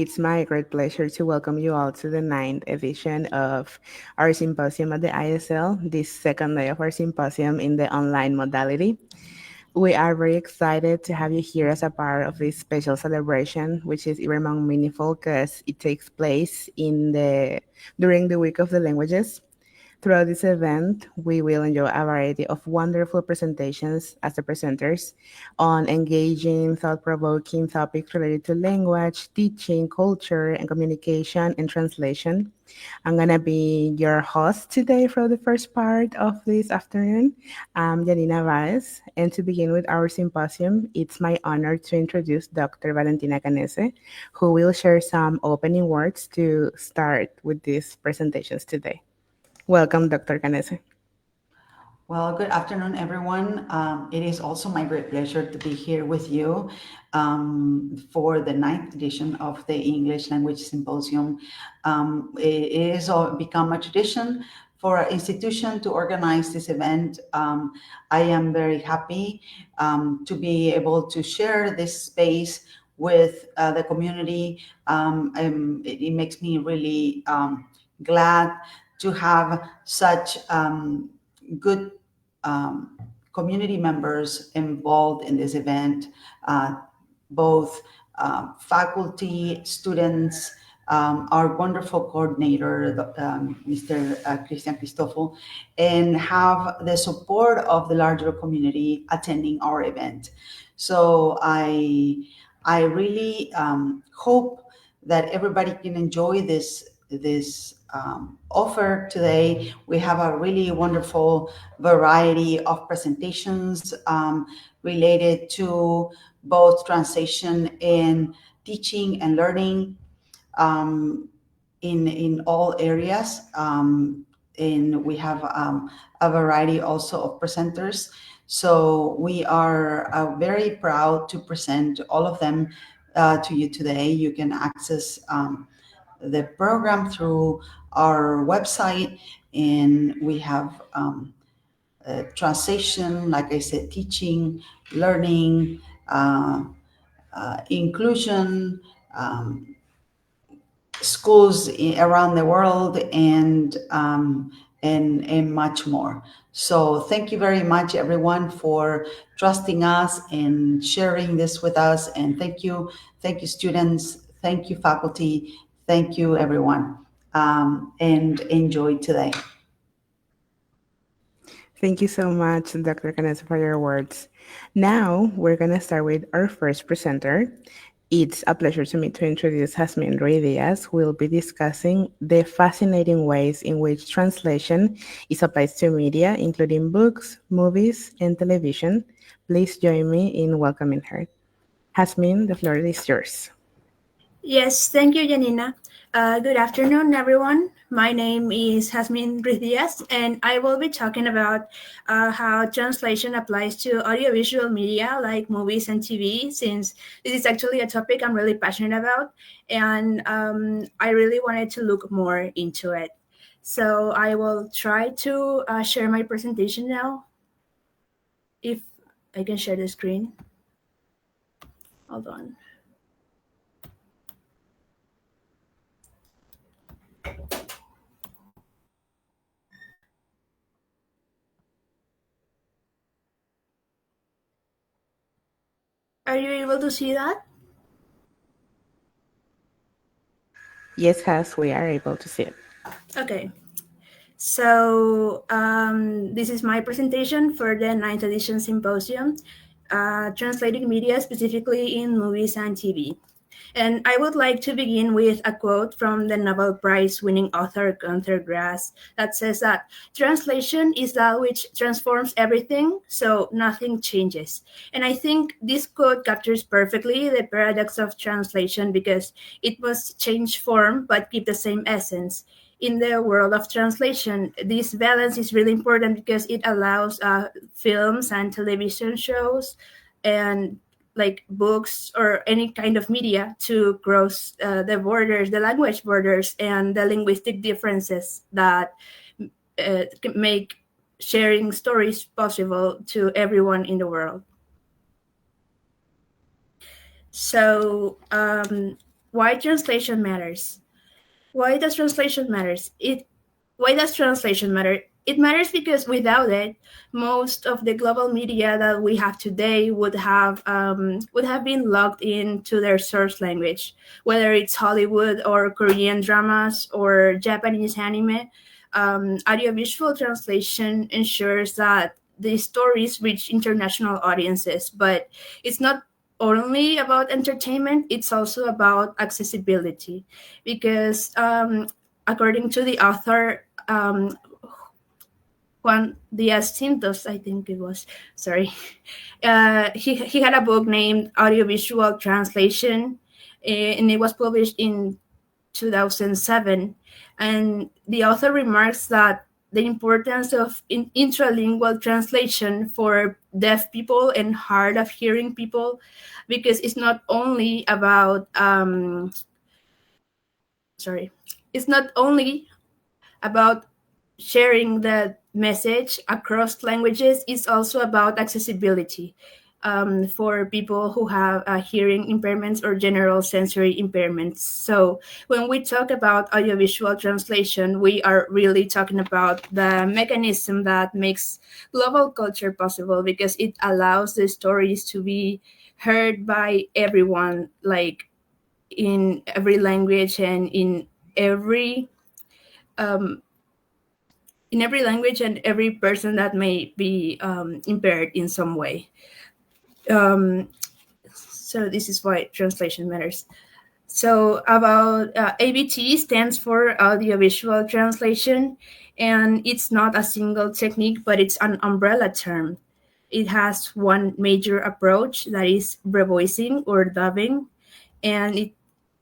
it's my great pleasure to welcome you all to the ninth edition of our symposium at the ISL, this second day of our symposium in the online modality. We are very excited to have you here as a part of this special celebration, which is even more meaningful because it takes place during the Week of the Languages. Throughout this event, we will enjoy a variety of wonderful presentations as the presenters on engaging, thought provoking topics related to language, teaching, culture, and communication and translation. I'm going to be your host today for the first part of this afternoon. I'm Janina Vaz, and to begin with our symposium, it's my honor to introduce Dr. Valentina Canese, who will share some opening words to start with these presentations today. Welcome, Dr. Canese. Well, good afternoon, everyone. It is also my great pleasure to be here with you for the ninth edition of the English Language Symposium. It has become a tradition for our institution to organize this event. I am very happy to be able to share this space with the community. It makes me really glad to have such good community members involved in this event, both faculty, students, our wonderful coordinator, Mr. Christian Christoffel, and have the support of the larger community attending our event. So I really hope that everybody can enjoy this offer today. We have a really wonderful variety of presentations related to both translation and teaching and learning in all areas. And we have a variety also of presenters. So we are very proud to present all of them to you today. You can access the program through our website, and we have translation, like I said, teaching, learning, inclusion, schools around the world, and much more. So thank you very much, everyone, for trusting us and sharing this with us. And thank you, students, thank you, faculty, thank you, everyone, and enjoy today. Thank you so much, Dr. Canese, for your words. Now, we're going to start with our first presenter. It's a pleasure to me to introduce Jasmine Ruiz Diaz, who will be discussing the fascinating ways in which translation is applied to media, including books, movies, and television. Please join me in welcoming her. Jasmine, the floor is yours. Yes, thank you, Janina. Good afternoon, everyone. My name is Jasmine Ruiz Diaz, and I will be talking about how translation applies to audiovisual media like movies and TV, since this is actually a topic I'm really passionate about, and I really wanted to look more into it. So I will try to share my presentation now, if I can share the screen. Hold on. Are you able to see that? Yes, Has, we are able to see it. Okay. So this is my presentation for the ninth edition symposium, translating media specifically in movies and TV. And I would like to begin with a quote from the Nobel Prize winning author Gunther Grass that says that translation is that which transforms everything, so nothing changes. And I think this quote captures perfectly the paradox of translation because it must change form but keep the same essence. In the world of translation, this balance is really important because it allows films and television shows and like books or any kind of media to cross the borders, the language borders, and the linguistic differences that make sharing stories possible to everyone in the world. So why translation matters. Why does translation matters? It Why does translation matter? It matters because without it, most of the global media that we have today would have been logged into their source language, whether it's Hollywood or Korean dramas or Japanese anime. Audiovisual translation ensures that the stories reach international audiences, but it's not only about entertainment; it's also about accessibility, because according to the author Juan Diaz Cintos, I think it was. Sorry, he had a book named Audiovisual Translation, and it was published in 2007. And the author remarks that the importance of intralingual translation for deaf people and hard of hearing people, because it's not only about sorry, it's not only about sharing the message across languages, is also about accessibility for people who have hearing impairments or general sensory impairments. So when we talk about audiovisual translation, we are really talking about the mechanism that makes global culture possible, because it allows the stories to be heard by everyone, like in every language and every um, in every language and every person that may be impaired in some way. Um, so this is why translation matters. So about ABT stands for audiovisual translation, and it's not a single technique, but it's an umbrella term. It has one major approach, that is revoicing or dubbing, and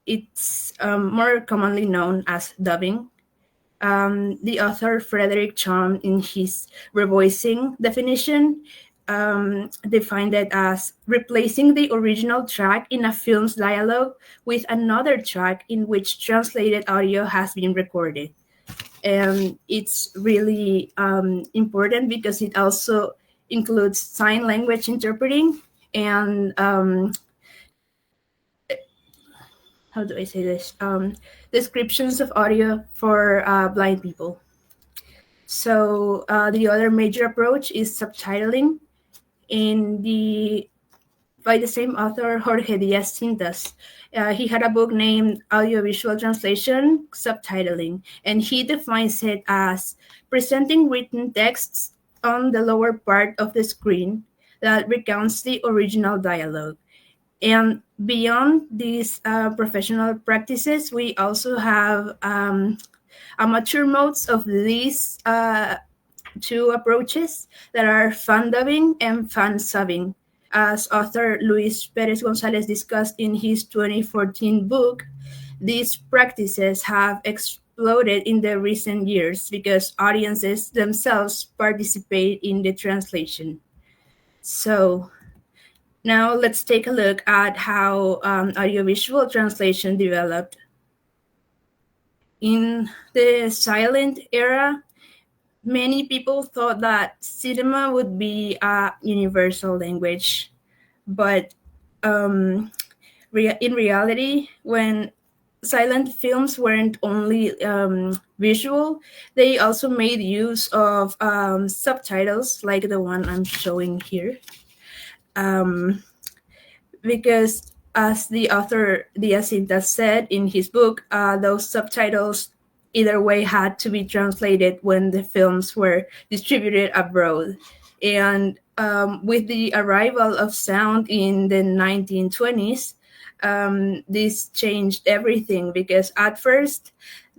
it's more commonly known as dubbing. The author Frederick Chom, in his revoicing definition, defined it as replacing the original track in a film's dialogue with another track in which translated audio has been recorded. And it's really important because it also includes sign language interpreting and how do I say this? Descriptions of audio for blind people. So the other major approach is subtitling, in the by the same author Jorge Diaz Cintas. He had a book named Audiovisual Translation Subtitling, and he defines it as presenting written texts on the lower part of the screen that recounts the original dialogue. And beyond these professional practices, we also have amateur modes of these two approaches, that are fan dubbing and fan subbing. As author Luis Perez Gonzalez discussed in his 2014 book, these practices have exploded in the recent years because audiences themselves participate in the translation. So now let's take a look at how audiovisual translation developed. In the silent era, many people thought that cinema would be a universal language, but in reality, when silent films weren't only visual, they also made use of subtitles like the one I'm showing here. Um, because, as the author Diacinta said in his book, those subtitles either way had to be translated when the films were distributed abroad. And with the arrival of sound in the 1920s, this changed everything, because at first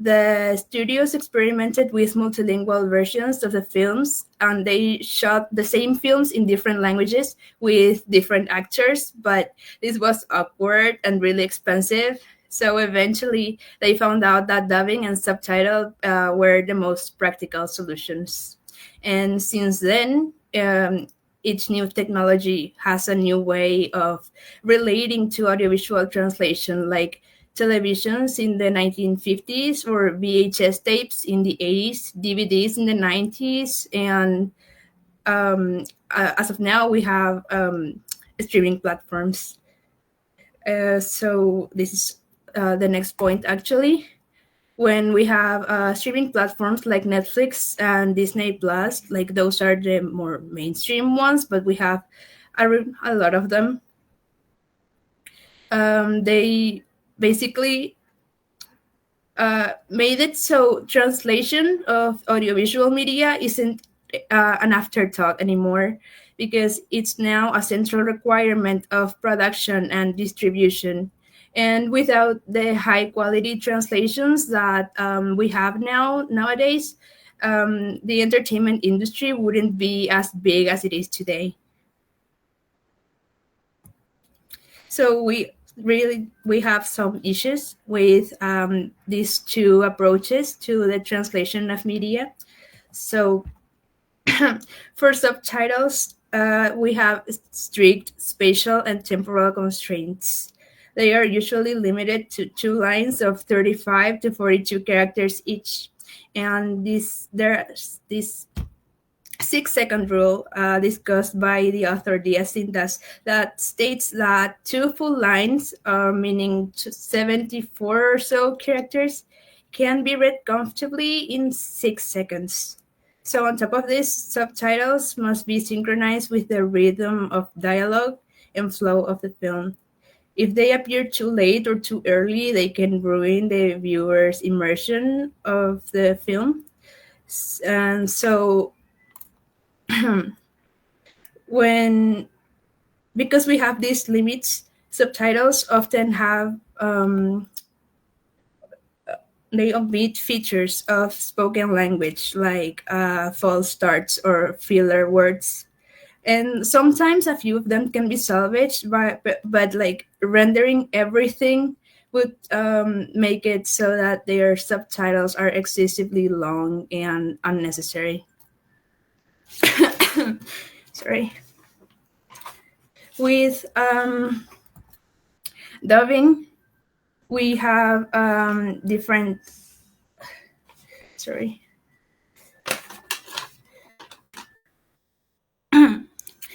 the studios experimented with multilingual versions of the films, and they shot the same films in different languages with different actors, but this was awkward and really expensive. So eventually they found out that dubbing and subtitle were the most practical solutions. And since then, each new technology has a new way of relating to audiovisual translation, like televisions in the 1950s, or VHS tapes in the 80s, DVDs in the 90s, and as of now, we have streaming platforms. So this is the next point actually. When we have streaming platforms like Netflix and Disney Plus, like those are the more mainstream ones, but we have a lot of them. They basically made it so translation of audiovisual media isn't an afterthought anymore, because it's now a central requirement of production and distribution. And without the high quality translations that we have nowadays, the entertainment industry wouldn't be as big as it is today. So we have some issues with these two approaches to the translation of media. So for subtitles, we have strict spatial and temporal constraints. They are usually limited to two lines of 35 to 42 characters each. And there's this 6-second rule discussed by the author Diaz Cintas that states that two full lines, meaning 74 or so characters, can be read comfortably in 6 seconds. So, on top of this, subtitles must be synchronized with the rhythm of dialogue and flow of the film. If they appear too late or too early, they can ruin the viewer's immersion of the film. And so, when because we have these limits, subtitles often have they omit features of spoken language like false starts or filler words, and sometimes a few of them can be salvaged, but like rendering everything would make it so that their subtitles are excessively long and unnecessary. Sorry. With dubbing, we have different. Sorry.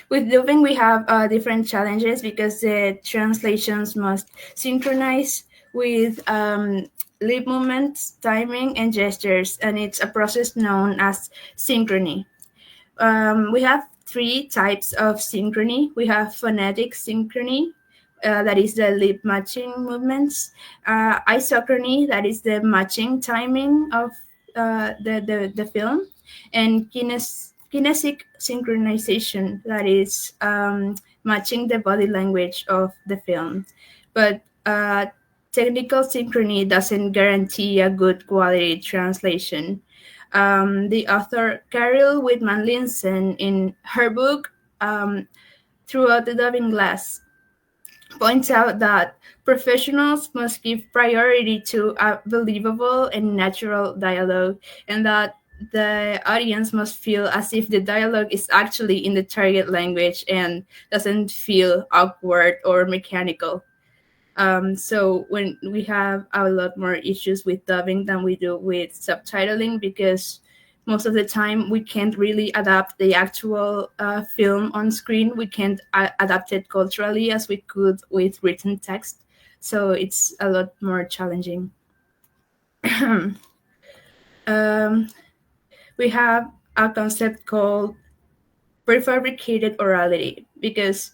With dubbing, we have different challenges because the translations must synchronize with lip movements, timing, and gestures, and it's a process known as synchrony. We have three types of synchrony. We have phonetic synchrony, that is the lip matching movements, isochrony, that is the matching timing of the film, and kinesic synchronization, that is matching the body language of the film. But technical synchrony doesn't guarantee a good quality translation. The author Carol Whitman Linson, in her book Throughout the Dubbing Glass, points out that professionals must give priority to a believable and natural dialogue, and that the audience must feel as if the dialogue is actually in the target language and doesn't feel awkward or mechanical. So when we have a lot more issues with dubbing than we do with subtitling, because most of the time we can't really adapt the actual film on screen. We can't adapt it culturally as we could with written text. So it's a lot more challenging. um, we have a concept called prefabricated orality, because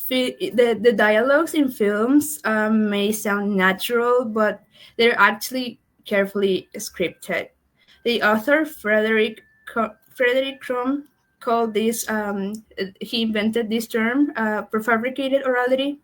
the dialogues in films may sound natural, but they're actually carefully scripted. The author Frederick Krum called this. He invented this term, prefabricated orality.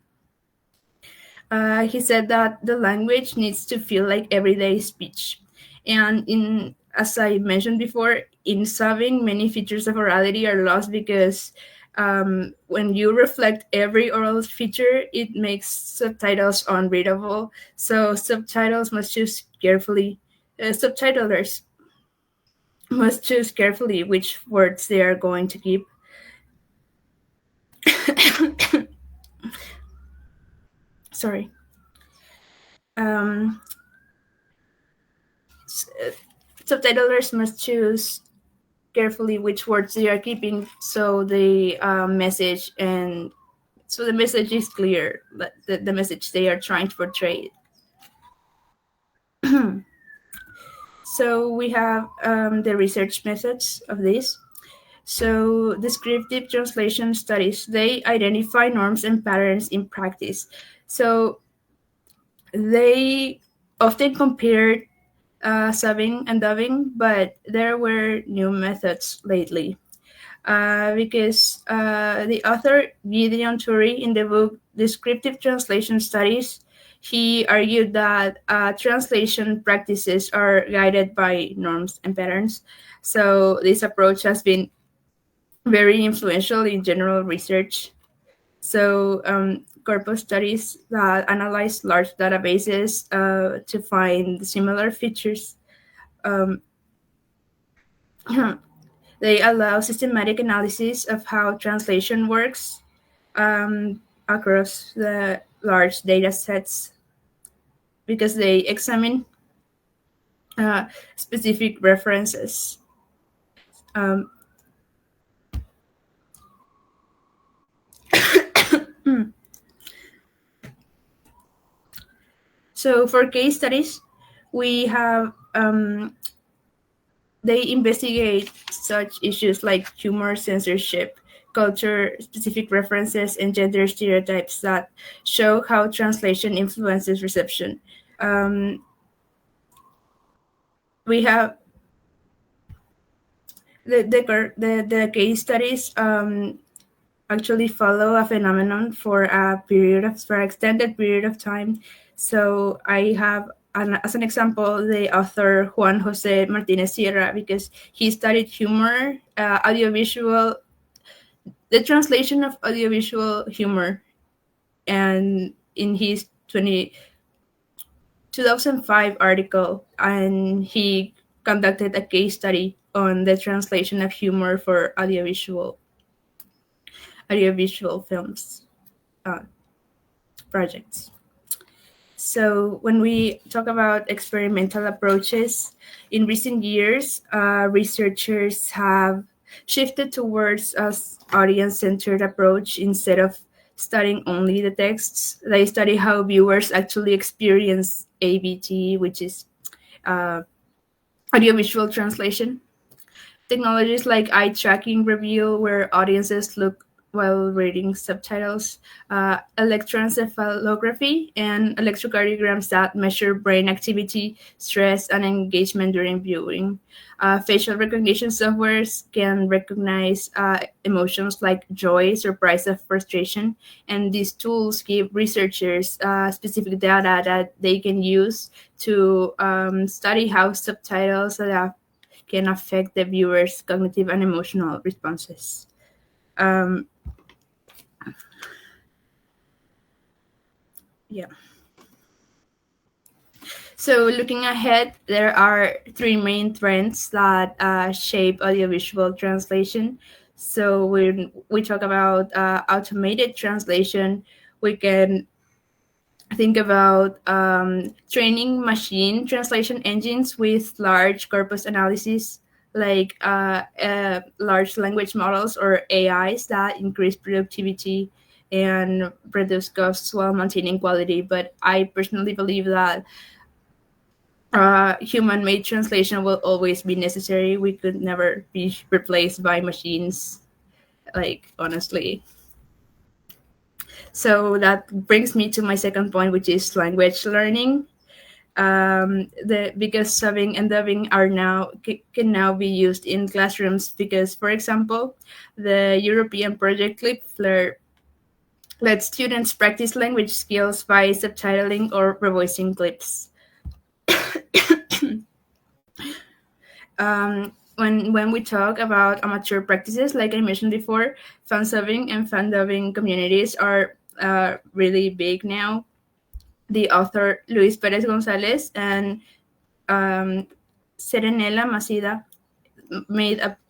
He said that the language needs to feel like everyday speech, and in as I mentioned before, in subbing, many features of orality are lost because when you reflect every oral feature, it makes subtitles unreadable. So subtitles must choose carefully. Subtitlers must choose carefully which words they are going to keep. Sorry. Um, Subtitlers must choose carefully which words they are keeping, so the message and so the message is clear, but the message they are trying to portray. So we have the research methods of this. So descriptive translation studies, they identify norms and patterns in practice. So they often compared subbing and dubbing, but there were new methods lately. Because the author Gideon Turi in the book Descriptive Translation Studies, he argued that translation practices are guided by norms and patterns. So this approach has been very influential in general research. So corpus studies that analyze large databases to find similar features. Um, they allow systematic analysis of how translation works across the large data sets because they examine uh, specific references. Um, so for case studies, we have they investigate such issues like humor, censorship, culture specific references, and gender stereotypes that show how translation influences reception. Um, we have the case studies actually follow a phenomenon for an extended period of time. So I have as an example the author Juan Jose Martinez Sierra because he studied humor, audiovisual, the translation of audiovisual humor, and in his 2005 article, and he conducted a case study on the translation of humor for audiovisual films uh, projects. So when we talk about experimental approaches, in recent years, researchers have shifted towards an audience-centered approach instead of studying only the texts. They study how viewers actually experience ABT, which is uh, audiovisual translation. Technologies like eye tracking reveal where audiences look while reading subtitles, electroencephalography, and electrocardiograms that measure brain activity, stress, and engagement during viewing. Facial recognition softwares can recognize emotions like joy, surprise, or frustration, and these tools give researchers specific data that they can use to study how subtitles adapt can affect the viewer's cognitive and emotional responses. Um, yeah. So looking ahead, there are three main trends that shape audiovisual translation. So when we talk about automated translation, we can think about training machine translation engines with large corpus analysis, like large language models or AIs that increase productivity and reduce costs while maintaining quality. But I personally believe that human-made translation will always be necessary. We could never be replaced by machines, like honestly. So that brings me to my second point, which is language learning. Because subbing and dubbing are can now be used in classrooms because, for example, the European project Clipflare lets students practice language skills by subtitling or revoicing clips. When we talk about amateur practices, like I mentioned before, fan subbing and fan dubbing communities are really big now. The author Luis Perez Gonzalez and Serenella Macida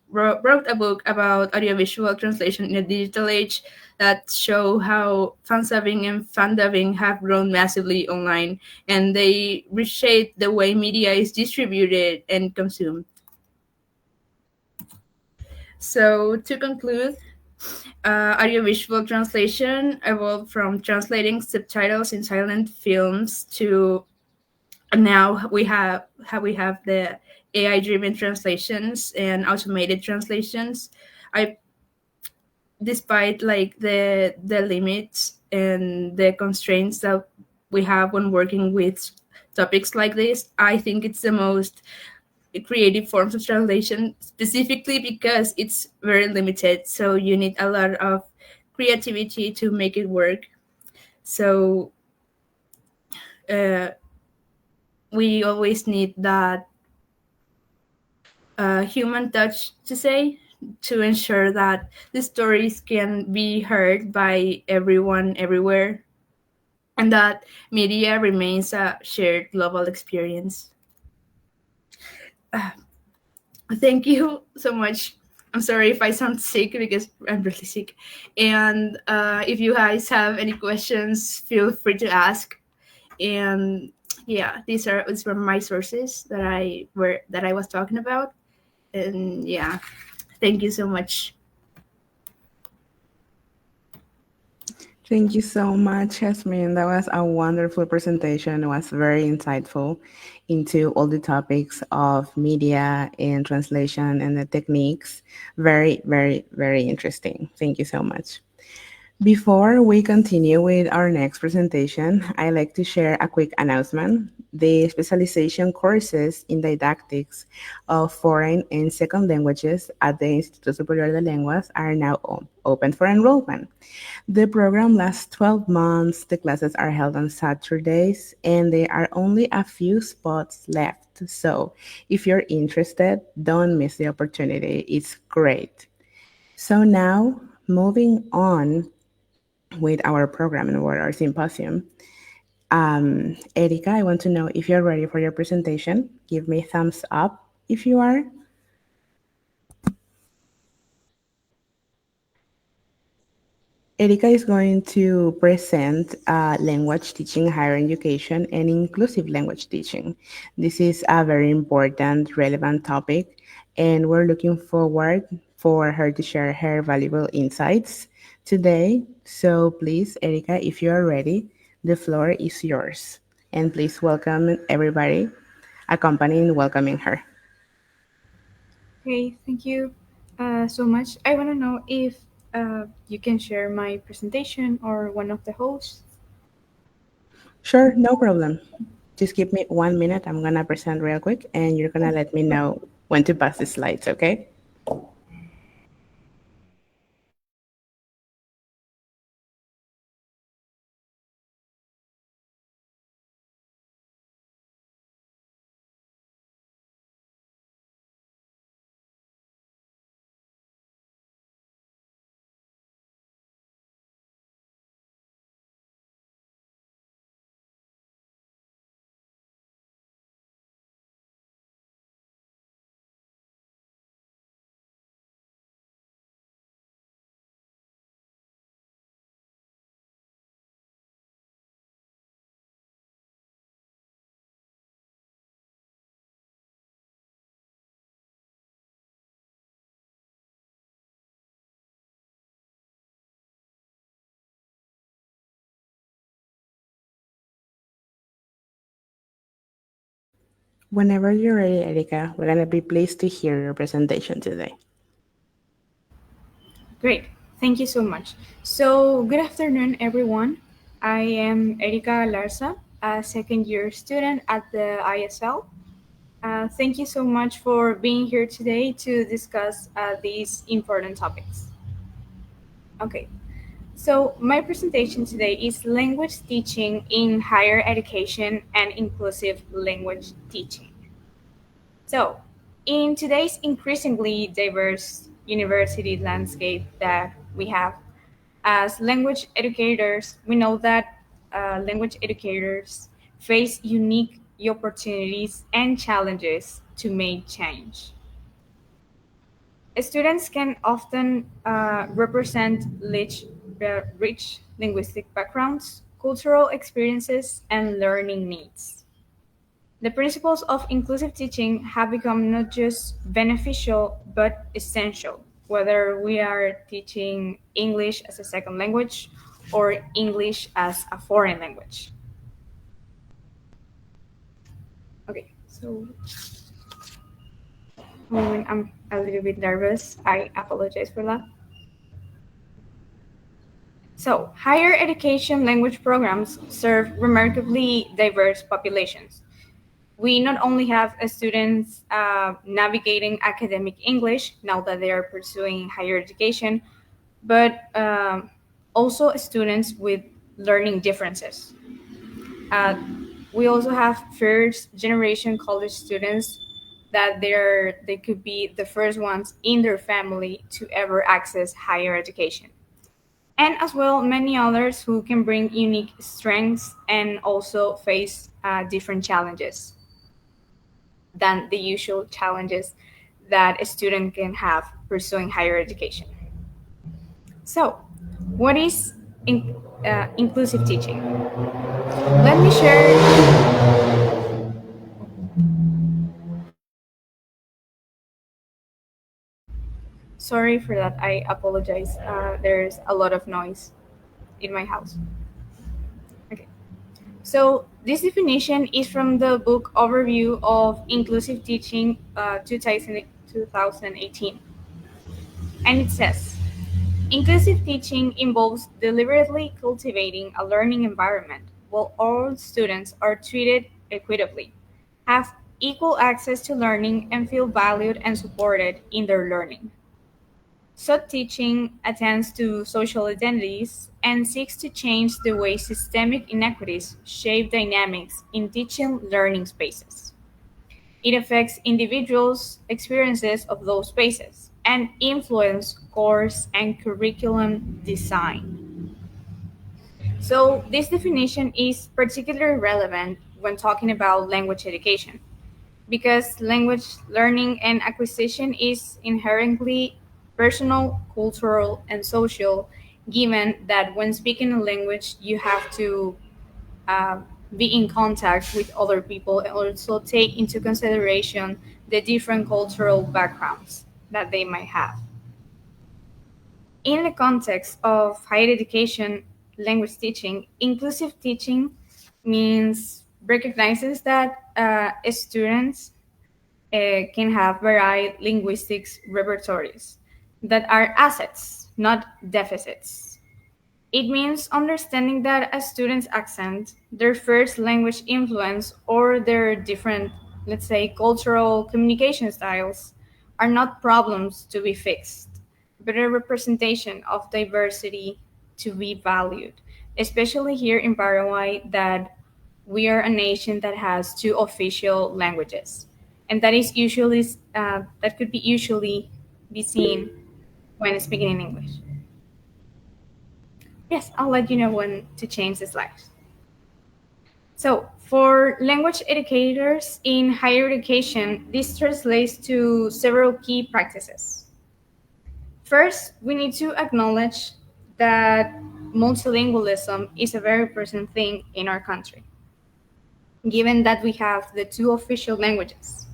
wrote a book about audiovisual translation in a digital age that show how fan subbing and fan dubbing have grown massively online, and they reshape the way media is distributed and consumed. So to conclude, audiovisual translation evolved from translating subtitles in silent films to And now we have the AI driven translations and automated translations. I Despite like the limits and the constraints that we have when working with topics like this, I think it's the most creative forms of translation, specifically because it's very limited, so you need a lot of creativity to make it work. So uh, we always need that human touch to say, to ensure that the stories can be heard by everyone everywhere, and that media remains a shared global experience. Thank you so much. I'm sorry if I sound sick because I'm really sick. And if you guys have any questions, feel free to ask. And yeah, these were my sources that I was talking about. And yeah, thank you so much. Thank you so much, Jasmine. That was a wonderful presentation. It was very insightful into all the topics of media and translation and the techniques. Very, very, very interesting. Thank you so much. Before we continue with our next presentation, I'd like to share a quick announcement. The specialization courses in didactics of foreign and second languages at the Instituto Superior de Lenguas are now open for enrollment. The program lasts 12 months. The classes are held on Saturdays, and there are only a few spots left. So, if you're interested, don't miss the opportunity. It's great. So, now moving on with our program and with our symposium. Erika, I want to know if you're ready for your presentation. Give me a thumbs up if you are. Erika is going to present language teaching, higher education, and inclusive language teaching. This is a very important, relevant topic, and we're looking forward for her to share her valuable insights today. So please, Erika, if you are ready, the floor is yours. And please welcome everybody accompanying welcoming her. Okay, thank you so much. I want to know if you can share my presentation or one of the hosts. Sure, no problem. Just give me 1 minute. I'm gonna present real quick, and you're gonna let me know when to pass the slides, okay? Whenever you're ready, Erika, we're gonna be pleased to hear your presentation today. Great, thank you so much. So, good afternoon, everyone. I am Erika Larza, a second year student at the ISL. Thank you so much for being here today to discuss these important topics. Okay, so my presentation today is language teaching in higher education and inclusive language teaching. So, in today's increasingly diverse university landscape that we have, as language educators, we know that language educators face unique opportunities and challenges to make change. Students can often represent rich linguistic backgrounds, cultural experiences, and learning needs. The principles of inclusive teaching have become not just beneficial but essential, whether we are teaching English as a second language or English as a foreign language. So, moment, I'm a little bit nervous. I apologize for that. So, higher education language programs serve remarkably diverse populations. We not only have students navigating academic English now that they are pursuing higher education, but also students with learning differences. Uh, we also have first generation college students that they could be the first ones in their family to ever access higher education. And as well, many others who can bring unique strengths and also face different challenges than the usual challenges that a student can have pursuing higher education. So, what is inclusive teaching? Let me share. Sorry for that. I apologize. There's a lot of noise in my house. Okay. So, this definition is from the book Overview of Inclusive Teaching 2018. And it says, inclusive teaching involves deliberately cultivating a learning environment where all students are treated equitably, have equal access to learning, and feel valued and supported in their learning. Such teaching attends to social identities and seeks to change the way systemic inequities shape dynamics in teaching learning spaces. It affects individuals' experiences of those spaces and influence course and curriculum design. So this definition is particularly relevant when talking about language education because language learning and acquisition is inherently personal, cultural, and social, given that when speaking a language, you have to uh, be in contact with other people and also take into consideration the different cultural backgrounds that they might have. In the context of higher education language teaching, inclusive teaching means recognizes that students can have varied linguistics repertoires that are assets, not deficits. It means understanding that a student's accent, their first language influence, or their different, let's say, cultural communication styles are not problems to be fixed, but a representation of diversity to be valued, especially here in Paraguay, that we are a nation that has two official languages. And that is usually, that could be usually be seen when speaking in English. Yes, I'll let you know when to change the slides. So, for language educators in higher education, this translates to several key practices. First, we need to acknowledge that multilingualism is a very present thing in our country, given that we have the two official languages.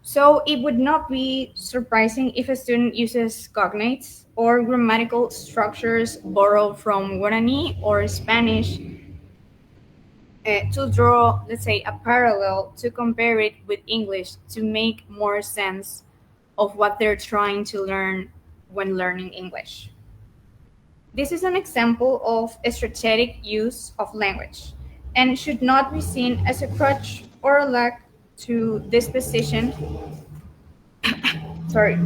So, it would not be surprising if a student uses cognates or grammatical structures borrowed from Guarani or Spanish to draw, let's say, a parallel to compare it with English to make more sense of what they're trying to learn when learning English. This is an example of a strategic use of language and should not be seen as a crutch or a lack to disposition, sorry,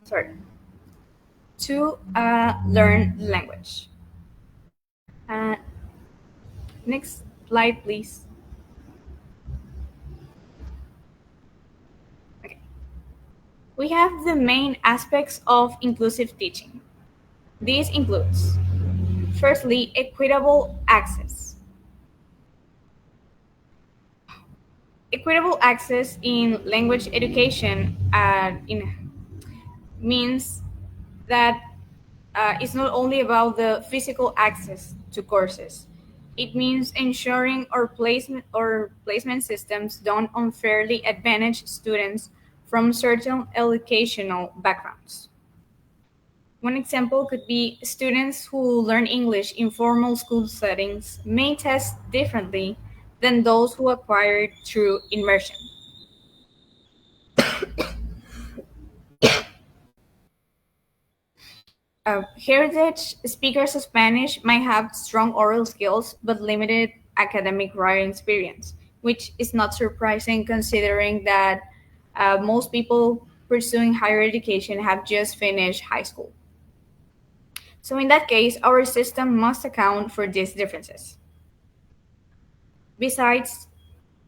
sorry, to learn language. Uh, Next slide, please. Okay. We have the main aspects of inclusive teaching. This includes, firstly, equitable access. Equitable access in language education means that it's not only about the physical access to courses. It means ensuring our placement systems don't unfairly advantage students from certain educational backgrounds. One example could be students who learn English in formal school settings may test differently than those who acquire it through immersion. Heritage speakers of Spanish might have strong oral skills but limited academic writing experience, which is not surprising considering that most people pursuing higher education have just finished high school. So, in that case, our system must account for these differences. Besides,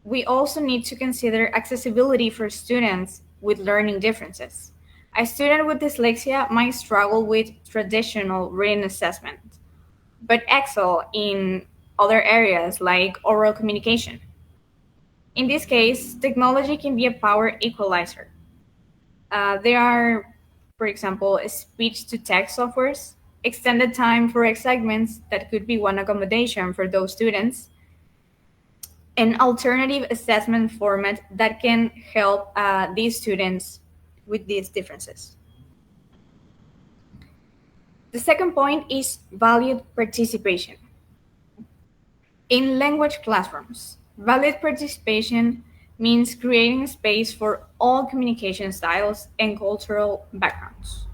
we also need to consider accessibility for students with learning differences. A student with dyslexia might struggle with traditional reading assessment, but excel in other areas like oral communication. In this case, technology can be a power equalizer. There are, for example, speech to text softwares, extended time for segments that could be one accommodation for those students, an alternative assessment format that can help these students with these differences. The second point is valued participation. In language classrooms, valued participation means creating space for all communication styles and cultural backgrounds.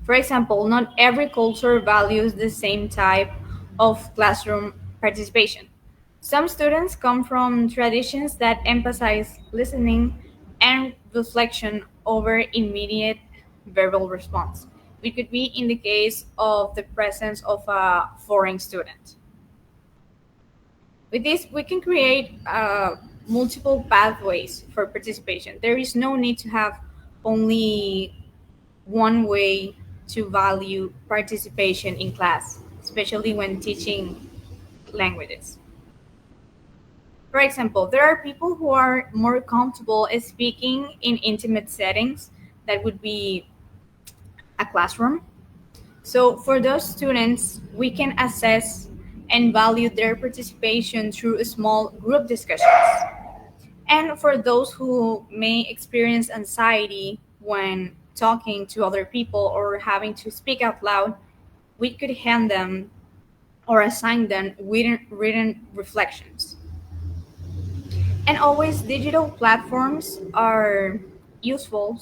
For example, not every culture values the same type of classroom participation. Some students come from traditions that emphasize listening and reflection over immediate verbal response, which could be in the case of the presence of a foreign student. With this, we can create multiple pathways for participation. There is no need to have only one way to value participation in class, especially when teaching languages. For example, there are people who are more comfortable speaking in intimate settings, that would be a classroom. So, for those students, we can assess and value their participation through small group discussions. And for those who may experience anxiety when talking to other people or having to speak out loud, we could hand them or assign them written reflections. And always, digital platforms are useful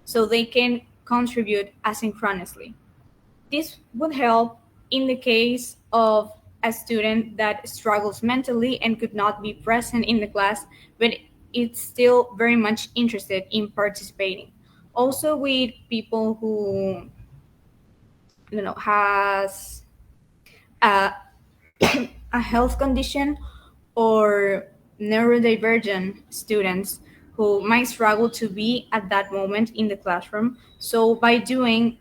so they can contribute asynchronously. This would help in the case of a student that struggles mentally and could not be present in the class, but is still very much interested in participating. Also, with people who has a, a health condition or neurodivergent students who might struggle to be at that moment in the classroom. So by doing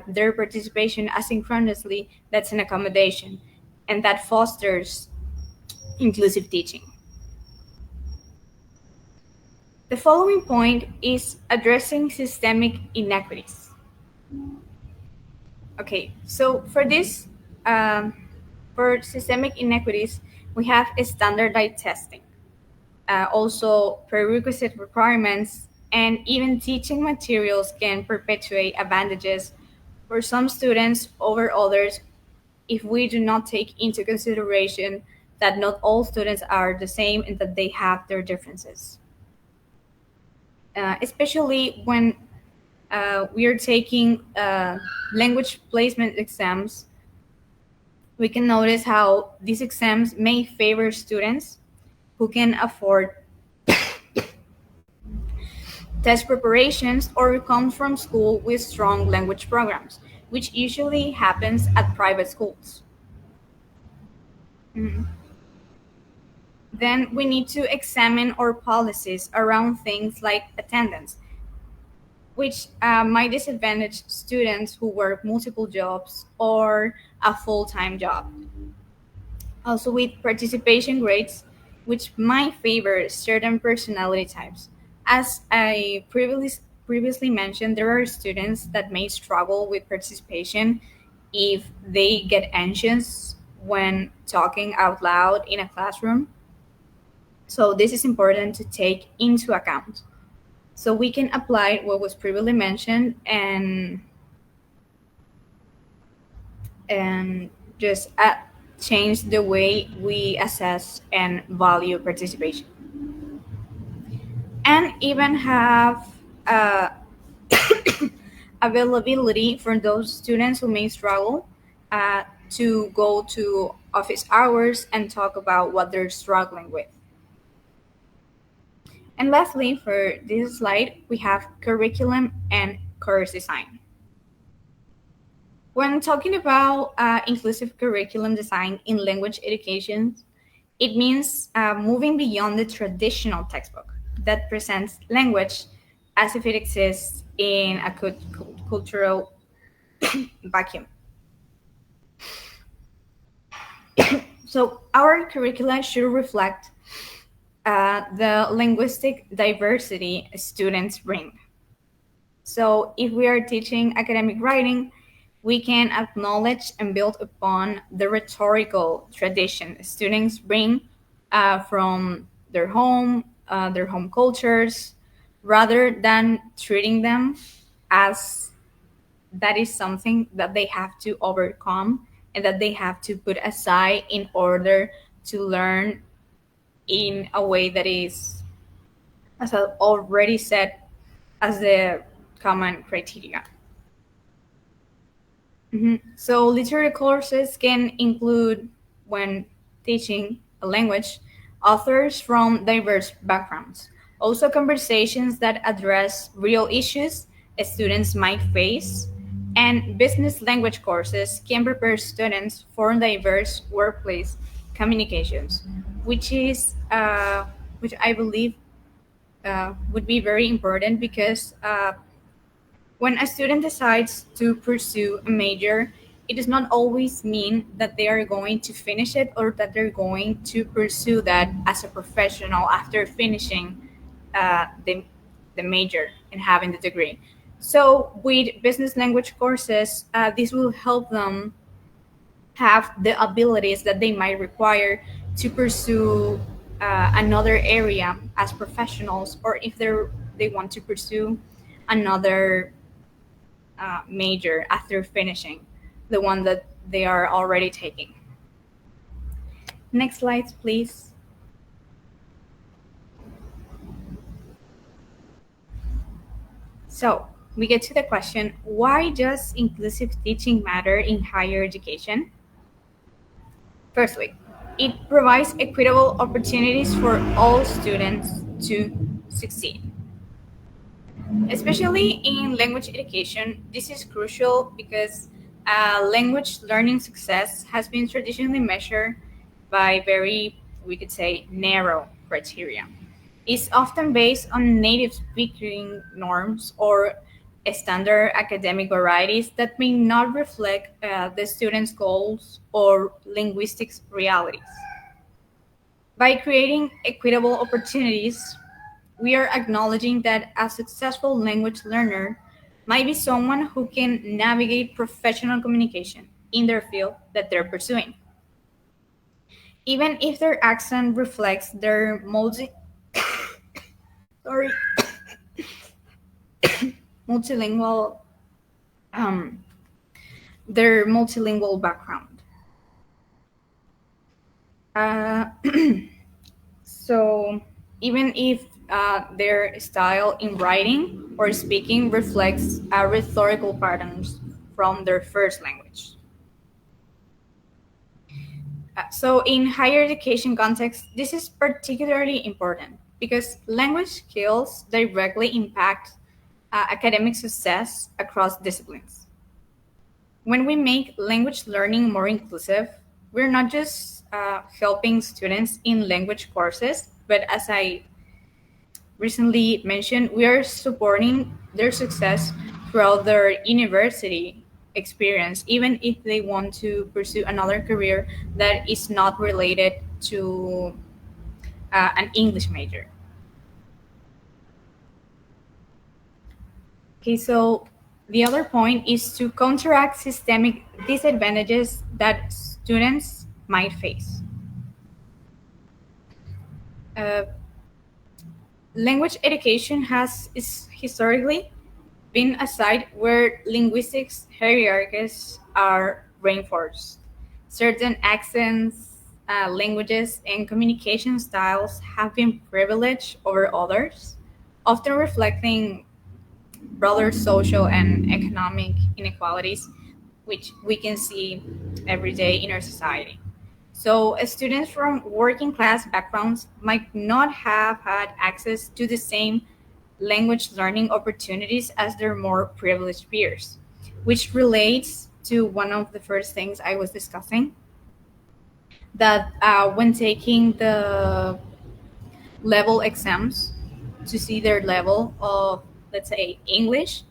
their participation asynchronously, that's an accommodation, and that fosters inclusive teaching. The following point is addressing systemic inequities. Okay, so for systemic inequities, we have standardized testing, also prerequisite requirements, and even teaching materials can perpetuate advantages for some students over others if we do not take into consideration that not all students are the same and that they have their differences. Especially when we are taking language placement exams, we can notice how these exams may favor students who can afford test preparations or come from school with strong language programs, which usually happens at private schools. Mhm. Then we need to examine our policies around things like attendance, which might disadvantage students who work multiple jobs or a full-time job. Also with participation grades, which might favor certain personality types. As I previously mentioned, there are students that may struggle with participation if they get anxious when talking out loud in a classroom. So this is important to take into account. So we can apply what was previously mentioned and just change the way we assess and value participation, and even have uh, availability for those students who may struggle to go to office hours and talk about what they're struggling with. And lastly, for this slide, we have curriculum and course design. When talking about inclusive curriculum design in language education, it means moving beyond the traditional textbook that presents language as if it exists in a cultural vacuum. So our curricula should reflect the linguistic diversity students bring. So if we are teaching academic writing, we can acknowledge and build upon the rhetorical tradition students bring from their home cultures, rather than treating them as that is something that they have to overcome and that they have to put aside in order to learn in a way that is, as I already said, as the common criteria. So literary courses can include, when teaching a language, authors from diverse backgrounds. Also conversations that address real issues students might face. And business language courses can prepare students for diverse workplace communications, which is which I believe would be very important because when a student decides to pursue a major, it does not always mean that they are going to finish it or that they're going to pursue that as a professional after finishing the major and having the degree. So, with business language courses, this will help them have the abilities that they might require to pursue another area as professionals, or if they want to pursue another major after finishing the one that they are already taking. Next slides, please. So we get to the question, why does inclusive teaching matter in higher education? Firstly, it provides equitable opportunities for all students to succeed. Especially in language education, this is crucial because language learning success has been traditionally measured by very, we could say, narrow criteria. It's often based on native speaking norms or standard academic varieties that may not reflect the student's goals or linguistic realities. By creating equitable opportunities, we are acknowledging that a successful language learner might be someone who can navigate professional communication in their field that they're pursuing, even if their accent reflects sorry, multilingual um, their multilingual background. Uh, so even if their style in writing or speaking reflects rhetorical patterns from their first language. So in higher education context, this is particularly important because language skills directly impact academic success across disciplines. When we make language learning more inclusive, we're not just helping students in language courses, but as I recently mentioned, we are supporting their success throughout their university experience, even if they want to pursue another career that is not related to an English major. Okay, so the other point is to counteract systemic disadvantages that students might face. Uh, Language education has is historically been a site where linguistics hierarchies are reinforced. Certain accents, languages, and communication styles have been privileged over others, often reflecting broader social and economic inequalities, which we can see every day in our society. So, students from working class backgrounds might not have had access to the same language learning opportunities as their more privileged peers, which relates to one of the first things I was discussing, that when taking the level exams to see their level of, let's say, English,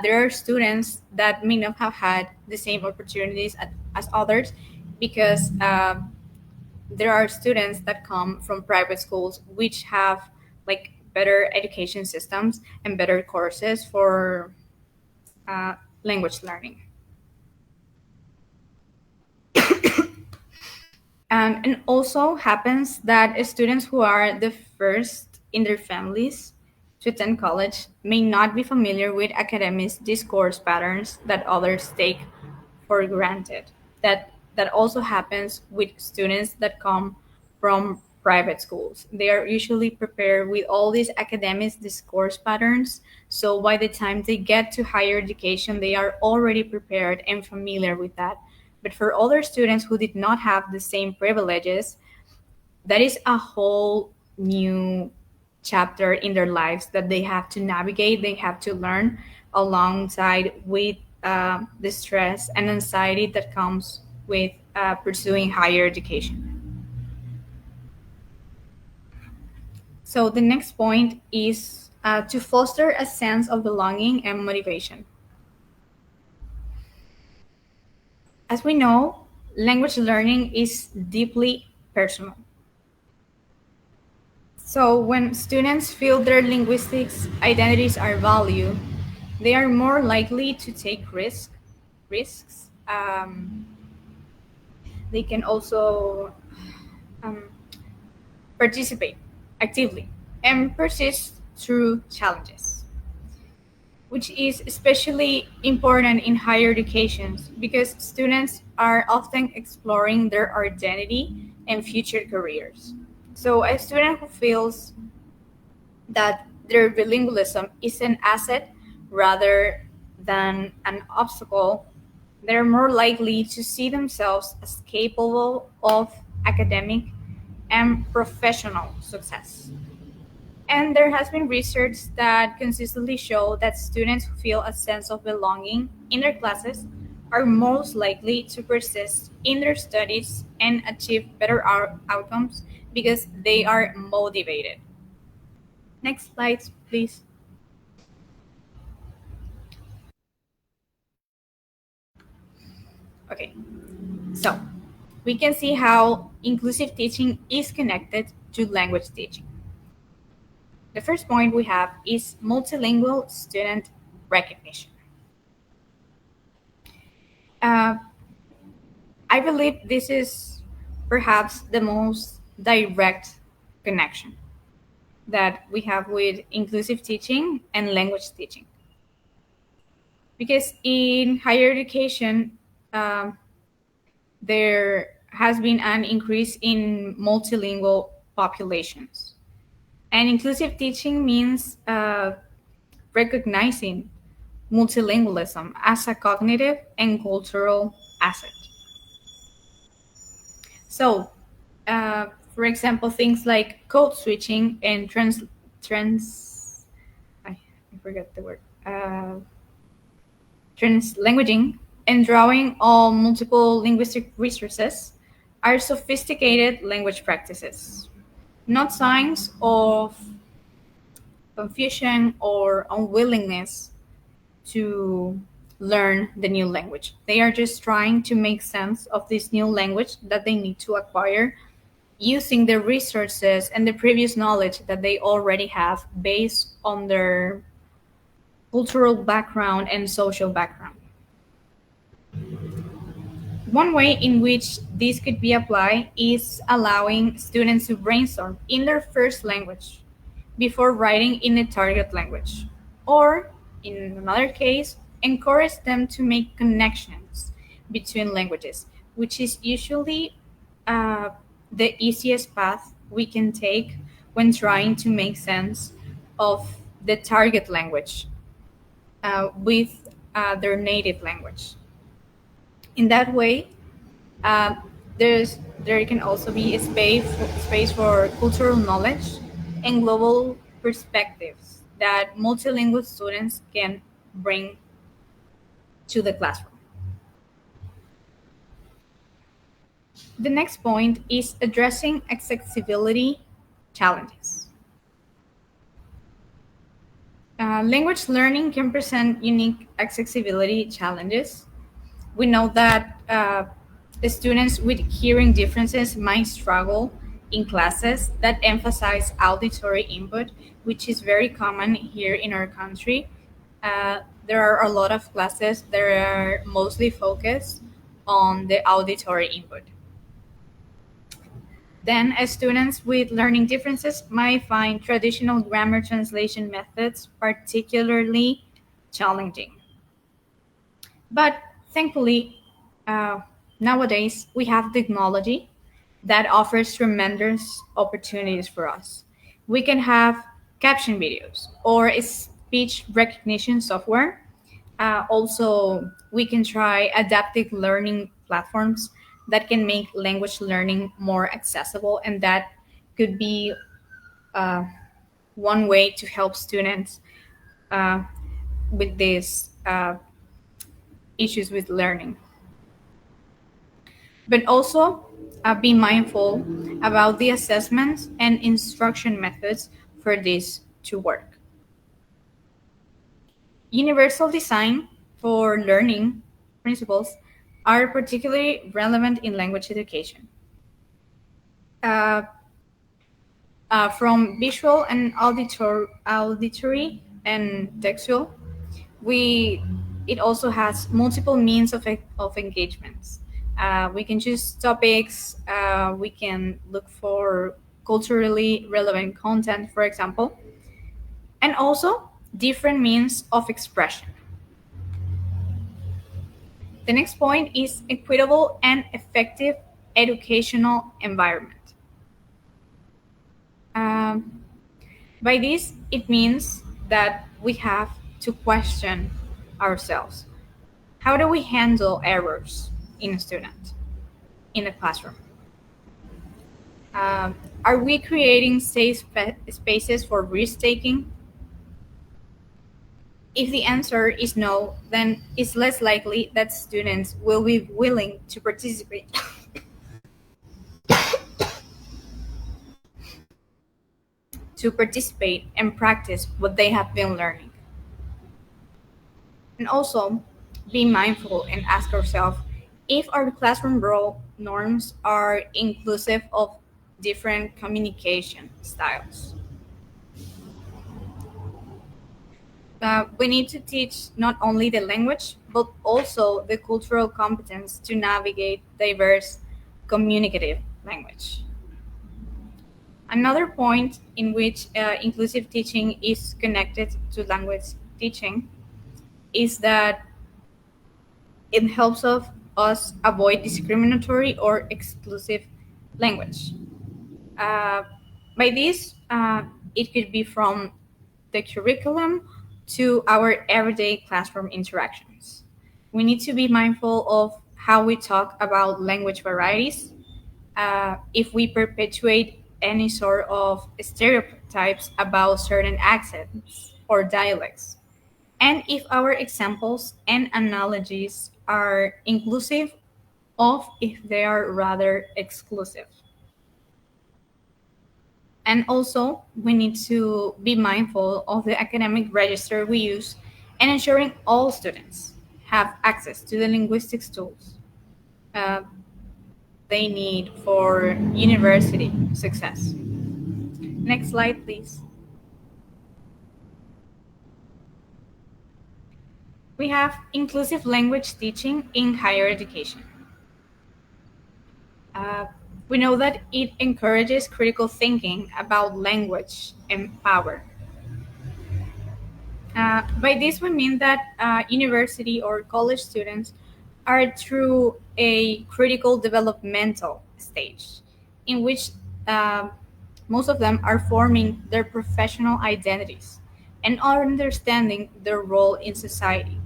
there are students that may not have had the same opportunities as others because there are students that come from private schools which have like better education systems and better courses for uh, language learning. And also happens that students who are the first in their families to attend college may not be familiar with academic discourse patterns that others take for granted. That also happens with students that come from private schools. They are usually prepared with all these academic discourse patterns, so by the time they get to higher education, they are already prepared and familiar with that. But for other students who did not have the same privileges, that is a whole new chapter in their lives that they have to navigate, they have to learn alongside with the stress and anxiety that comes with pursuing higher education. So the next point is to foster a sense of belonging and motivation. As we know, language learning is deeply personal. So when students feel their linguistics identities are valued, they are more likely to take risks. They can also um, participate actively and persist through challenges, which is especially important in higher educations because students are often exploring their identity and future careers. So a student who feels that their bilingualism is an asset rather than an obstacle, they're more likely to see themselves as capable of academic and professional success. And there has been research that consistently show that students who feel a sense of belonging in their classes are most likely to persist in their studies and achieve better outcomes because they are motivated. Next slide, please. Okay, so we can see how inclusive teaching is connected to language teaching. The first point we have is multilingual student recognition. Uh, I believe this is perhaps the most direct connection that we have with inclusive teaching and language teaching. Because in higher education, um, there has been an increase in multilingual populations. And inclusive teaching means recognizing multilingualism as a cognitive and cultural asset. So, for example, things like code switching and I forget the word translanguaging and drawing on multiple linguistic resources are sophisticated language practices, not signs of confusion or unwillingness to learn the new language. They are just trying to make sense of this new language that they need to acquire using the resources and the previous knowledge that they already have based on their cultural background and social background. One way in which this could be applied is allowing students to brainstorm in their first language before writing in the target language. Or, in another case, encourage them to make connections between languages which is usually uh, the easiest path we can take when trying to make sense of the target language with their native language. In that way, uh, there can also be a space for cultural knowledge and global perspectives that multilingual students can bring to the classroom. The next point is addressing accessibility challenges. Language learning can present unique accessibility challenges. We know that the students with hearing differences might struggle in classes that emphasize auditory input, which is very common here in our country. There are a lot of classes that are mostly focused on the auditory input. Then, students with learning differences might find traditional grammar translation methods particularly challenging. But thankfully, uh, nowadays we have technology that offers tremendous opportunities for us. We can have caption videos or a speech recognition software. Also, we can try adaptive learning platforms that can make language learning more accessible, and that could be uh, one way to help students uh, with these issues with learning. But also be mindful about the assessments and instruction methods for this to work. Universal design for learning principles are particularly relevant in language education. Uh, from visual and auditory and textual, we it also has multiple means of engagements. We can choose topics. We can look for culturally relevant content, for example, and also different means of expression. The next point is equitable and effective educational environment. Um, by this, it means that we have to question ourselves. How do we handle errors in a student, in a classroom? Um, are we creating safe spaces for risk taking? If the answer is no, then it's less likely that students will be willing to participate and practice what they have been learning. And also be mindful and ask ourselves if our classroom role norms are inclusive of different communication styles. We need to teach not only the language, but also the cultural competence to navigate diverse communicative language. Another point in which inclusive teaching is connected to language teaching is that it helps of us avoid discriminatory or exclusive language. Uh, by this, it could be from the curriculum to our everyday classroom interactions. We need to be mindful of how we talk about language varieties. If we perpetuate any sort of stereotypes about certain accents or dialects, and if our examples and analogies are inclusive of if they are rather exclusive. And also, we need to be mindful of the academic register we use and ensuring all students have access to the linguistics tools uh, they need for university success. Next slide, please. We have inclusive language teaching in higher education. Uh, we know that it encourages critical thinking about language and power. By this, we mean that university or college students are through a critical developmental stage in which um most of them are forming their professional identities and are understanding their role in society.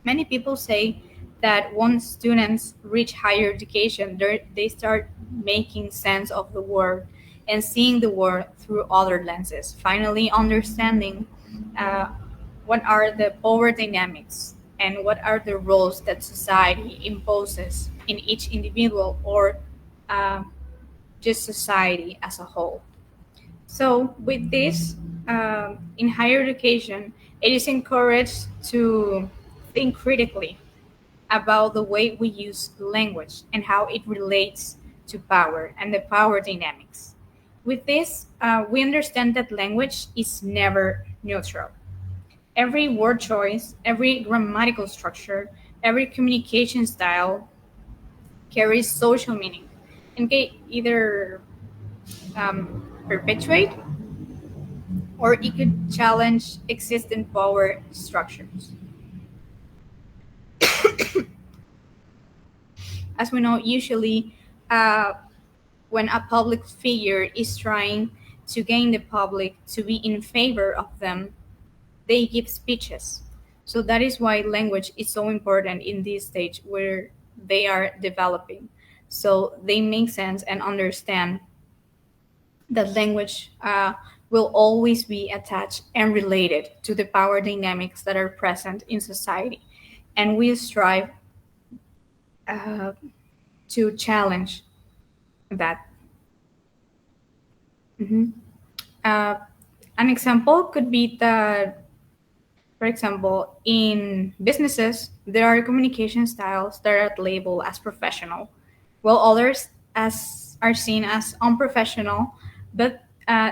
Many people say that once students reach higher education, they start making sense of the world and seeing the world through other lenses, finally understanding uh, what are the power dynamics and what are the roles that society imposes in each individual or uh, just society as a whole. So, with this, in higher education, it is encouraged to think critically about the way we use language and how it relates to power and the power dynamics. With this, we understand that language is never neutral. Every word choice, every grammatical structure, every communication style carries social meaning and can either perpetuate or it could challenge existing power structures. As we know, usually uh, when a public figure is trying to gain the public to be in favor of them, they give speeches. So that is why language is so important in this stage where they are developing. So they make sense and understand that language will always be attached and related to the power dynamics that are present in society. And we strive uh, to challenge that. Mhm. Uh, an example could be that, for example, in businesses, there are communication styles that are labeled as professional, while others as are seen as unprofessional. But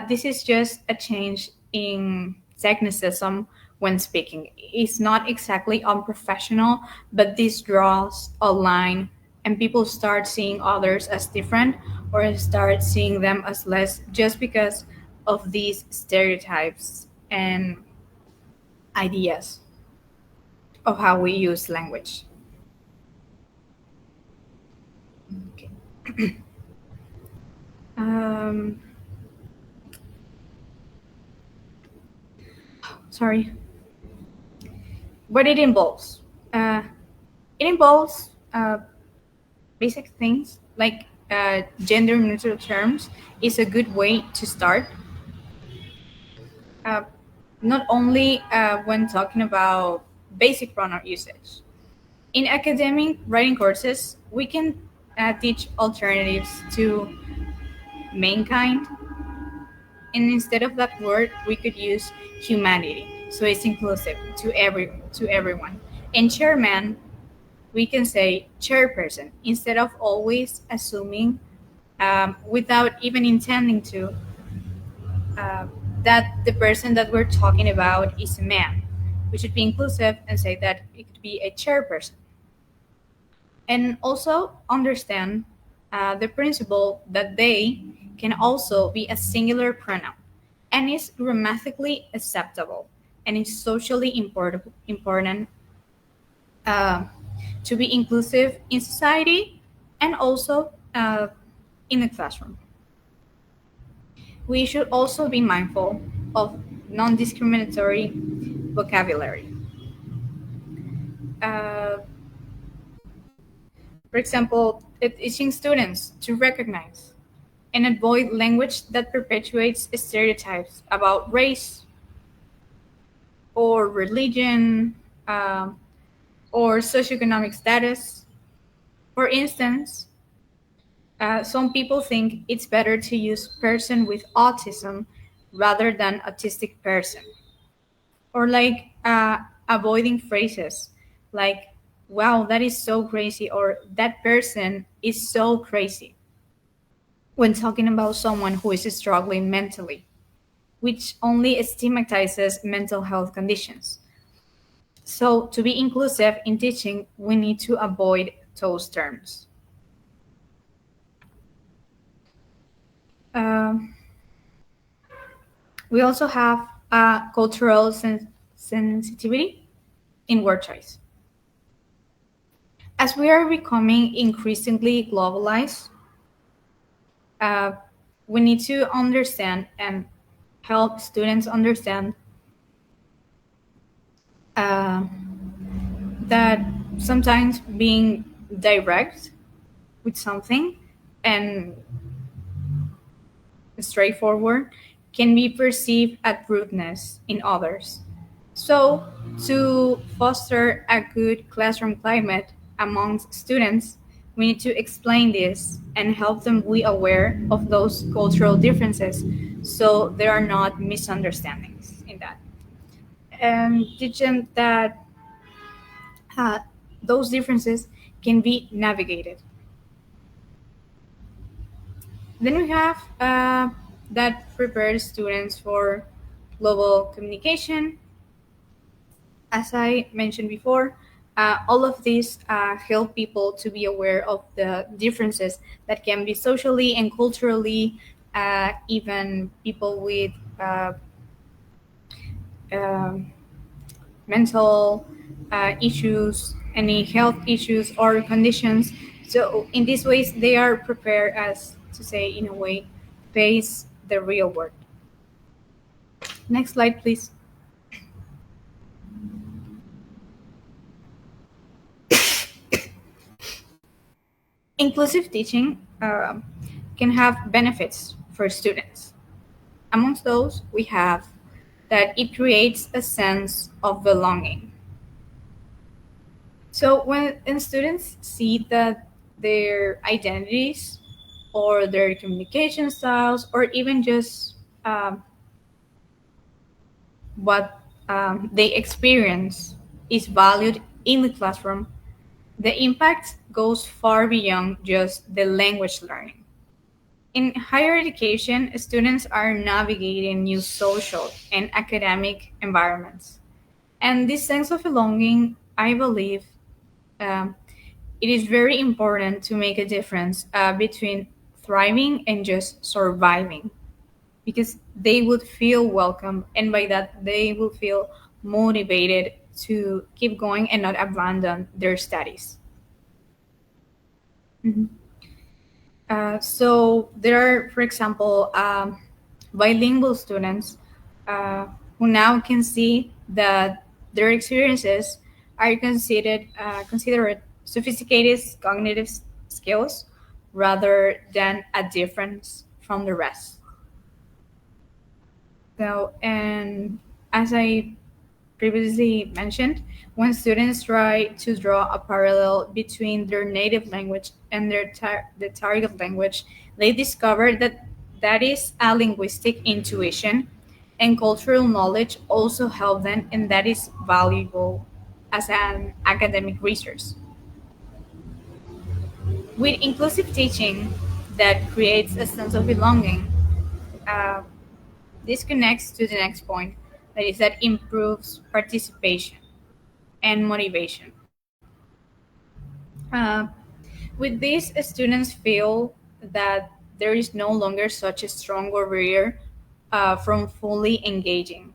this is just a change in technicism when speaking. It's not exactly unprofessional, but this draws a line, and people start seeing others as different or start seeing them as less just because of these stereotypes and ideas of how we use language. Okay. Um, Sorry. What it involves? Uh, it involves basic things like gender neutral terms is a good way to start. Uh, Not only when talking about basic pronoun usage. In academic writing courses, we can teach alternatives to mankind, and instead of that word we could use humanity, so it's inclusive to everyone. And chairman, we can say chairperson instead of always assuming without even intending to uh, that the person that we're talking about is a man. We should be inclusive and say that it could be a chairperson, and also understand the principle that they can also be a singular pronoun and is grammatically acceptable and is socially important uh, to be inclusive in society and also in the classroom. We should also be mindful of non discriminatory vocabulary. Uh, for example, teaching students to recognize and avoid language that perpetuates stereotypes about race or religion um, or socioeconomic status. For instance, some people think it's better to use person with autism rather than autistic person, or like avoiding phrases like "Wow, that is so crazy" or "That person is so crazy" when talking about someone who is struggling mentally, which only stigmatizes mental health conditions. So, to be inclusive in teaching, we need to avoid those terms. Um, we also have cultural sensitivity in word choice. As we are becoming increasingly globalized, uh, we need to understand and help students understand uh, that sometimes being direct with something and straightforward can be perceived as rudeness in others. So, to foster a good classroom climate amongst students, we need to explain this and help them be aware of those cultural differences so there are not misunderstandings in that. And teach them that uh, those differences can be navigated. Then we have that prepares students for global communication. As I mentioned before, all of these help people to be aware of the differences that can be socially and culturally, even people with uh, um mental issues, any health issues or conditions. So in these ways, they are prepared, as to say, in a way, face the real world. Next slide, please. Inclusive teaching can have benefits for students. Amongst those, we have that it creates a sense of belonging. So when students see that their identities or their communication styles or even just um, what they experience is valued in the classroom, the impact goes far beyond just the language learning. In higher education, students are navigating new social and academic environments. And this sense of belonging, I believe, um, it is very important to make a difference between thriving and just surviving because they would feel welcome, and by that, they will feel motivated to keep going and not abandon their studies. Mhm. So there are, for example, bilingual students uh, who now can see that their experiences are considered sophisticated cognitive skills rather than a difference from the rest. So, and as I previously mentioned, when students try to draw a parallel between their native language and the target language, they discover that that is a linguistic intuition, and cultural knowledge also help them, and that is valuable as an academic resource. With inclusive teaching that creates a sense of belonging, uh, this connects to the next point, that is that improves participation and motivation. Uh, with this, students feel that there is no longer such a strong barrier from fully engaging.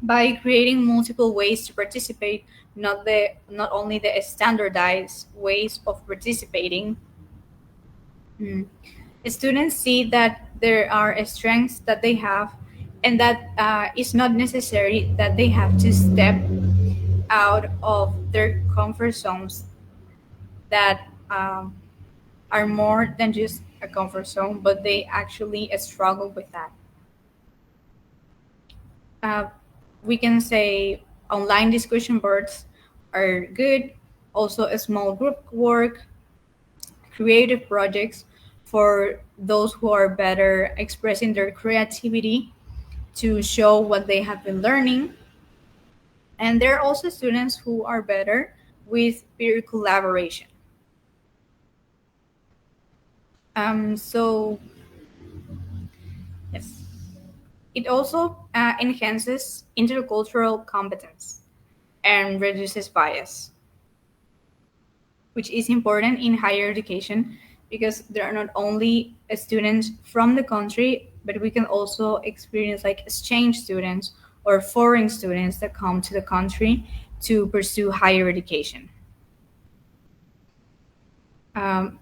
By creating multiple ways to participate, not only the standardized ways of participating, mm, students see that there are strengths that they have, and that it's not necessary that they have to step out of their comfort zones that are more than just a comfort zone, but they actually struggle with that. Uh, we can say online discussion boards are good, also a small group work, creative projects for those who are better expressing their creativity to show what they have been learning. And there are also students who are better with peer collaboration. So, yes. It also enhances intercultural competence and reduces bias, which is important in higher education because there are not only students from the country, but we can also experience like exchange students or foreign students that come to the country to pursue higher education. Um,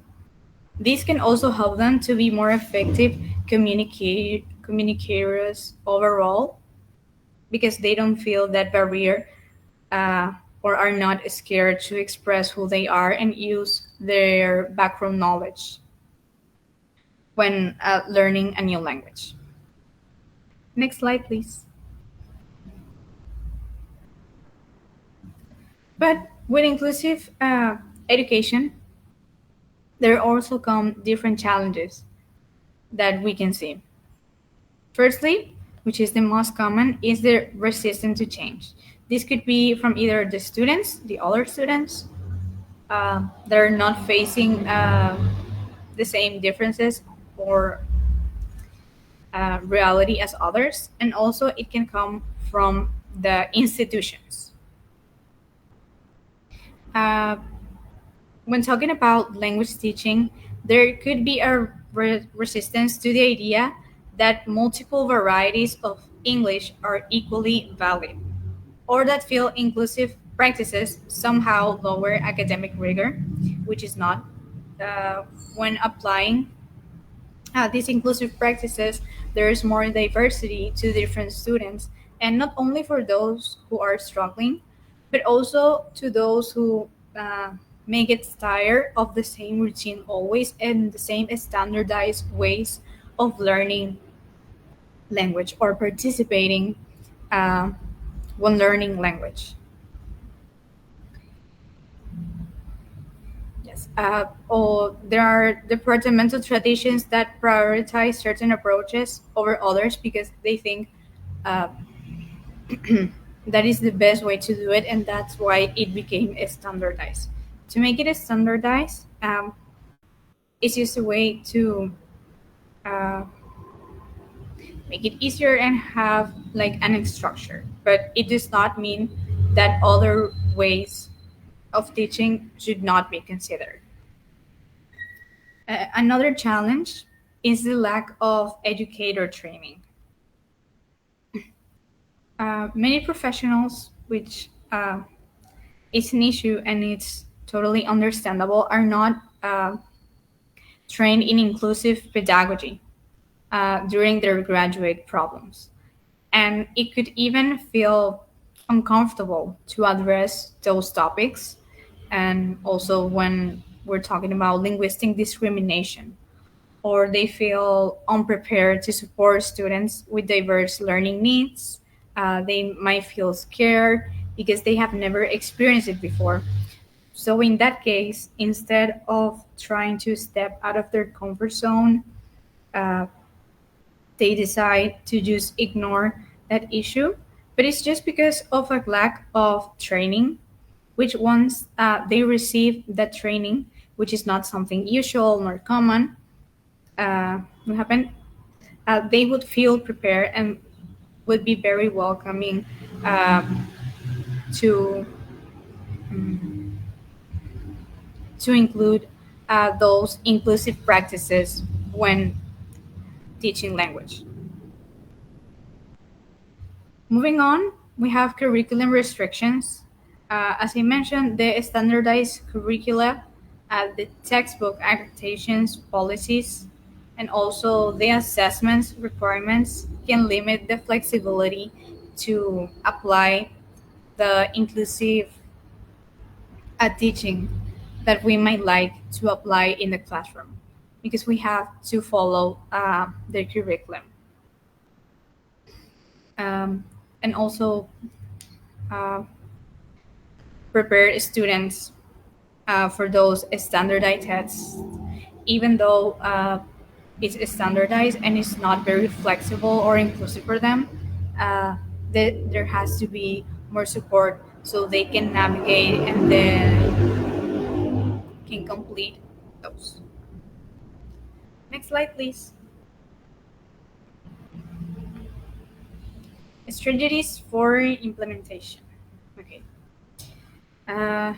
These can also help them to be more effective communicators overall because they don't feel that barrier uh, or are not scared to express who they are and use their background knowledge when learning a new language. Next slide, please. But with inclusive education, there also come different challenges that we can see. Firstly, which is the most common, is the resistance to change. This could be from either the students, the other students, they're not facing the same differences or reality as others, and also it can come from the institutions. Uh, when talking about language teaching, there could be a resistance to the idea that multiple varieties of English are equally valid, or that feel inclusive practices somehow lower academic rigor, which is not. When applying these inclusive practices, there is more diversity to different students, and not only for those who are struggling, but also to those who may get tired of the same routine always and the same standardized ways of learning language or participating uh, when learning language. Yes. Or there are departmental traditions that prioritize certain approaches over others because they think uh, that is the best way to do it, and that's why it became standardized. To make it standardized, it's just a way to uh, make it easier and have like an structure. But it does not mean that other ways of teaching should not be considered. Another challenge is the lack of educator training. Many professionals, which is an issue and it's totally understandable, are not trained in inclusive pedagogy during their graduate programs. And it could even feel uncomfortable to address those topics. And also, when we're talking about linguistic discrimination, or they feel unprepared to support students with diverse learning needs. They might feel scared because they have never experienced it before. So, in that case, instead of trying to step out of their comfort zone, uh, they decide to just ignore that issue. But it's just because of a lack of training, which once they receive that training, which is not something usual nor common, what happened, they would feel prepared and would be very welcoming um, to to include those inclusive practices when teaching language. Moving on, we have curriculum restrictions. As I mentioned, the standardized curricula, the textbook adaptations policies, and also the assessments requirements can limit the flexibility to apply the inclusive teaching that we might like to apply in the classroom because we have to follow the curriculum. Um, and also uh, prepare students for those standardized tests, even though it's standardized and it's not very flexible or inclusive for them. Uh, there has to be more support so they can navigate and then can complete those. Next slide, please. Strategies for implementation. Okay. Uh,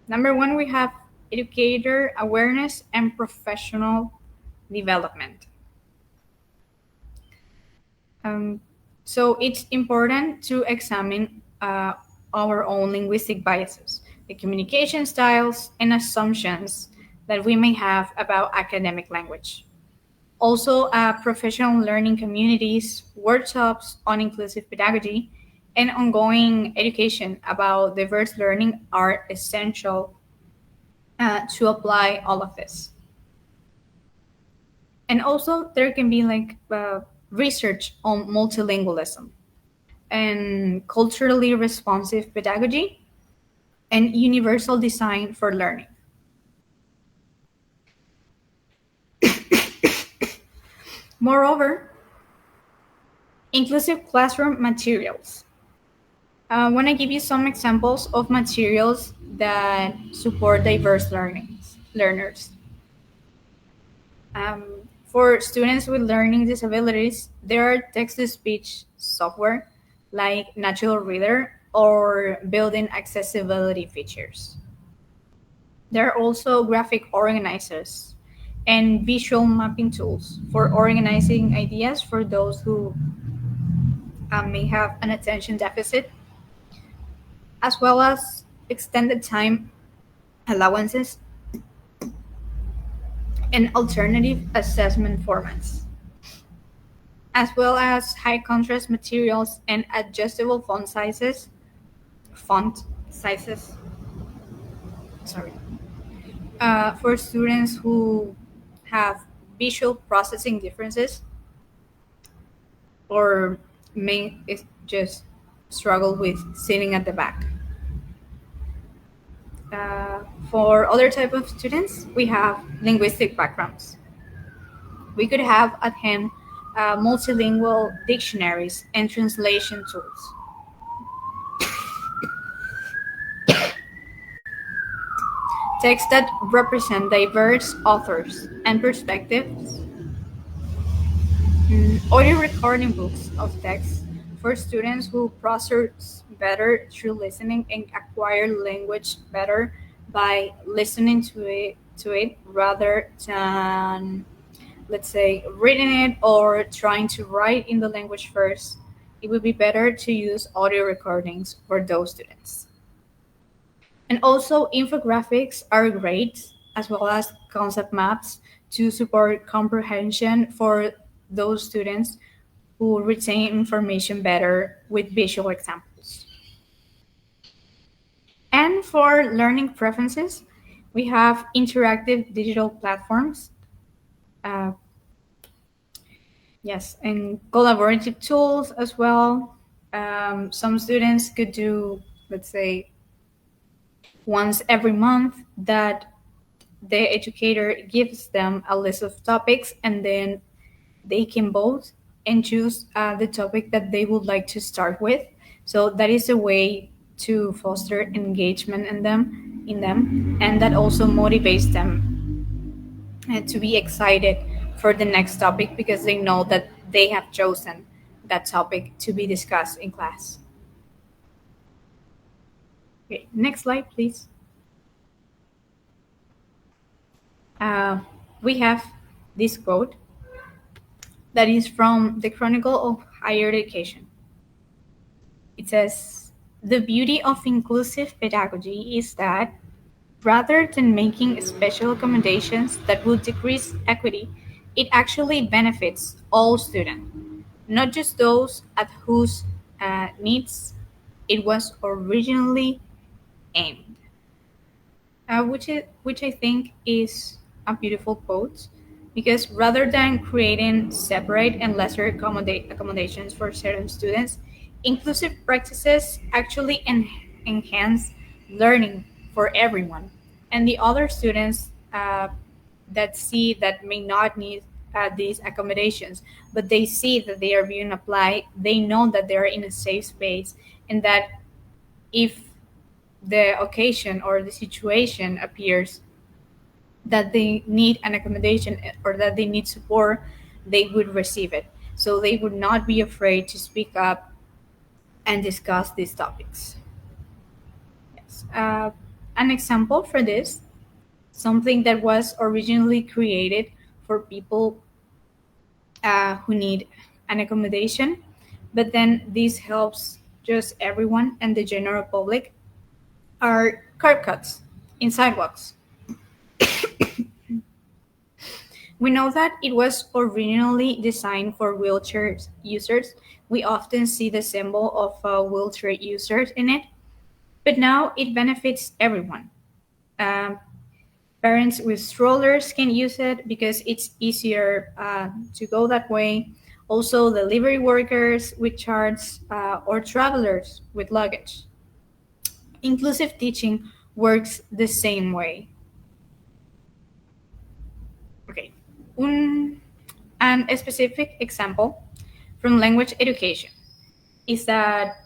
Number one, we have educator awareness and professional development. Um, so it's important to examine our own linguistic biases, the communication styles, and assumptions that we may have about academic language. Also, professional learning communities, workshops on inclusive pedagogy, and ongoing education about diverse learning are essential to apply all of this. And also, there can be like research on multilingualism and culturally responsive pedagogy and universal design for learning. Moreover, inclusive classroom materials. I want to give you some examples of materials that support diverse learners. For students with learning disabilities, there are text-to-speech software like Natural Reader or built-in accessibility features. There are also graphic organizers and visual mapping tools for organizing ideas for those who may have an attention deficit, as well as extended time allowances and alternative assessment formats, as well as high contrast materials and adjustable font sizes, sorry, for students who have visual processing differences or may just struggle with sitting at the back. For other type of students, we have linguistic backgrounds. We could have at hand multilingual dictionaries and translation tools. Texts that represent diverse authors and perspectives. Audio recording books of text for students who process better through listening and acquire language better by listening to it rather than, let's say, reading it or trying to write in the language first. It would be better to use audio recordings for those students. And also, infographics are great, as well as concept maps to support comprehension for those students who retain information better with visual examples. And for learning preferences, we have interactive digital platforms. Uh, yes, and collaborative tools as well. Some students could do, let's say, once every month that the educator gives them a list of topics, and then they can vote and choose the topic that they would like to start with. So that is a way to foster engagement in them, and that also motivates them to be excited for the next topic because they know that they have chosen that topic to be discussed in class. Okay, next slide, please. Uh, we have this quote that is from the Chronicle of Higher Education. It says, "The beauty of inclusive pedagogy is that rather than making special accommodations that will decrease equity, it actually benefits all students, not just those at whose needs it was originally aimed." Which I think is a beautiful quote, because rather than creating separate and lesser accommodations for certain students, inclusive practices actually enhance learning for everyone. And the other students that see that may not need these accommodations, but they see that they are being applied, they know that they're in a safe space, and that if the occasion or the situation appears that they need an accommodation or that they need support, they would receive it. So they would not be afraid to speak up and discuss these topics. Yes. An example for this, something that was originally created for people who need an accommodation, but then this helps just everyone and the general public, are curb cuts in sidewalks. We know that it was originally designed for wheelchair users. We often see the symbol of a wheelchair user in it, but now it benefits everyone. Um, Parents with strollers can use it because it's easier to go that way. Also, delivery workers with charts or travelers with luggage. Inclusive teaching works the same way. Okay. Un, and a specific example from language education is that,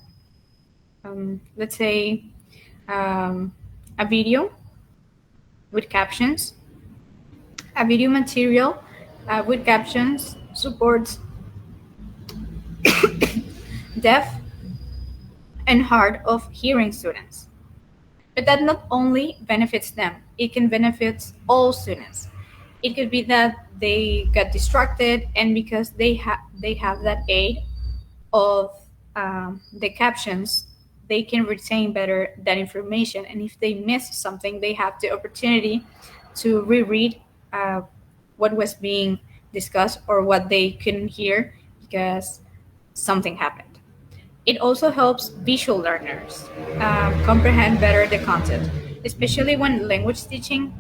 let's say, um, a video with captions. A video material with captions supports deaf and hard of hearing students. But that not only benefits them, it can benefit all students. It could be that they got distracted, and because they have that aid of the captions, they can retain better that information. And if they miss something, they have the opportunity to reread uh, what was being discussed or what they couldn't hear because something happened. It also helps visual learners comprehend better the content, especially when language teaching,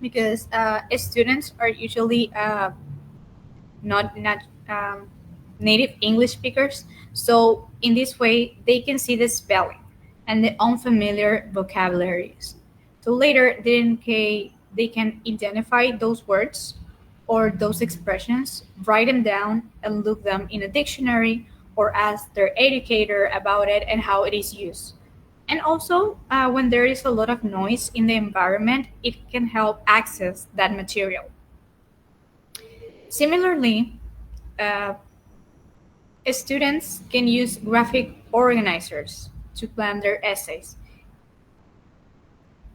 because students are usually not native English speakers. So in this way, they can see the spelling and the unfamiliar vocabularies. So later, they can identify those words or those expressions, write them down, and look them in a dictionary or ask their educator about it and how it is used. And also, when there is a lot of noise in the environment, it can help access that material. Similarly, uh, students can use graphic organizers to plan their essays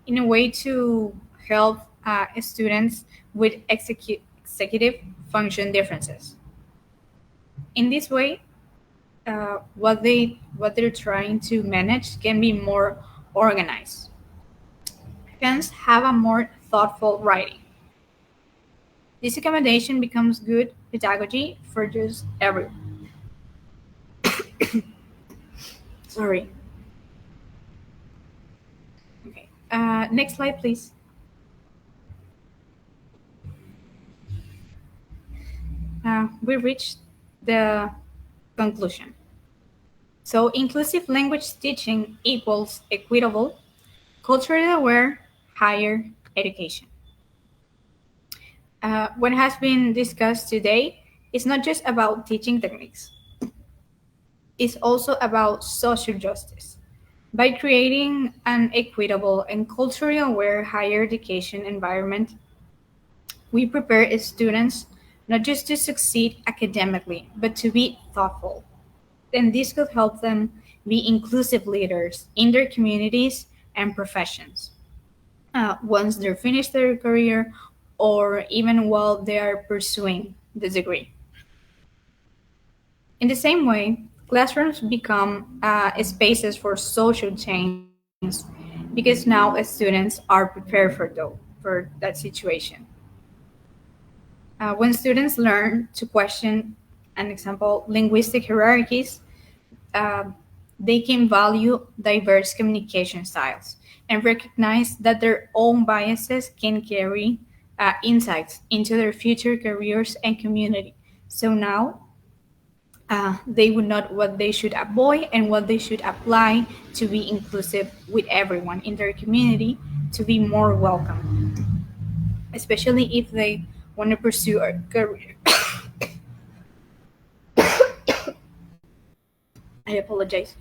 in a way to help students with executive function differences. In this way, what they're trying to manage can be more organized. Hence, have a more thoughtful writing. This accommodation becomes good pedagogy for just everyone. Sorry. Okay. Next slide, please. We reached the conclusion. So, inclusive language teaching equals equitable, culturally aware, higher education. What has been discussed today is not just about teaching techniques, it's also about social justice. By creating an equitable and culturally aware higher education environment, we prepare students not just to succeed academically, but to be thoughtful. And this could help them be inclusive leaders in their communities and professions once they're finished their career or even while they are pursuing the degree. In the same way, classrooms become spaces for social change because now students are prepared for that situation. When students learn to question, an example, linguistic hierarchies, uh, they can value diverse communication styles and recognize that their own biases can carry insights into their future careers and community. So now they would know what they should avoid and what they should apply to be inclusive with everyone in their community to be more welcome, especially if they want to pursue a career. I apologize.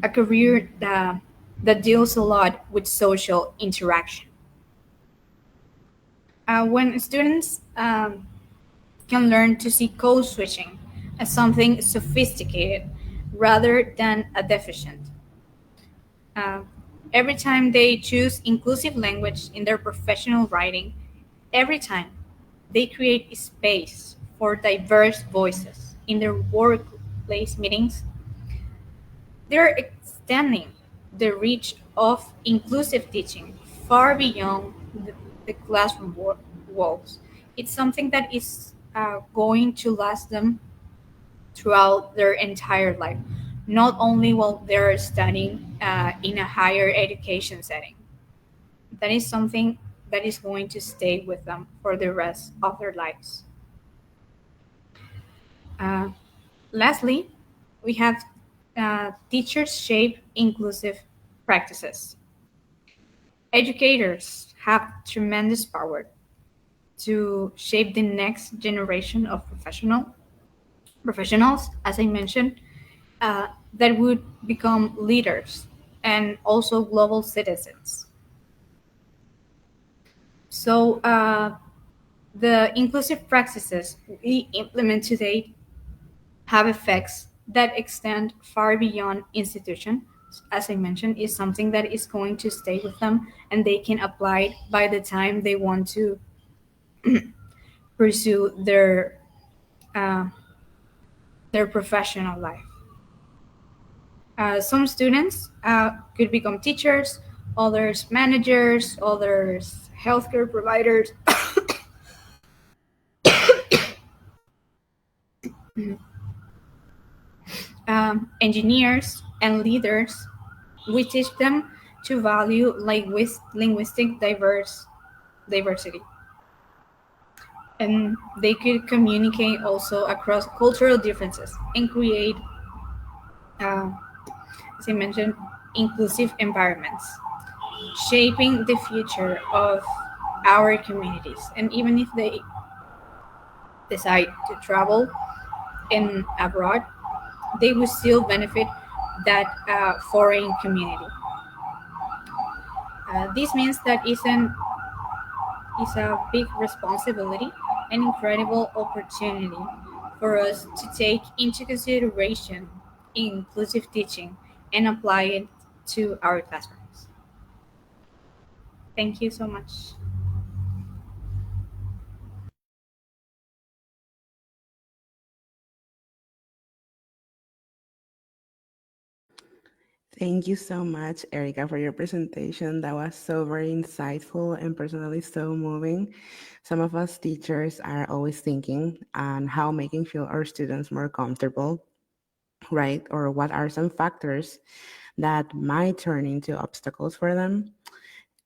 A career that deals a lot with social interaction. When students can learn to see code switching as something sophisticated rather than a deficient. Uh, every time they choose inclusive language in their professional writing, every time they create a space for diverse voices in their workplace meetings, they're extending the reach of inclusive teaching far beyond the classroom walls. It's something that is going to last them throughout their entire life, not only while they're studying in a higher education setting. That is something that is going to stay with them for the rest of their lives. Uh, Lastly, we have teachers shape inclusive practices. Educators have tremendous power to shape the next generation of professionals, as I mentioned, that would become leaders and also global citizens. So the inclusive practices we implement today have effects that extend far beyond institution. As I mentioned, is something that is going to stay with them and they can apply it by the time they want to pursue uh, their professional life. Some students could become teachers, others managers, others healthcare providers, engineers, and leaders. We teach them to value linguistic diversity, and they could communicate also across cultural differences and create, uh, as I mentioned, inclusive environments, shaping the future of our communities. And even if they decide to travel in abroad, they will still benefit that foreign community. This means that is a big responsibility and incredible opportunity for us to take into consideration inclusive teaching and apply it to our classrooms. Thank you so much. Thank you so much, Erica, for your presentation. That was so very insightful and personally so moving. Some of us teachers are always thinking on how making feel our students more comfortable, right? Or what are some factors that might turn into obstacles for them.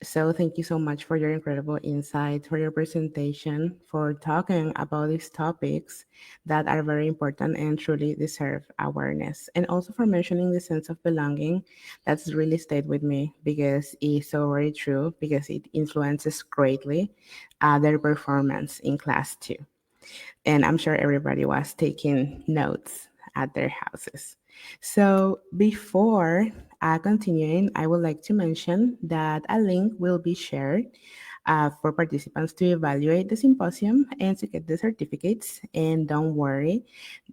So thank you so much for your incredible insight, for your presentation, for talking about these topics that are very important and truly deserve awareness. And also for mentioning the sense of belonging. That's really stayed with me because it's so very true because it influences greatly their performance in class too. And I'm sure everybody was taking notes at their houses. So before continuing, I would like to mention that a link will be shared for participants to evaluate the symposium and to get the certificates. And don't worry,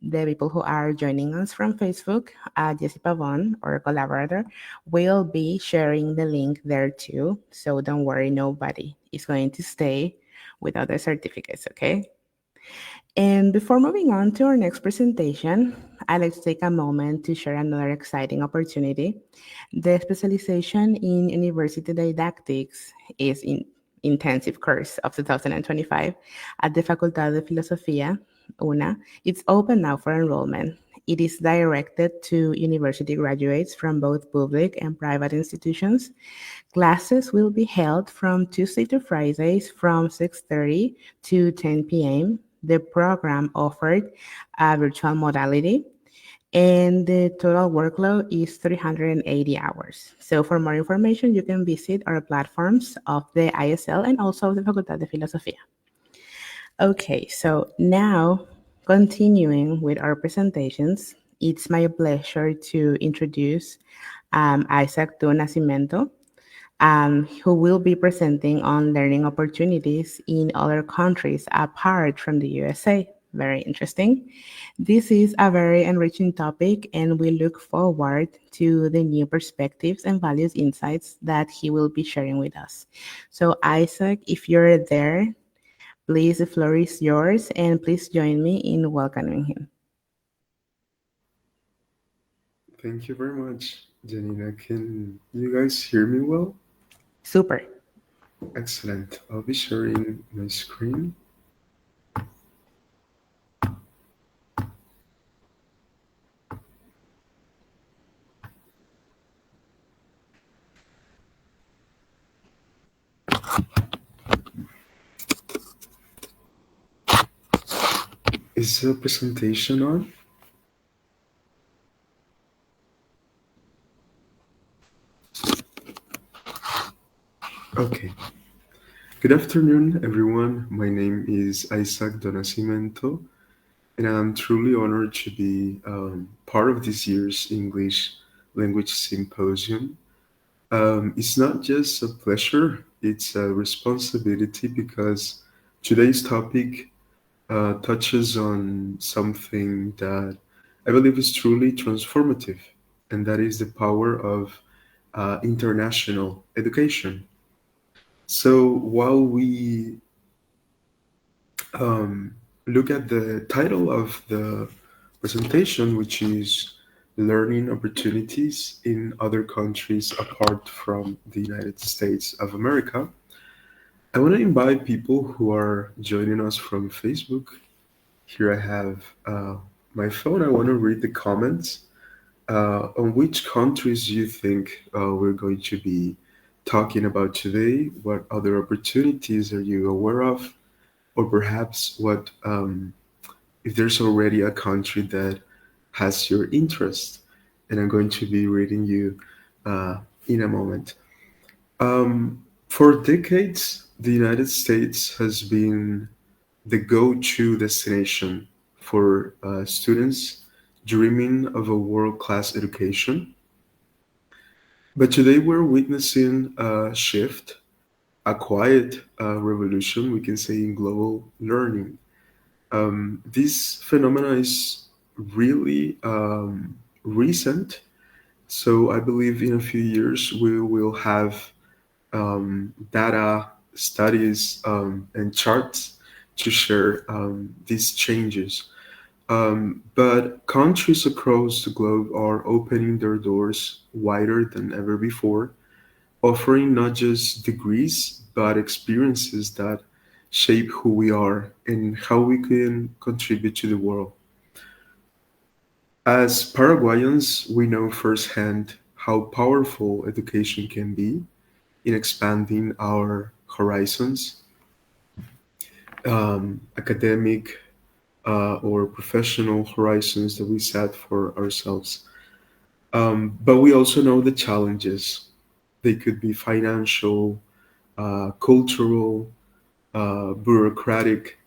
the people who are joining us from Facebook, Jessie Pavon, our collaborator, will be sharing the link there too. So don't worry, nobody is going to stay without the certificates, okay? And before moving on to our next presentation, I'd like to take a moment to share another exciting opportunity. The specialization in university didactics is in intensive course of 2025 at the Facultad de Filosofía, UNA. It's open now for enrollment. It is directed to university graduates from both public and private institutions. Classes will be held from Tuesday to Fridays from 6:30 to 10 p.m. The program offered a virtual modality and the total workload is 380 hours. So for more information, you can visit our platforms of the ISL and also the Facultad de Filosofía. Okay, so now continuing with our presentations, it's my pleasure to introduce Isaac Du Nascimento, who will be presenting on learning opportunities in other countries apart from the USA. Very interesting. This is a very enriching topic, and we look forward to the new perspectives and values insights that he will be sharing with us. So, Isaac, if you're there, please, the floor is yours, and please join me in welcoming him. Thank you very much, Janina. Can you guys hear me well? Super. Excellent. I'll be sharing my screen. Is the presentation on? Okay. Good afternoon, everyone. My name is Isaac Donacimento, and I'm truly honored to be part of this year's English Language Symposium. It's not just a pleasure, it's a responsibility because today's topic touches on something that I believe is truly transformative, and that is the power of international education. So while we um, look at the title of the presentation, which is Learning Opportunities in Other Countries Apart from the United States of America, I want to invite people who are joining us from Facebook. Here I have my phone. I want to read the comments on which countries you think we're going to be talking about today. What other opportunities are you aware of? Or perhaps what if there's already a country that has your interest, and I'm going to be reading you in a moment. For decades, the United States has been the go-to destination for students dreaming of a world-class education. But today we're witnessing a shift, a quiet revolution, we can say, in global learning. This phenomena is really recent. So I believe in a few years we will have data, studies, and charts to share these changes. But countries across the globe are opening their doors wider than ever before, offering not just degrees, but experiences that shape who we are and how we can contribute to the world. As Paraguayans, we know firsthand how powerful education can be in expanding our horizons, academic or professional horizons that we set for ourselves. But we also know the challenges. They could be financial, cultural, bureaucratic,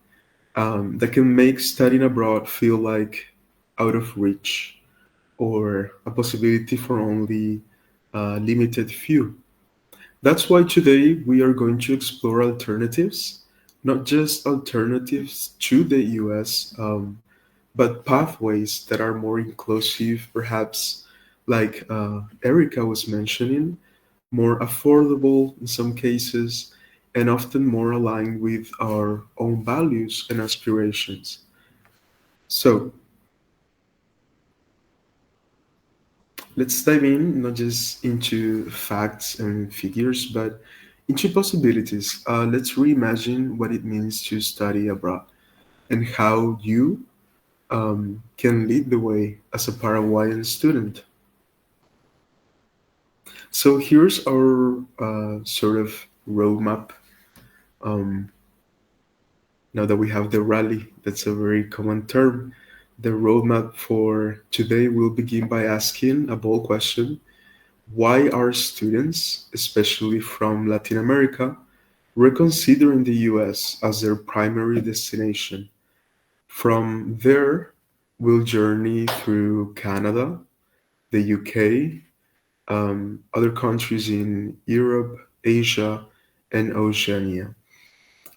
that can make studying abroad feel like out of reach or a possibility for only a limited few. That's why today we are going to explore alternatives, not just alternatives to the US, but pathways that are more inclusive, perhaps like Erica was mentioning, more affordable in some cases, and often more aligned with our own values and aspirations. So let's dive in, not just into facts and figures, but into possibilities. Let's reimagine what it means to study abroad and how you can lead the way as a Paraguayan student. So here's our sort of roadmap. Um, Now that we have the rally, that's a very common term. The roadmap for today will begin by asking a bold question. Why are students, especially from Latin America, reconsidering the US as their primary destination? From there, we'll journey through Canada, the UK, other countries in Europe, Asia, and Oceania,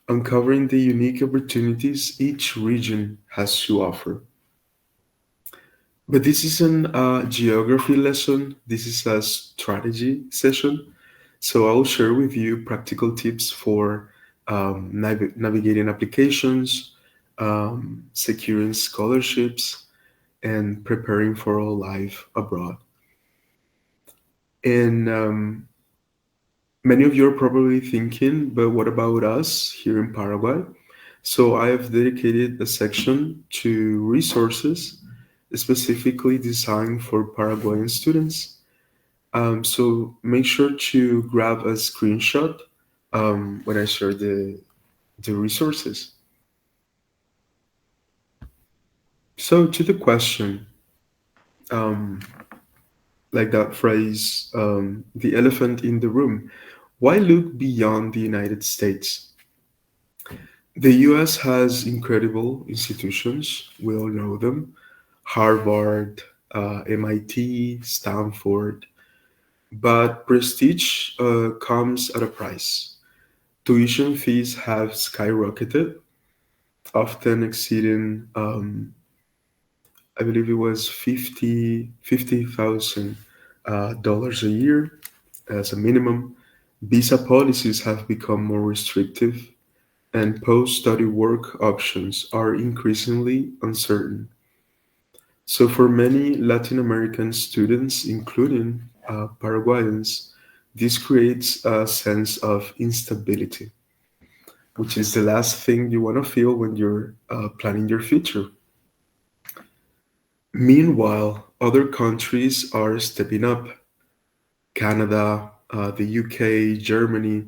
uncovering the unique opportunities each region has to offer. But this isn't a geography lesson, this is a strategy session. So I'll share with you practical tips for navigating applications, securing scholarships, and preparing for a life abroad. And Many of you are probably thinking, but what about us here in Paraguay? So I have dedicated a section to resources specifically designed for Paraguayan students. So make sure to grab a screenshot when I share the resources. So to the question, um, like that phrase, the elephant in the room, why look beyond the United States? The US has incredible institutions, we all know them: Harvard, MIT, Stanford. But prestige comes at a price. Tuition fees have skyrocketed, often exceeding, I believe it was $50,000 dollars a year as a minimum. Visa policies have become more restrictive, and post study work options are increasingly uncertain. So, for many Latin American students, including Paraguayans, this creates a sense of instability, which is the last thing you want to feel when you're planning your future. Meanwhile, other countries are stepping up. Canada, the UK, Germany,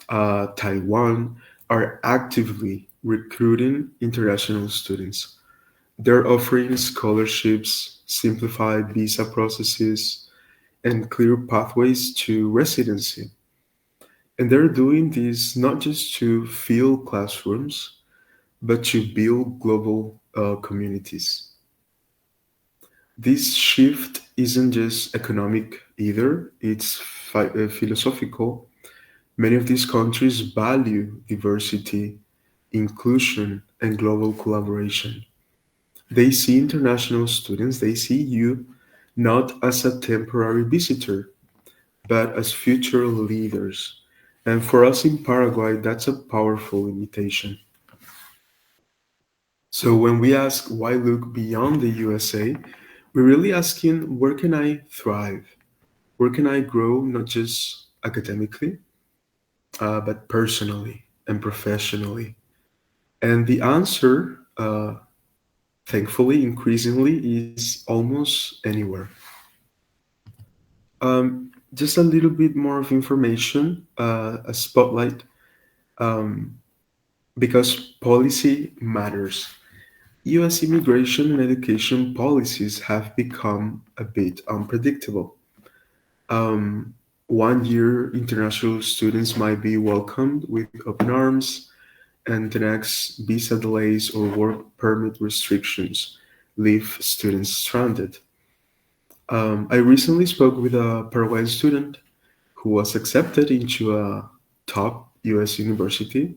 Taiwan are actively recruiting international students. They're offering scholarships, simplified visa processes, and clear pathways to residency. And they're doing this not just to fill classrooms, but to build global communities. This shift isn't just economic either, it's philosophical. Many of these countries value diversity, inclusion, and global collaboration. They see international students, they see you not as a temporary visitor, but as future leaders. And for us in Paraguay, that's a powerful invitation. So when we ask why look beyond the USA, we're really asking, where can I thrive? Where can I grow, not just academically, but personally and professionally? And the answer, thankfully, increasingly, is almost anywhere. Just a little bit more of information, a spotlight, um, because policy matters. US immigration and education policies have become a bit unpredictable. Um, one year, international students might be welcomed with open arms, and the next, visa delays or work permit restrictions leave students stranded. I recently spoke with a Paraguayan student who was accepted into a top US university.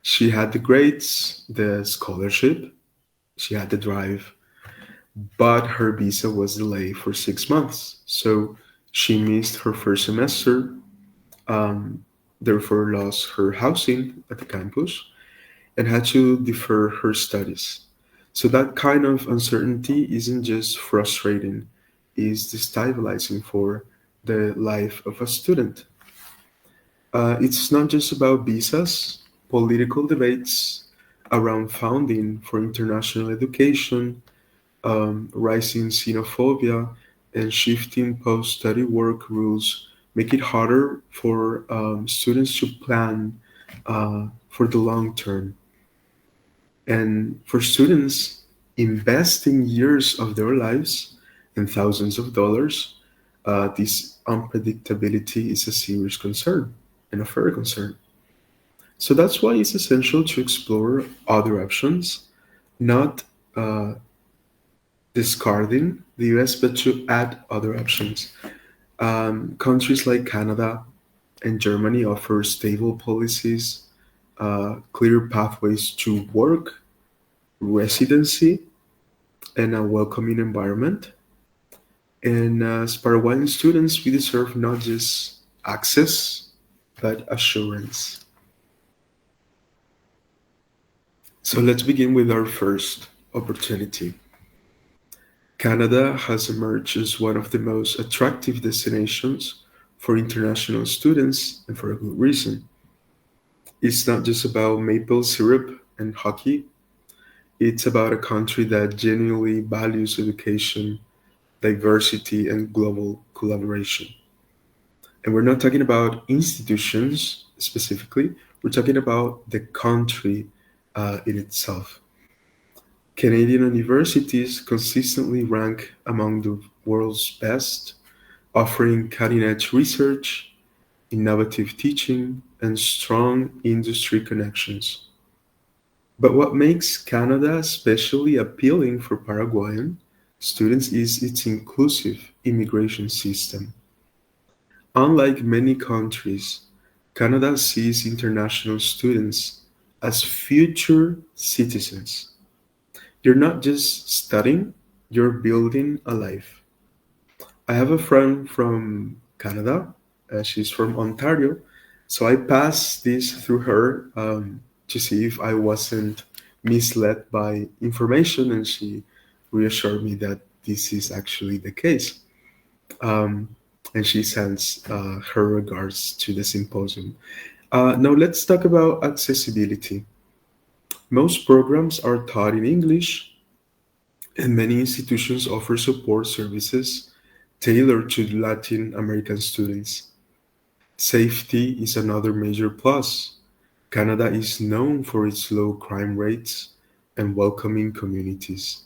She had the grades, the scholarship, she had the drive, but her visa was delayed for 6 months. So she missed her first semester, um, therefore lost her housing at the campus and had to defer her studies. So that kind of uncertainty isn't just frustrating, it's destabilizing for the life of a student. It's not just about visas, political debates around funding for international education, rising xenophobia, and shifting post study work rules make it harder for students to plan for the long term. And for students, investing years of their lives and thousands of dollars, this unpredictability is a serious concern and a fair concern. So that's why it's essential to explore other options, not uh, discarding the US, but to add other options. Countries like Canada and Germany offer stable policies, clear pathways to work, residency, and a welcoming environment. And as Paraguayan students, we deserve not just access, but assurance. So let's begin with our first opportunity. Canada has emerged as one of the most attractive destinations for international students and for a good reason. It's not just about maple syrup and hockey, it's about a country that genuinely values education, diversity, and global collaboration. And we're not talking about institutions specifically, we're talking about the country in itself. Canadian universities consistently rank among the world's best, offering cutting edge research, innovative teaching, and strong industry connections. But what makes Canada especially appealing for Paraguayan students is its inclusive immigration system. Unlike many countries, Canada sees international students as future citizens. You're not just studying, you're building a life. I have a friend from Canada. She's from Ontario. So I passed this through her to see if I wasn't misled by information, and she reassured me that this is actually the case. Um, and she sends her regards to the symposium. Now, let's talk about accessibility. Most programs are taught in English, and many institutions offer support services tailored to Latin American students. Safety is another major plus. Canada is known for its low crime rates and welcoming communities.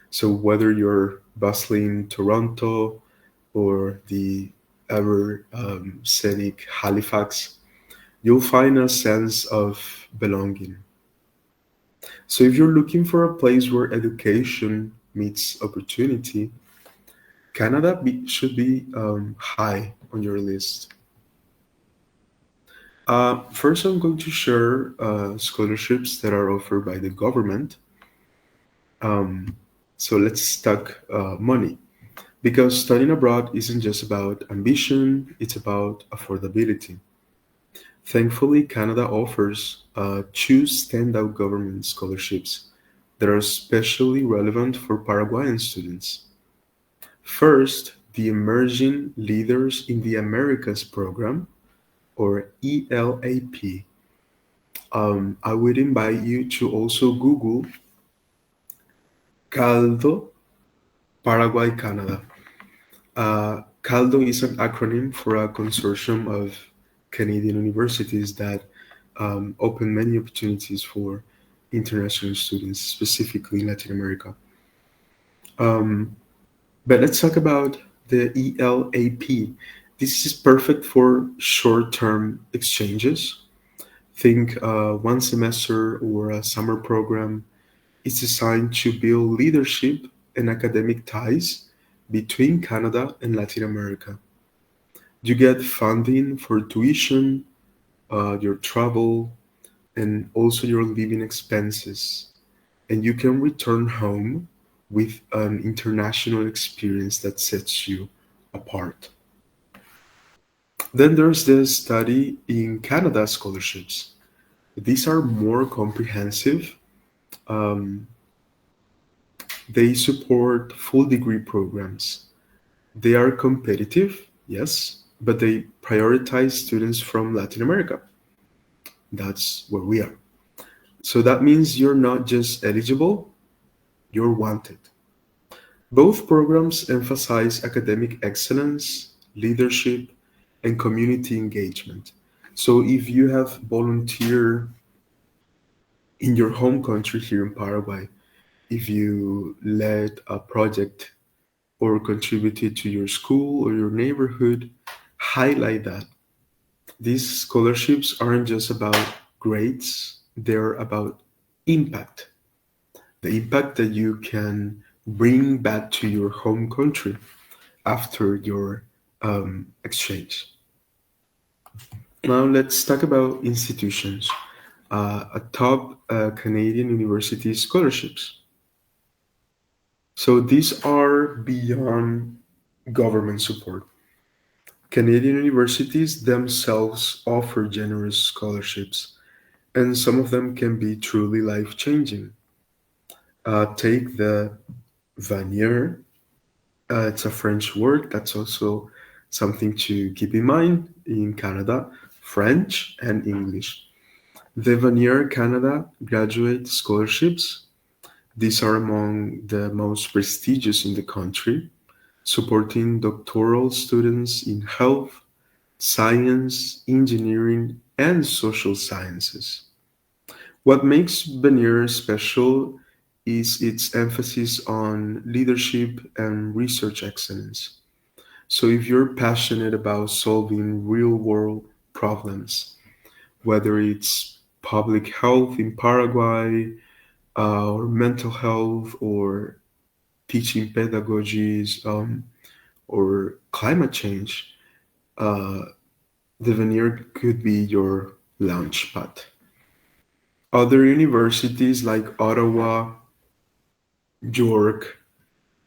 So, whether you're bustling Toronto or the ever scenic Halifax, you'll find a sense of belonging. So, if you're looking for a place where education meets opportunity, should be high on your list. First, I'm going to share scholarships that are offered by the government. Um, so let's talk money. Because studying abroad isn't just about ambition, it's about affordability. Thankfully, Canada offers two standout government scholarships that are especially relevant for Paraguayan students. First, the Emerging Leaders in the Americas program, or ELAP. I would invite you to also Google CALDO Paraguay Canada. CALDO is an acronym for a consortium of Canadian universities that open many opportunities for international students, specifically in Latin America. Um, but let's talk about the ELAP. This is perfect for short term exchanges. Think one semester or a summer program. It's designed to build leadership and academic ties between Canada and Latin America. You get funding for tuition, your travel, and also your living expenses. And you can return home with an international experience that sets you apart. Then there's the study in Canada scholarships. These are more comprehensive. Um, they support full degree programs. They are competitive, yes, but they prioritize students from Latin America. That's where we are. So that means you're not just eligible, you're wanted. Both programs emphasize academic excellence, leadership, and community engagement. So if you have volunteered in your home country here in Paraguay, if you led a project or contributed to your school or your neighborhood, highlight that. These scholarships aren't just about grades, they're about impact. The impact that you can bring back to your home country after your exchange. Now let's talk about institutions. A top Canadian university scholarships. So these are beyond government support. Canadian universities themselves offer generous scholarships, and some of them can be truly life changing. Take the Vanier, it's a French word that's also Something to keep in mind: in Canada, French and English. The Vanier Canada Graduate Scholarships, these are among the most prestigious in the country, supporting doctoral students in health, science, engineering, and social sciences. What makes Vanier special is its emphasis on leadership and research excellence. So, if you're passionate about solving real world problems, whether it's public health in Paraguay, or mental health, or teaching pedagogies, or climate change, uh, the veneer could be your launch pad. Other universities like Ottawa, York,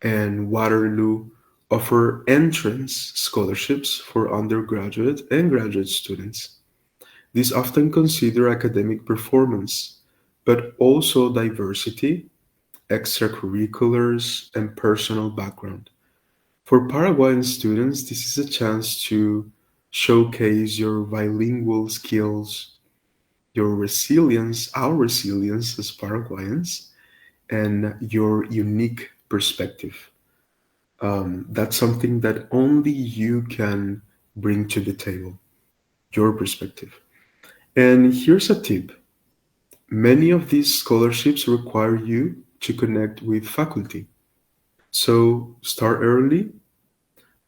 and Waterloo offer entrance scholarships for undergraduate and graduate students. These often consider academic performance, but also diversity, extracurriculars, and personal background. For Paraguayan students, this is a chance to showcase your bilingual skills, your resilience, our resilience as Paraguayans, and your unique perspective. That's something that only you can bring to the table, your perspective. And here's a tip: many of these scholarships require you to connect with faculty. So start early,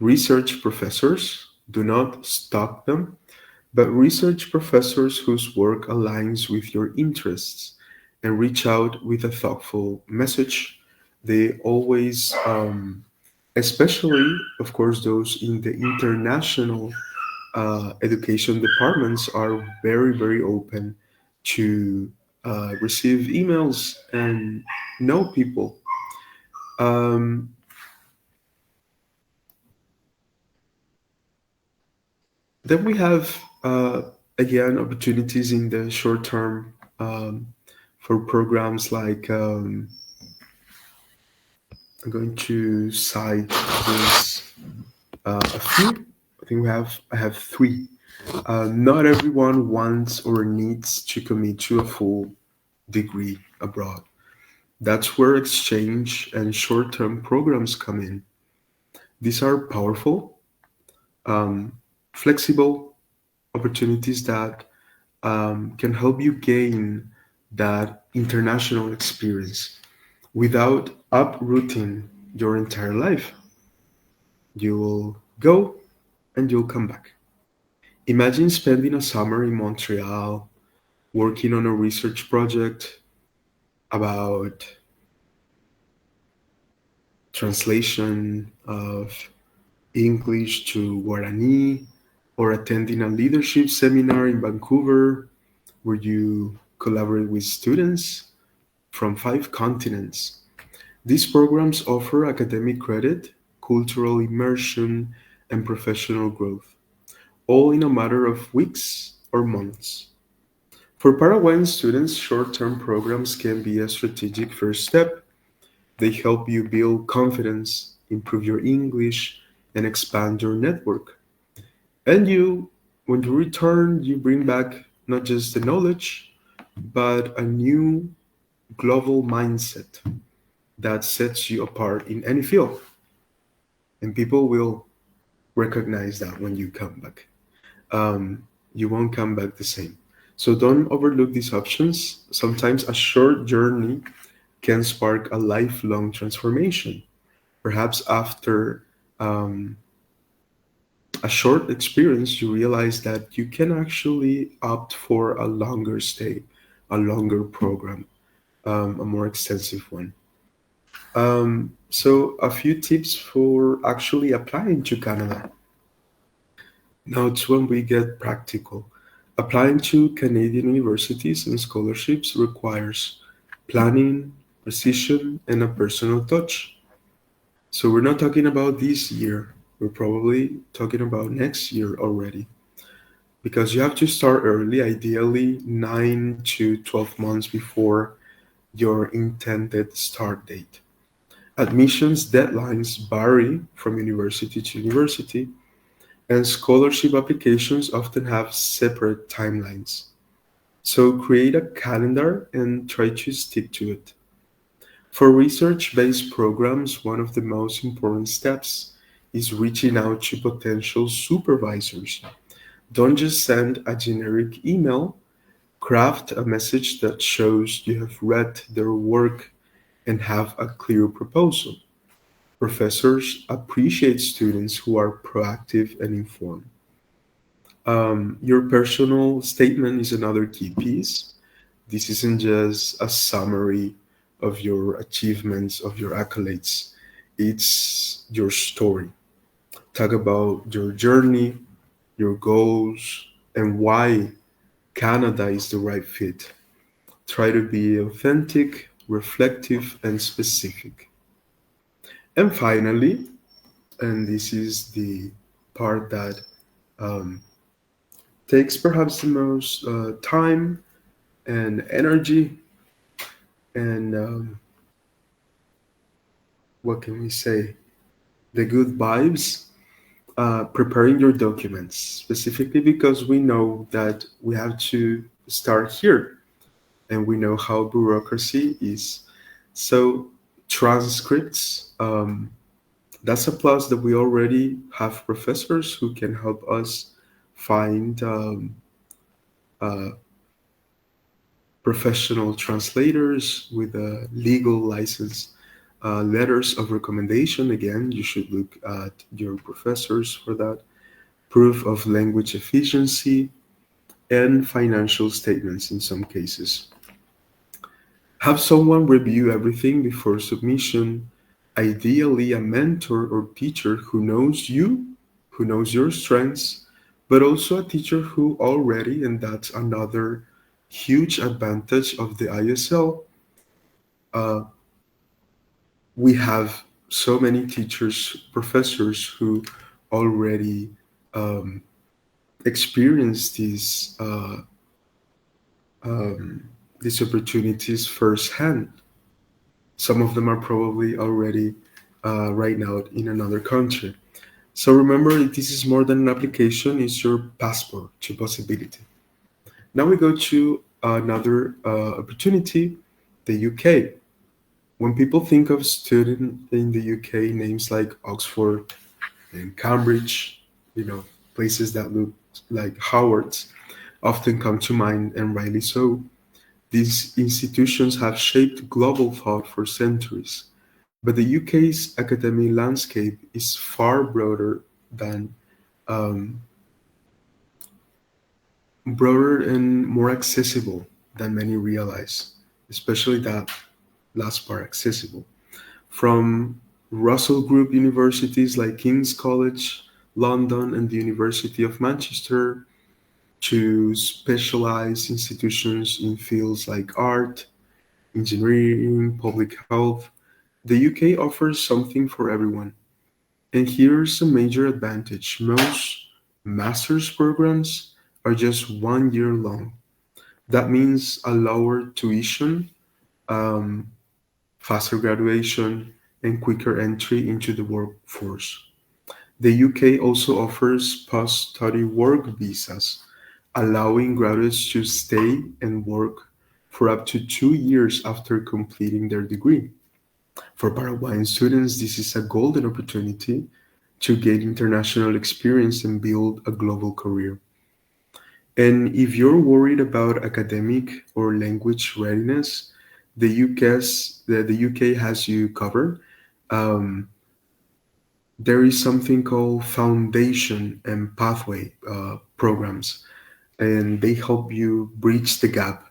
research professors, do not stalk them, but research professors whose work aligns with your interests and reach out with a thoughtful message. They always, especially, of course, those in the international education departments, are very, very open to receive emails and know people. Um, Then we have again opportunities in the short term, for programs like, I'm going to cite this a few. I think I have three. Not everyone wants or needs to commit to a full degree abroad. That's where exchange and short term programs come in. These are powerful, um, flexible opportunities that can help you gain that international experience without uprooting your entire life. You will go and you'll come back. Imagine spending a summer in Montreal working on a research project about translation of English to Guarani, or attending a leadership seminar in Vancouver where you collaborate with students from 5 continents. These programs offer academic credit, cultural immersion, and professional growth, all in a matter of weeks or months. For Paraguayan students, short term programs can be a strategic first step. They help you build confidence, improve your English, and expand your network. And when you return, you bring back not just the knowledge, but a new global mindset that sets you apart in any field. And people will recognize that when you come back. You won't come back the same. So don't overlook these options. Sometimes a short journey can spark a lifelong transformation. Perhaps after um, a short experience, you realize that you can actually opt for a longer stay, a longer program, a more extensive one. So, a few tips for actually applying to Canada. Now it's when we get practical. Applying to Canadian universities and scholarships requires planning, precision, and a personal touch. So we're not talking about this year. We're probably talking about next year already. Because you have to start early, ideally 9 to 12 months before your intended start date. Admissions deadlines vary from university to university, and scholarship applications often have separate timelines. So create a calendar and try to stick to it. For research based programs, one of the most important steps is reaching out to potential supervisors. Don't just send a generic email, craft a message that shows you have read their work and have a clear proposal. Professors appreciate students who are proactive and informed. Your personal statement is another key piece. This isn't just a summary of your achievements, of your accolades, it's your story. Talk about your journey, your goals, and why Canada is the right fit. Try to be authentic, reflective, and specific. And finally, and this is the part that um, takes perhaps the most time and energy, and what can we say? The good vibes. Preparing your documents, specifically because we know that we have to start here and we know how bureaucracy is. So, transcripts, that's a plus that we already have professors who can help us find uh, professional translators with a legal license. Letters of recommendation, again, you should look at your professors for that. Proof of language efficiency, and financial statements in some cases. Have someone review everything before submission, ideally a mentor or teacher who knows you, who knows your strengths, but also a teacher who already, and that's another huge advantage of the ISL, uh, we have so many teachers, professors who already experience these opportunities firsthand. Some of them are probably already right now in another country. So remember, this is more than an application, it's your passport to possibility. Now we go to another opportunity, the UK. When people think of student in the UK, names like Oxford and Cambridge, places that look like Howard's often come to mind, and rightly so. These institutions have shaped global thought for centuries, but the UK's academic landscape is far than um, broader and more accessible than many realize, especially that last part, accessible. From Russell Group universities like King's College, London, and the University of Manchester, to specialized institutions in fields like art, engineering, public health, the UK offers something for everyone. And here's a major advantage: most master's programs are just 1 year long. That means a lower tuition, um, faster graduation, and quicker entry into the workforce. The UK also offers post study work visas, allowing graduates to stay and work for up to 2 years after completing their degree. For Paraguayan students, this is a golden opportunity to gain international experience and build a global career. And if you're worried about academic or language readiness, the UK has you covered. Um, there is something called foundation and pathway programs, and they help you bridge the gap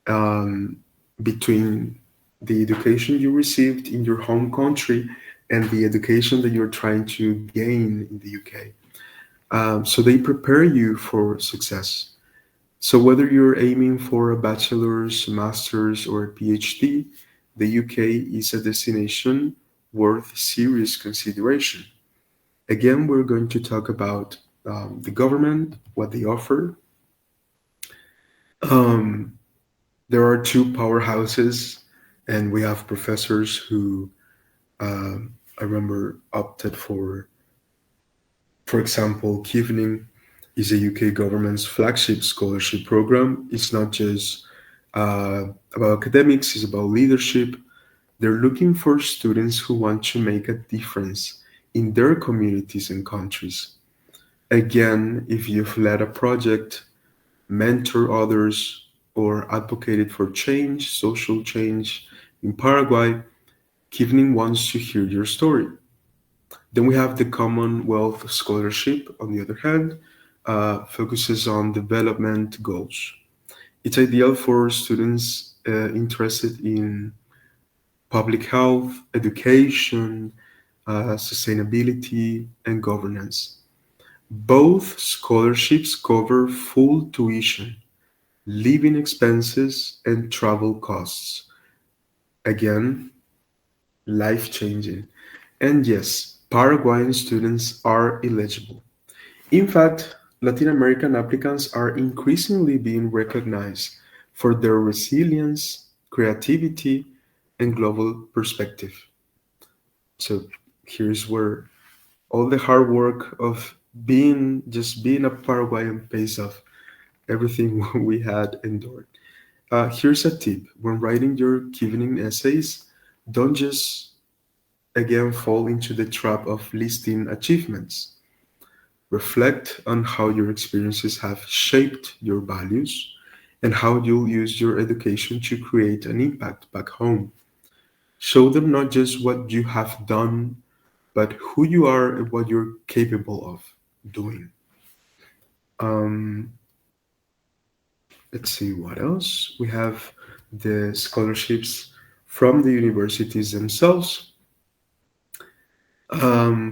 um, between the education you received in your home country and the education that you're trying to gain in the UK. So they prepare you for success. So whether you're aiming for a bachelor's, master's, or a PhD, the UK is a destination worth serious consideration. Again, we're going to talk about the government, what they offer. Um, there are two powerhouses, and we have professors who I remember opted For example, Kivening is a UK government's flagship scholarship program. It's not just about academics, it's about leadership. They're looking for students who want to make a difference in their communities and countries. Again, if you've led a project, mentor others, or advocated for change, social change in Paraguay, Kivening wants to hear your story. Then we have the Commonwealth Scholarship, on the other hand, focuses on development goals. It's ideal for students interested in public health, education, sustainability, and governance. Both scholarships cover full tuition, living expenses, and travel costs. Again, life changing. And yes, Paraguayan students are eligible. In fact, Latin American applicants are increasingly being recognized for their resilience, creativity, and global perspective. So here's where all the hard work of being a Paraguayan pays off, everything we had endured. Here's a tip: when writing your evening essays, don't just again fall into the trap of listing achievements. Reflect on how your experiences have shaped your values and how you'll use your education to create an impact back home. Show them not just what you have done, but who you are and what you're capable of doing. Um, let's see what else. We have the scholarships from the universities themselves.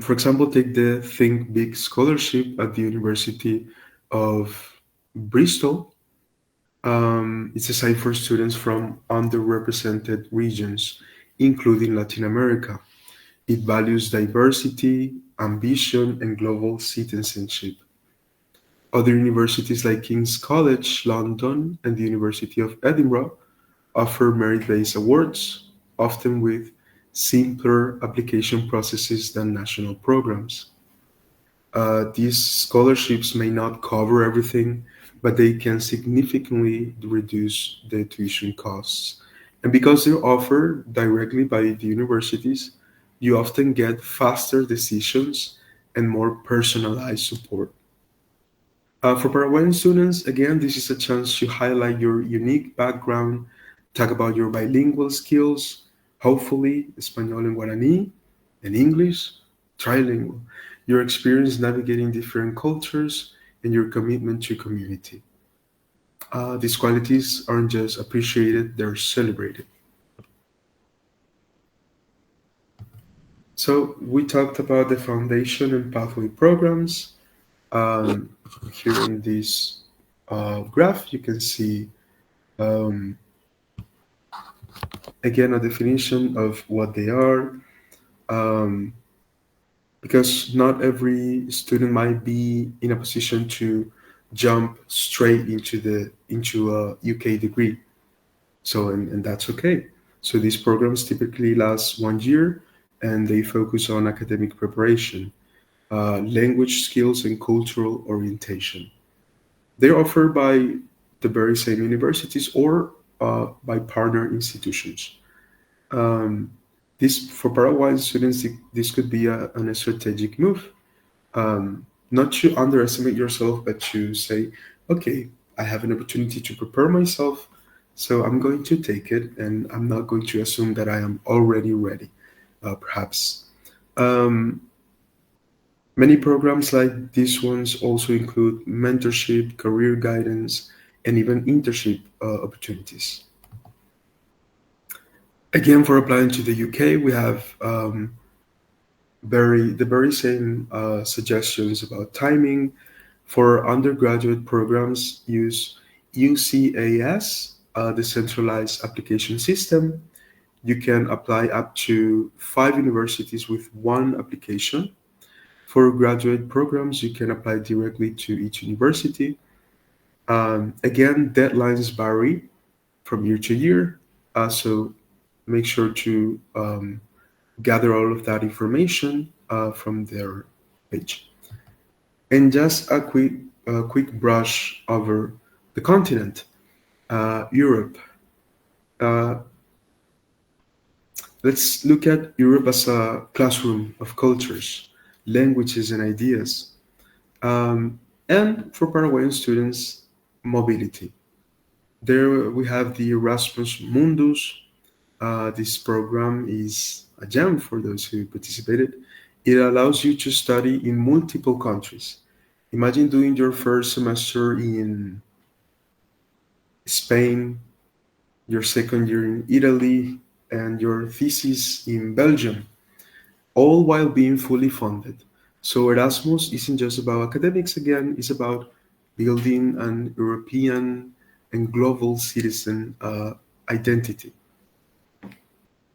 For example, take the Think Big scholarship at the University of Bristol. It's designed for students from underrepresented regions, including Latin America. It values diversity, ambition, and global citizenship. Other universities like King's College London and the University of Edinburgh offer merit-based awards, often with simpler application processes than national programs. These scholarships may not cover everything, but they can significantly reduce the tuition costs. And because they're offered directly by the universities, you often get faster decisions and more personalized support. For Paraguayan students, again, this is a chance to highlight your unique background, talk about your bilingual skills, hopefully Espanol and Guarani, and English, trilingual, your experience navigating different cultures, and your commitment to community. These qualities aren't just appreciated, they're celebrated. So we talked about the foundation and pathway programs. Um, Here in this graph, you can see um, again a definition of what they are, um, because not every student might be in a position to jump straight into a UK degree. So and that's okay. So these programs typically last 1 year, and they focus on academic preparation, language skills, and cultural orientation. They're offered by the very same universities or by partner institutions. Um, this for Paraguayan students, this could be an strategic move. Not to underestimate yourself, but to say, okay, I have an opportunity to prepare myself, so I'm going to take it, and I'm not going to assume that I am already ready. Perhaps um, many programs like these ones also include mentorship, career guidance, and even internship opportunities. Again, for applying to the UK, we have the very same suggestions about timing. For undergraduate programs, use UCAS, the centralized application system. You can apply up to 5 universities with one application. For graduate programs, you can apply directly to each university. Again, deadlines vary from year to year, so make sure to gather all of that information from their page. And just a quick brush over the continent, Europe. Uh, let's look at Europe as a classroom of cultures, languages, and ideas. Um, and for Paraguayan students, mobility. There we have the Erasmus Mundus. This program is a gem for those who participated. It allows you to study in multiple countries. Imagine doing your first semester in Spain, your second year in Italy, and your thesis in Belgium, all while being fully funded. So Erasmus isn't just about academics again, it's about building an European and global citizen identity,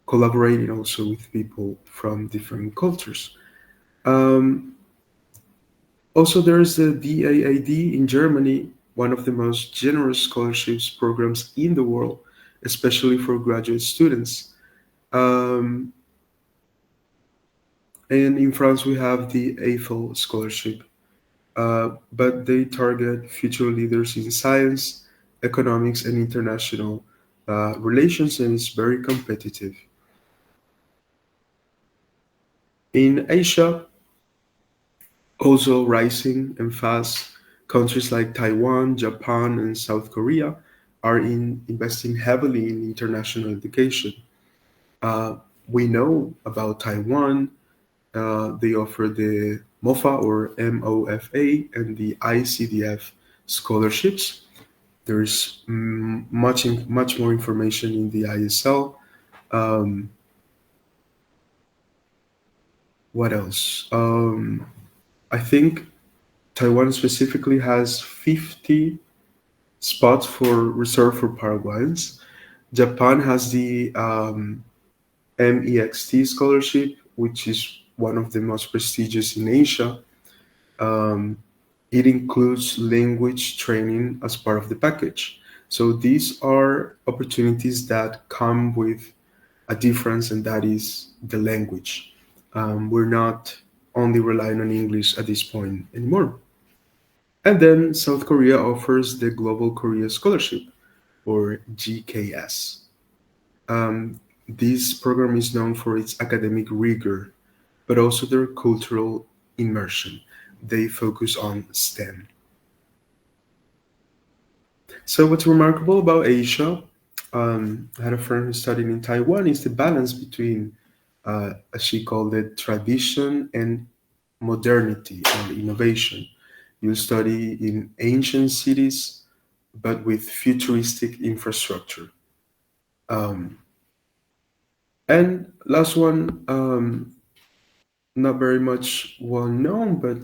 collaborating also with people from different cultures. Um, Also, there's the DAAD in Germany, one of the most generous scholarships programs in the world, especially for graduate students. Um, and in France, we have the Eiffel Scholarship, but they target future leaders in science, economics, and international relations, and it's very competitive. In Asia, also rising and fast, countries like Taiwan, Japan, and South Korea are investing heavily in international education. Uh, we know about Taiwan. They offer the MOFA or MOFA and the ICDF scholarships. There's much more information in the ISL. Um, what else? I think Taiwan specifically has 50 spots for reserved for Paraguayans. Japan has the MEXT scholarship, which is one of the most prestigious in Asia. Um, it includes language training as part of the package. So these are opportunities that come with a difference, and that is the language. We're not only relying on English at this point anymore. And then South Korea offers the Global Korea Scholarship, or GKS. This program is known for its academic rigor, but also their cultural immersion. They focus on STEM. So, what's remarkable about Asia, I had a friend who studied in Taiwan, is the balance between, as she called it, tradition and modernity and innovation. You study in ancient cities, but with futuristic infrastructure. Um, and last one, not very much well known, but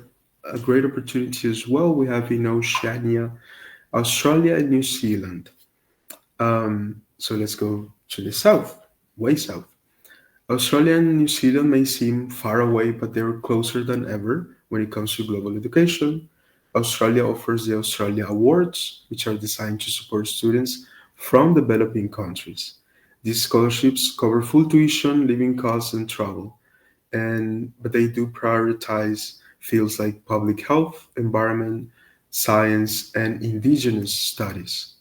a great opportunity as well. We have in Oceania, Australia, and New Zealand. So let's go to the south, way south. Australia and New Zealand may seem far away, but they're closer than ever when it comes to global education. Australia offers the Australia Awards, which are designed to support students from developing countries. These scholarships cover full tuition, living costs, and travel, and but they do prioritize fields like public health, environment, science, and indigenous studies.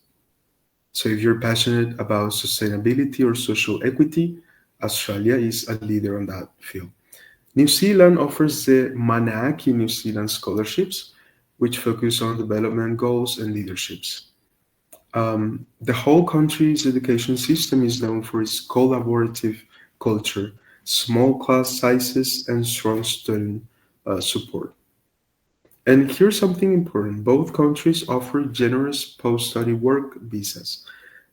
So if you're passionate about sustainability or social equity, Australia is a leader on that field. New Zealand offers the Manaaki New Zealand scholarships, which focus on development goals and leaderships. The whole country's education system is known for its collaborative culture, small class sizes, and strong student support. And here's something important: both countries offer generous post study work visas.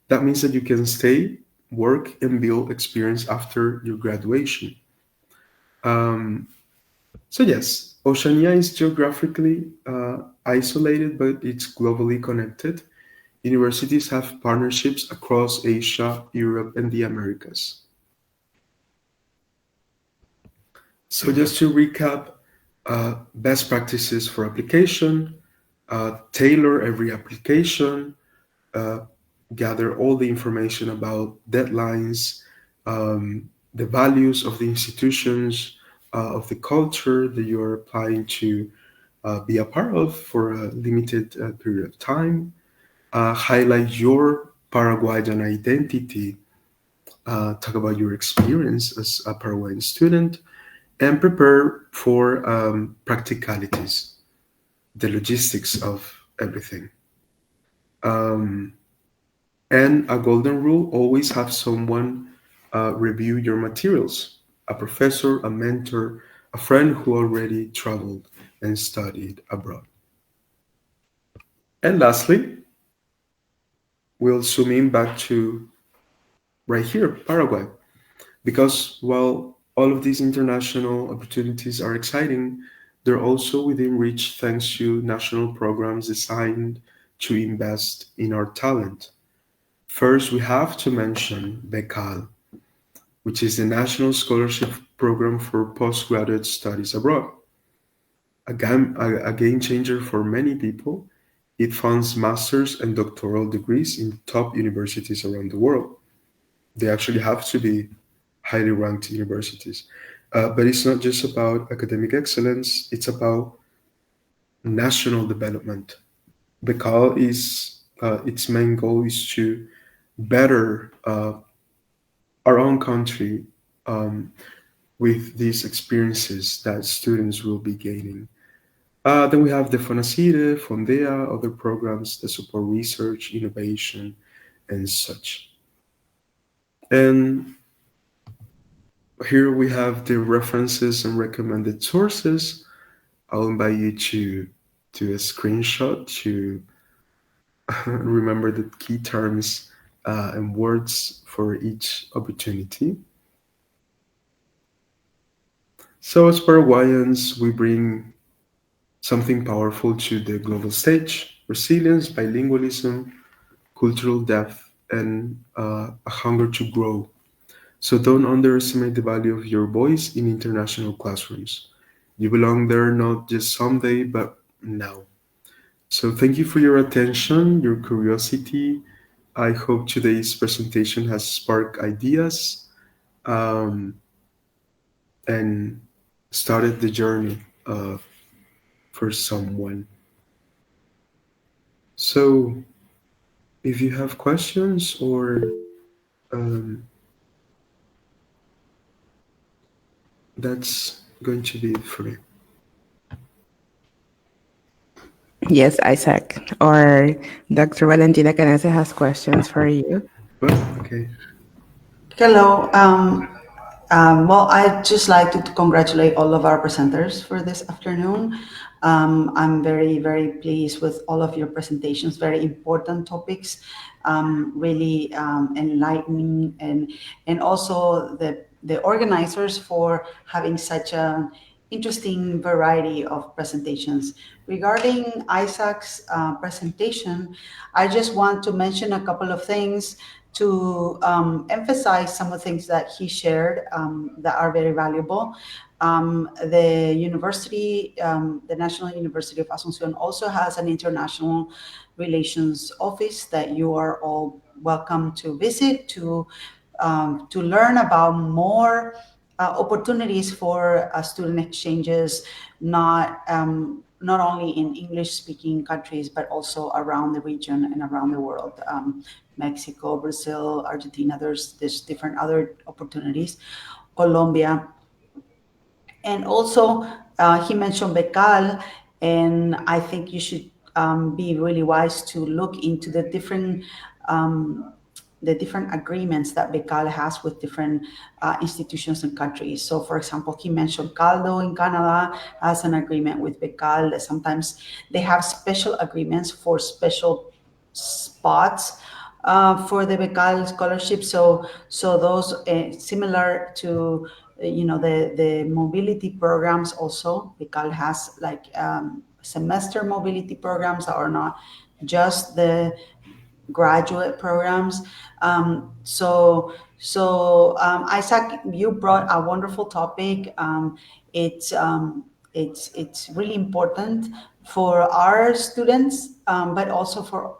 That means that you can stay, work, and build experience after your graduation. Um, so, yes, Oceania is geographically isolated, but it's globally connected. Universities have partnerships across Asia, Europe, and the Americas. So, just to recap, best practices for application, tailor every application, uh, gather all the information about deadlines, the values of the institutions, of the culture that you're applying to, be a part of for a limited period of time, highlight your Paraguayan identity, talk about your experience as a Paraguayan student, and prepare for practicalities, the logistics of everything. Um, and a golden rule, always have someone review your materials, a professor, a mentor, a friend who already traveled and studied abroad. And lastly, we'll zoom in back to right here, Paraguay. Because while all of these international opportunities are exciting, they're also within reach thanks to national programs designed to invest in our talent. First, we have to mention BECAL, which is the National Scholarship Program for Postgraduate Studies Abroad. A game changer for many people, it funds master's and doctoral degrees in top universities around the world. They actually have to be highly ranked universities. But it's not just about academic excellence, it's about national development. Because its main goal is to better our own country um, with these experiences that students will be gaining. Then we have the Fonacide, Fondea, other programs that support research, innovation, and such. And here we have the references and recommended sources. I'll invite you to do a screenshot to remember the key terms and words for each opportunity. So, as Paraguayans, we bring something powerful to the global stage: resilience, bilingualism, cultural depth, and a hunger to grow. So, don't underestimate the value of your voice in international classrooms. You belong there not just someday, but now. So, thank you for your attention, your curiosity. I hope today's presentation has sparked ideas um, and started the journey for someone. So, if you have questions or um, that's going to be it for me. Yes, Isaac. Or Dr. Valentina Canese has questions for you. Well, okay. Hello. Well, I'd just like to congratulate all of our presenters for this afternoon. I'm very, very pleased with all of your presentations, very important topics, really enlightening, and also the organizers for having such an interesting variety of presentations. Regarding Isaac's presentation, I just want to mention a couple of things to emphasize some of the things that he shared that are very valuable. The university, the National University of Asunción, also has an international relations office that you are all welcome to visit to learn about more opportunities for student exchanges, not only in English-speaking countries, but also around the region and around the world. Mexico, Brazil, Argentina, there's different other opportunities. Colombia, and also he mentioned Becal, and I think you should be really wise to look into um, the different agreements that Becal has with different institutions and countries. So, for example, he mentioned Caldo in Canada has an agreement with Becal. Sometimes they have special agreements for special spots for the Becal scholarship. So those similar to the mobility programs also. Becal has like semester mobility programs that are not just the graduate programs. Isaac, you brought a wonderful topic. It's really important for our students, but also for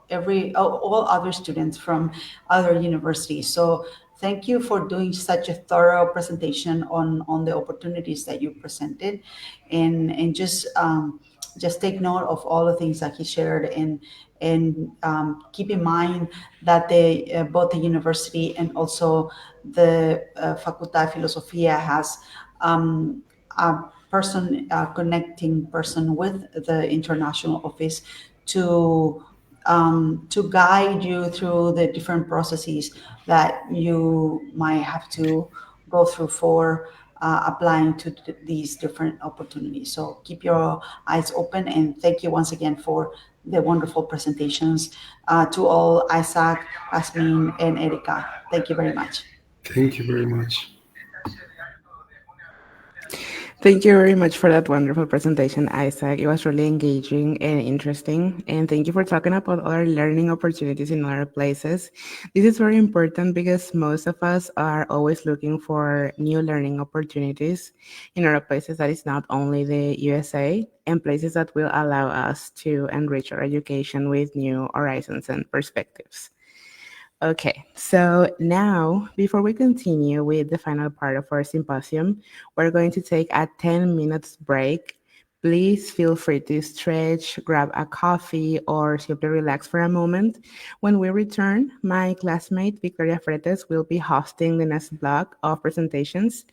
all other students from other universities. So thank you for doing such a thorough presentation on the opportunities that you presented, and just just take note of all the things that he shared, and keep in mind that both the university and also the Facultad de Filosofía has a person, a connecting person with the international office to guide you through the different processes that you might have to go through for applying to these different opportunities. So keep your eyes open, and thank you once again for the wonderful presentations to all Isaac, Asmin, and Erika. Thank you very much. Thank you very much. Thank you very much for that wonderful presentation, Isaac. It was really engaging and interesting. And thank you for talking about other learning opportunities in other places. This is very important because most of us are always looking for new learning opportunities in other places that is not only the USA, and places that will allow us to enrich our education with new horizons and perspectives. Okay, so now before we continue with the final part of our symposium, we're going to take a 10 minutes break. Please feel free to stretch, grab a coffee, or simply relax for a moment. When we return, my classmate Victoria Fretes will be hosting the next block of presentations.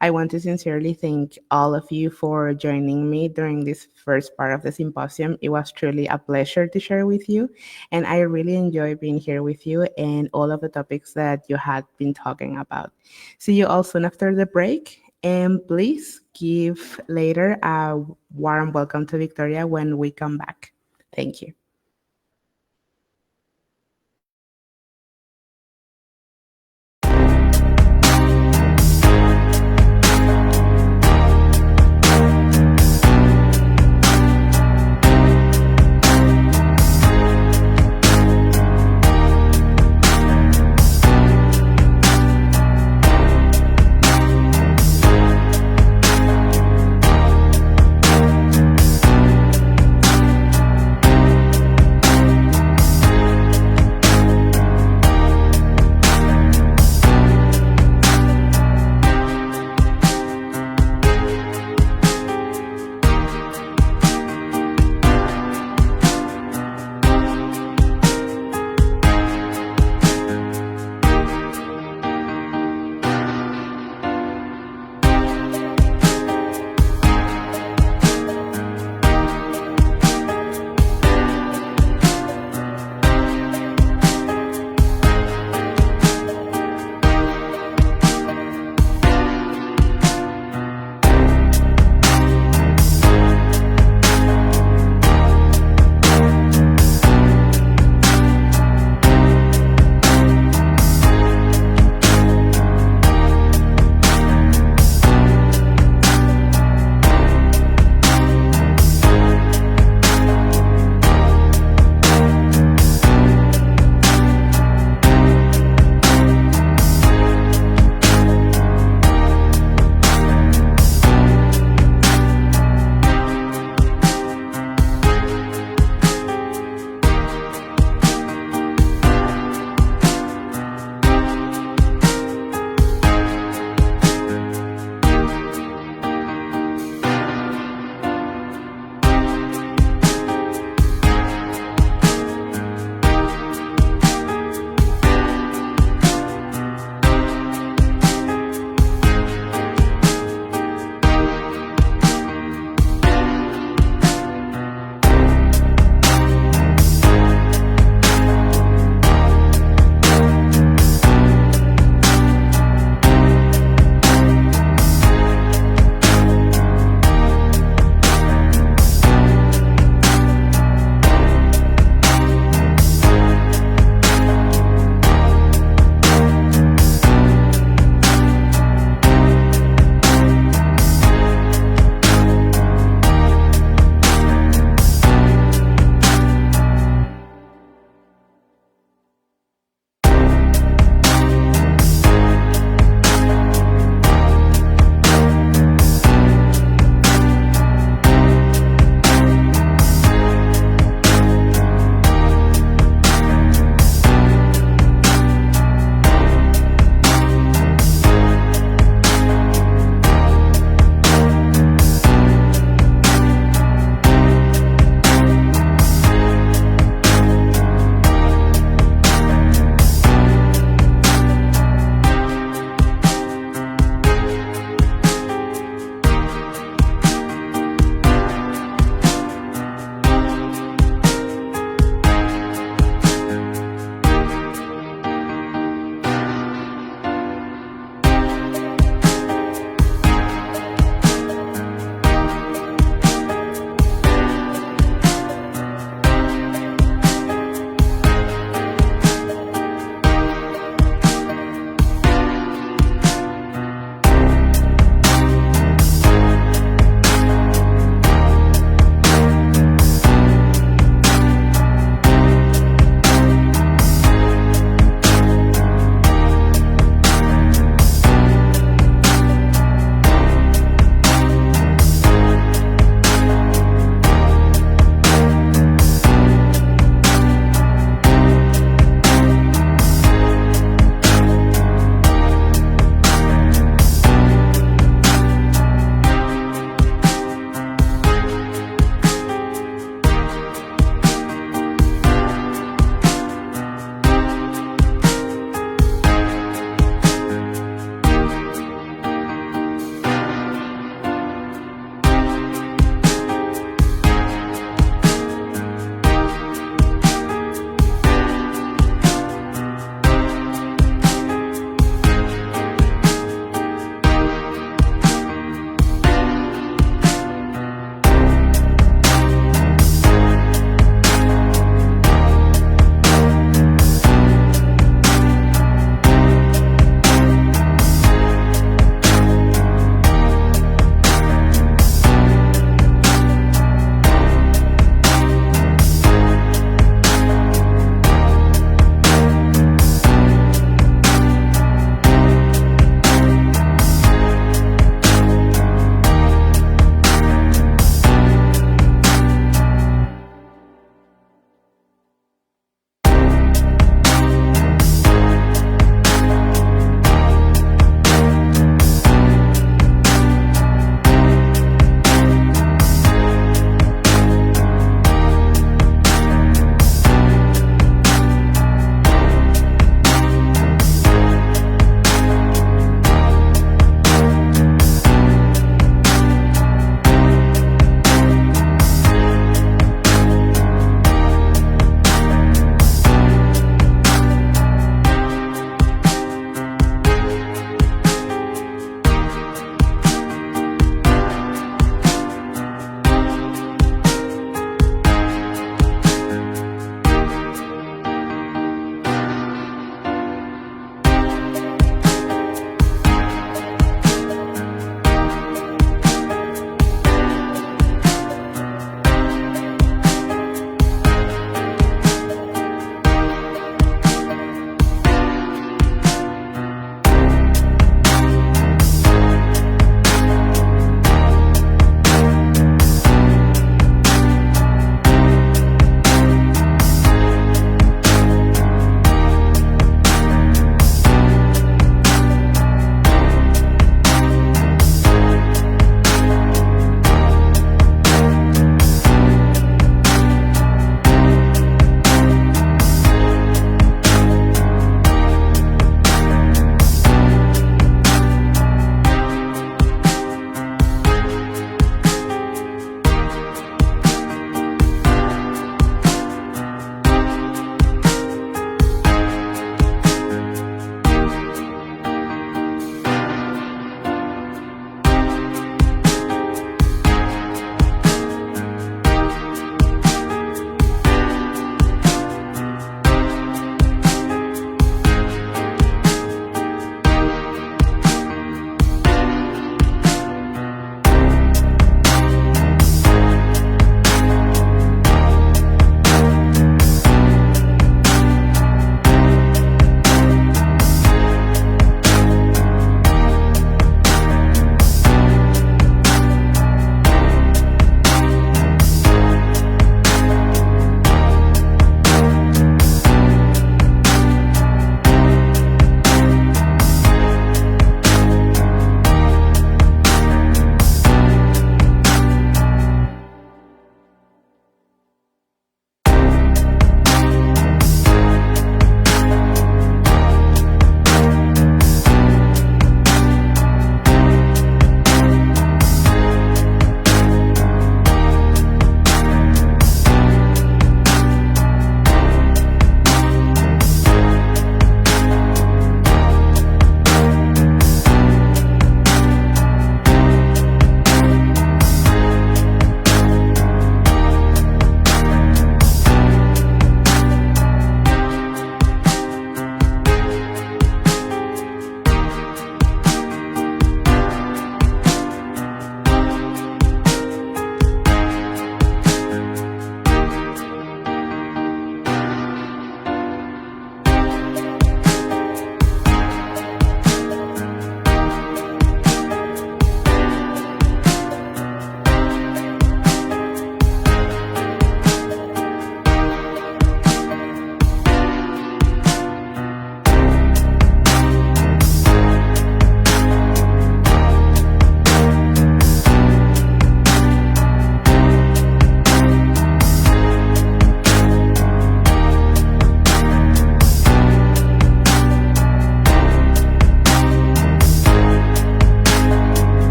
I want to sincerely thank all of you for joining me during this first part of the symposium. It was truly a pleasure to share with you, and I really enjoy being here with you and all of the topics that you had been talking about. See you all soon after the break, and please give later a warm welcome to Victoria when we come back. Thank you.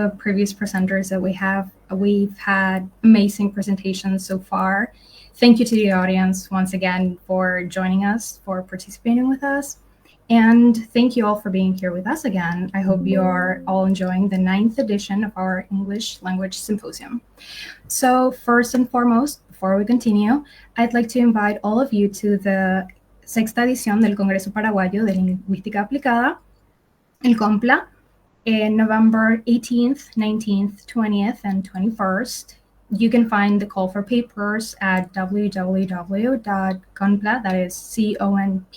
the previous presenters that we've had amazing presentations so far. Thank you to the audience once again for joining us, for participating with us. And thank you all for being here with us again. I hope you are all enjoying the 9th edition of our English Language Symposium. So first and foremost, before we continue, I'd like to invite all of you to the sexta edición del Congreso Paraguayo de Lingüística Aplicada, el COMPLA, in November 18th, 19th, 20th, and 21st. You can find the call for papers at www.conpla, that is CONPLA.org,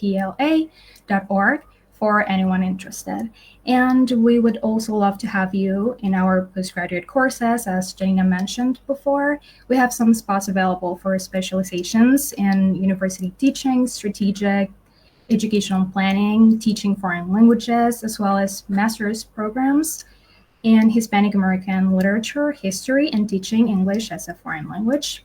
for anyone interested. And we would also love to have you in our postgraduate courses. As Janina mentioned before, we have some spots available for specializations in university teaching, strategic educational planning, teaching foreign languages, as well as master's programs in Hispanic American literature, history, and teaching English as a foreign language.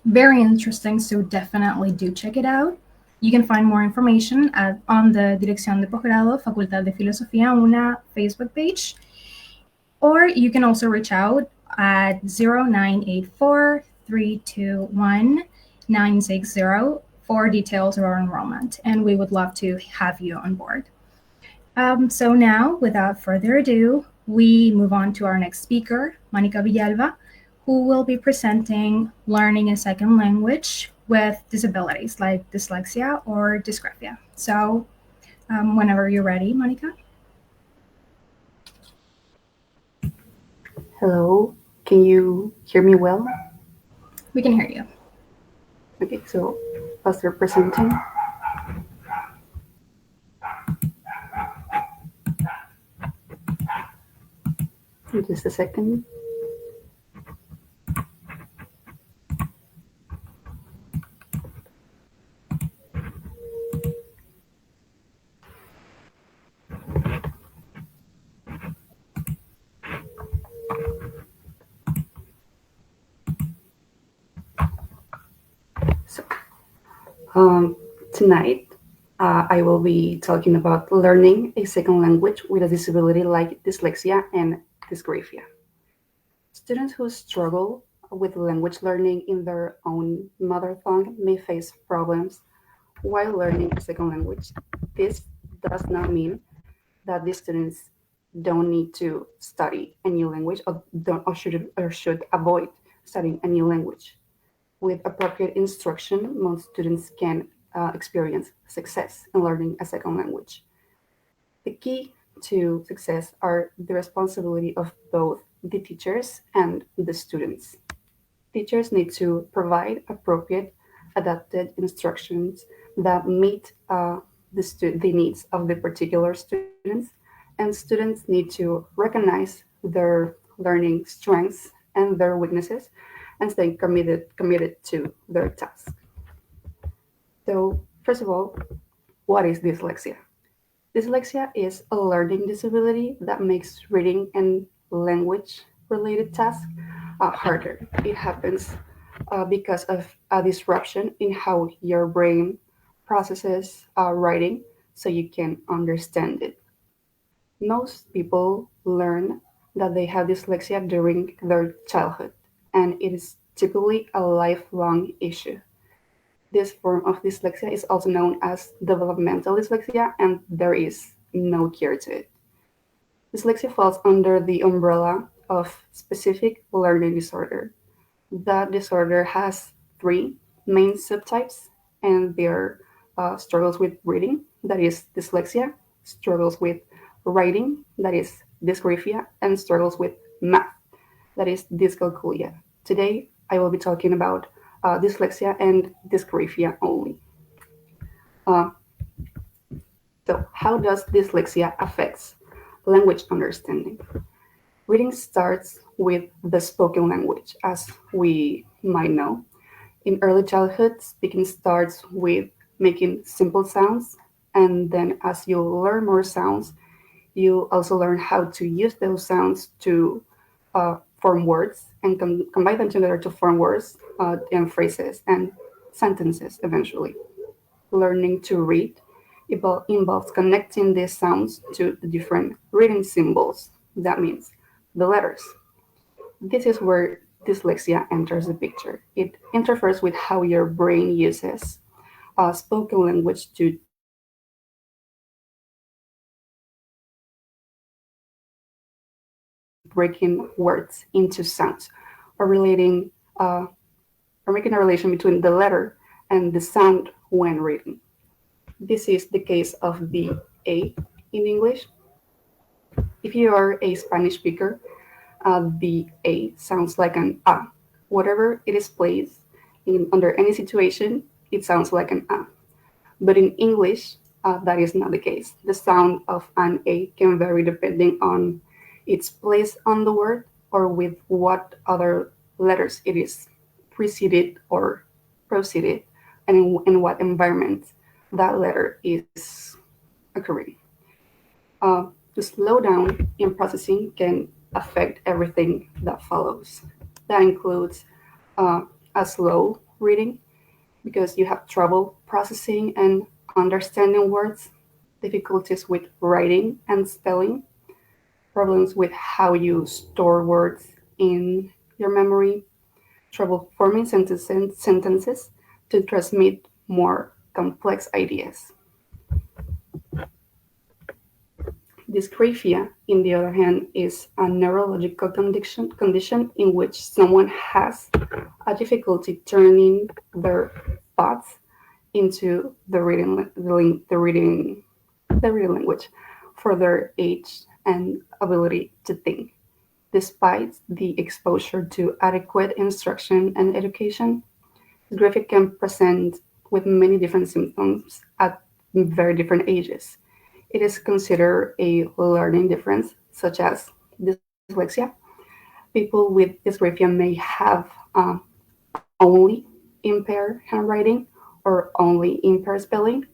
Very interesting, so definitely do check it out. You can find more information on the Dirección de Posgrado, Facultad de Filosofía, una Facebook page. Or you can also reach out at 0984-321-960 for details of our enrollment, and we would love to have you on board. So now, without further ado, we move on to our next speaker, Monica Villalba, who will be presenting learning a second language with disabilities like dyslexia or dysgraphia. So whenever you're ready, Monica. Hello, can you hear me well? We can hear you. Okay, so I'll start presenting. Just a second. Tonight, I will be talking about learning a second language with a disability like dyslexia and dysgraphia. Students who struggle with language learning in their own mother tongue may face problems while learning a second language. This does not mean that these students don't need to study a new language or should avoid studying a new language. With appropriate instruction, most students can experience success in learning a second language. The key to success are the responsibility of both the teachers and the students. Teachers need to provide appropriate, adapted instructions that meet the needs of the particular students, and students need to recognize their learning strengths and their weaknesses and stay committed to their task. So, first of all, what is dyslexia? Dyslexia is a learning disability that makes reading and language-related tasks harder. It happens because of a disruption in how your brain processes writing so you can understand it. Most people learn that they have dyslexia during their childhood, and it is typically a lifelong issue. This form of dyslexia is also known as developmental dyslexia, and there is no cure to it. Dyslexia falls under the umbrella of specific learning disorder. That disorder has three main subtypes, and they're struggles with reading, that is dyslexia, struggles with writing, that is dysgraphia, and struggles with math, that is dyscalculia. Today, I will be talking about dyslexia and dysgraphia only. So, how does dyslexia affect language understanding? Reading starts with the spoken language, as we might know. In early childhood, speaking starts with making simple sounds, and then as you learn more sounds, you also learn how to use those sounds to form words and combine them together to form words and phrases and sentences eventually. Learning to read involves connecting these sounds to the different reading symbols. That means the letters. This is where dyslexia enters the picture. It interferes with how your brain uses spoken language to translate information, breaking words into sounds, or relating or making a relation between the letter and the sound when reading. This is the case of the A in English. If you are a Spanish speaker, the A sounds like an A. Whatever it is placed in under any situation, it sounds like an A. But in English, that is not the case. The sound of an A can vary depending on its place on the word or with what other letters it is preceded or proceeded, and in what environment that letter is occurring. The slowdown in processing can affect everything that follows. That includes uh, a slow reading because you have trouble processing and understanding words, difficulties with writing and spelling, problems with how you store words in your memory, trouble forming sentences to transmit more complex ideas. Dysgraphia, in the other hand, is a neurological condition in which someone has a difficulty turning their thoughts into the reading language for their age and ability to think. Despite the exposure to adequate instruction and education, dysgraphia can present with many different symptoms at very different ages. It is considered a learning difference, such as dyslexia. People with dysgraphia may have only impaired handwriting or only impaired spelling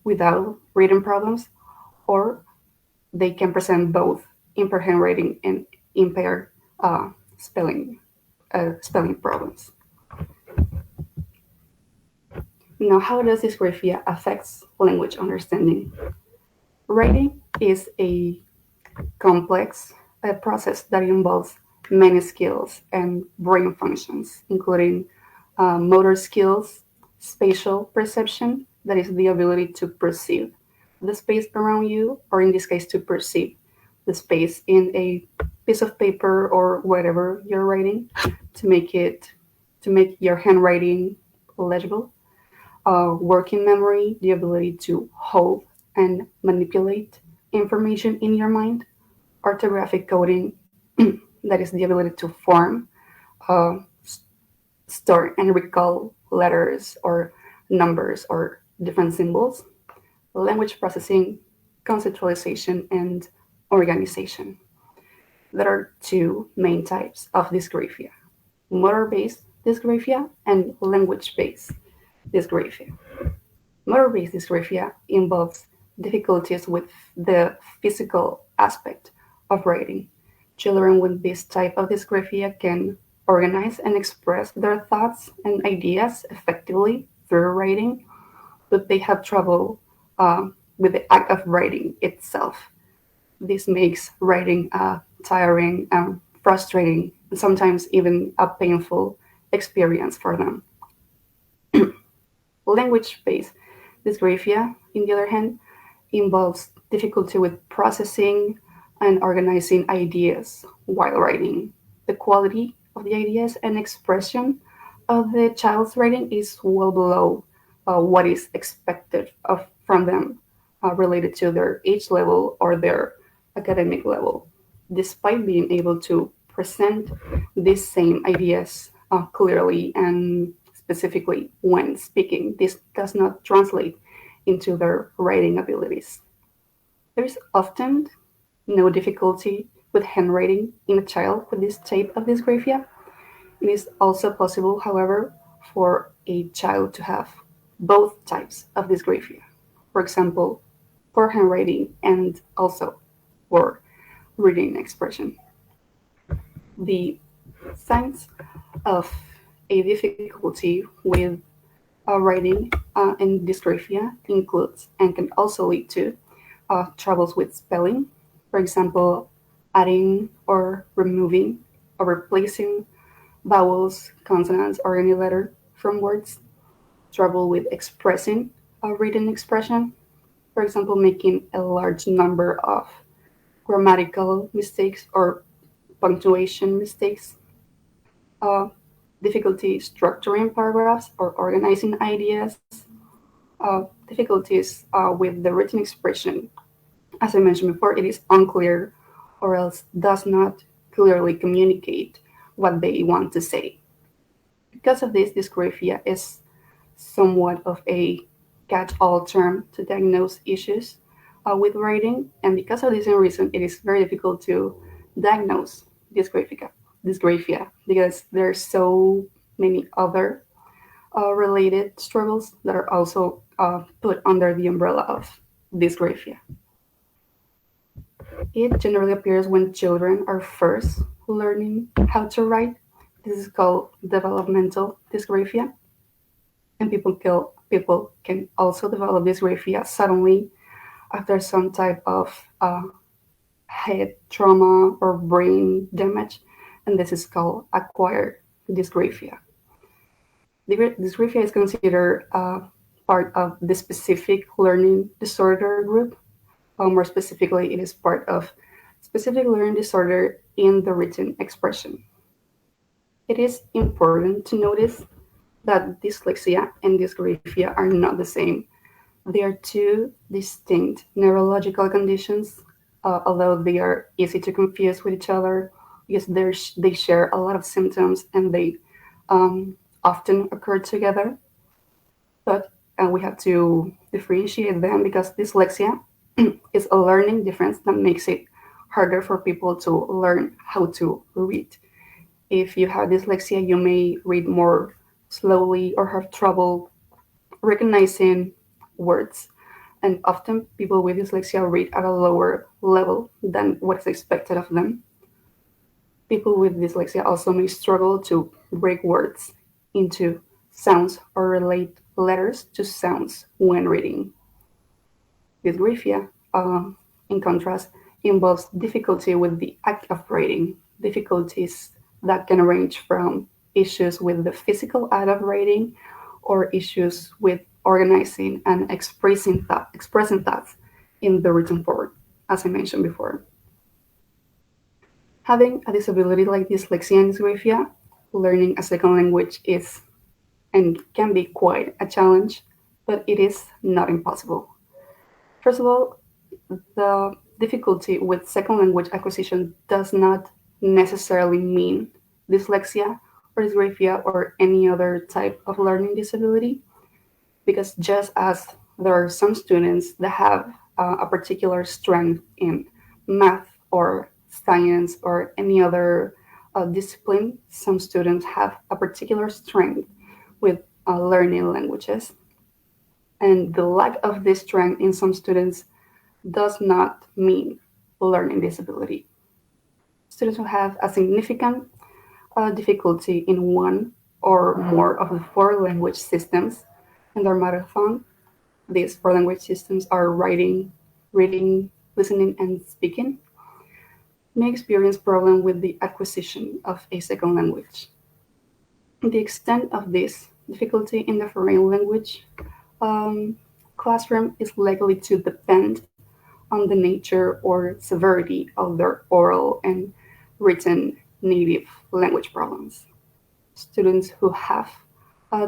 without reading problems, or they can present both impaired handwriting and impaired uh, spelling spelling problems. Now, how does dysgraphia affect language understanding? Writing is a complex process that involves many skills and brain functions, including motor skills, spatial perception, that is the ability to perceive the space around you, or in this case, to perceive the space in a piece of paper or whatever you're writing to make your handwriting legible. Working memory, the ability to hold and manipulate information in your mind. Orthographic coding, that is the ability to form, uh, store, and recall letters or numbers or different symbols. Language processing, conceptualization, and organization. There are two main types of dysgraphia: motor based dysgraphia and language based dysgraphia. Motor based dysgraphia involves difficulties with the physical aspect of writing. Children with this type of dysgraphia can organize and express their thoughts and ideas effectively through writing, but they have trouble with the act of writing itself. This makes writing tiring and frustrating, and sometimes even a painful experience for them. Language-based dysgraphia, on the other hand, involves difficulty with processing and organizing ideas while writing. The quality of the ideas and expression of the child's writing is well below what is expected from them related to their age level or their academic level. Despite being able to present these same ideas clearly and specifically when speaking, this does not translate into their writing abilities. There is often no difficulty with handwriting in a child with this type of dysgraphia. It is also possible, however, for a child to have both types of dysgraphia. For example, poor handwriting and also poor reading expression. The signs of a difficulty with writing and dysgraphia includes and can also lead to troubles with spelling. For example, adding or removing or replacing vowels, consonants, or any letter from words, trouble with expressing a written expression, for example, making a large number of grammatical mistakes or punctuation mistakes, uh, difficulty structuring paragraphs or organizing ideas, difficulties with the written expression. As I mentioned before, it is unclear or else does not clearly communicate what they want to say. Because of this, dysgraphia is somewhat of a catch-all term to diagnose issues with writing, and because of this reason, it is very difficult to diagnose dysgraphia. Dysgraphia because there are so many other related struggles that are also put under the umbrella of dysgraphia. It generally appears when children are first learning how to write. This is called developmental dysgraphia, and people can also develop dysgraphia suddenly after some type of head trauma or brain damage, and this is called acquired dysgraphia. Dysgraphia is considered part of the specific learning disorder group. More specifically, it is part of specific learning disorder in the written expression. It is important to notice that dyslexia and dysgraphia are not the same. They are two distinct neurological conditions, although they are easy to confuse with each other because they share a lot of symptoms and they often occur together. But we have to differentiate them because dyslexia is a learning difference that makes it harder for people to learn how to read. If you have dyslexia, you may read more slowly or have trouble recognizing words. And often people with dyslexia read at a lower level than what is expected of them. People with dyslexia also may struggle to break words into sounds or relate letters to sounds when reading. Dysgraphia, in contrast, involves difficulty with the act of writing, difficulties that can range from issues with the physical act of writing or issues with organizing and expressing thoughts in the written form, as I mentioned before. Having a disability like dyslexia and dysgraphia, learning a second language is and can be quite a challenge, but it is not impossible. First of all, the difficulty with second language acquisition does not necessarily mean dyslexia or dysgraphia or any other type of learning disability, because just as there are some students that have a particular strength in math or science or any other discipline, some students have a particular strength with learning languages. And the lack of this strength in some students does not mean learning disability. Students who have a significant difficulty in one or more of the four language systems in their mother tongue. These four language systems are writing, reading, listening, and speaking, may experience problem with the acquisition of a second language. The extent of this difficulty in the foreign language um, classroom is likely to depend on the nature or severity of their oral and written native language problems. Students who have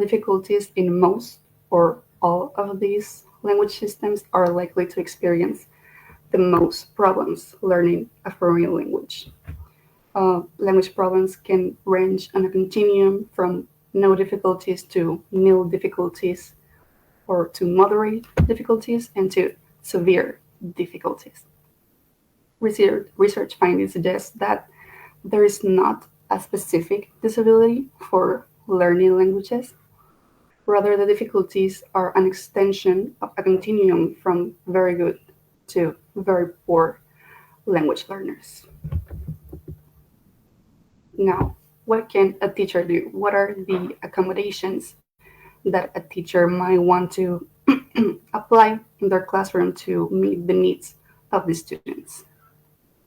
difficulties in most or all of these language systems are likely to experience the most problems learning a foreign language. Language problems can range on a continuum from no difficulties to nil difficulties, or to moderate difficulties and to severe difficulties. Research findings suggest that there is not a specific disability for learning languages. Rather, the difficulties are an extension of a continuum from very good to very poor language learners. Now, what can a teacher do? What are the accommodations that a teacher might want to apply in their classroom to meet the needs of the students?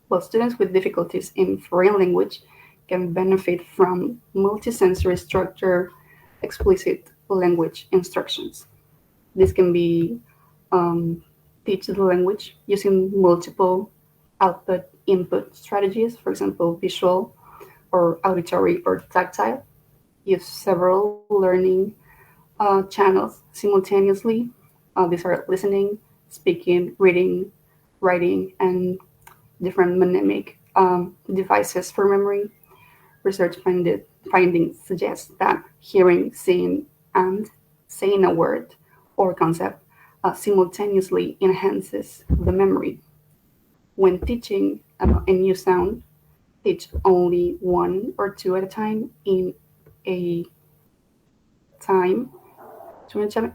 While students with difficulties in foreign language can benefit from multisensory structure, explicit language instructions. This can be teach the language using multiple output input strategies, for example, visual or auditory or tactile. Use several learning channels simultaneously. These are listening, speaking, reading, writing, and different mnemonic devices for memory. Research findings suggest that hearing, seeing, and saying a word or concept simultaneously enhances the memory. When teaching a new sound, teach only one or two at a time in a time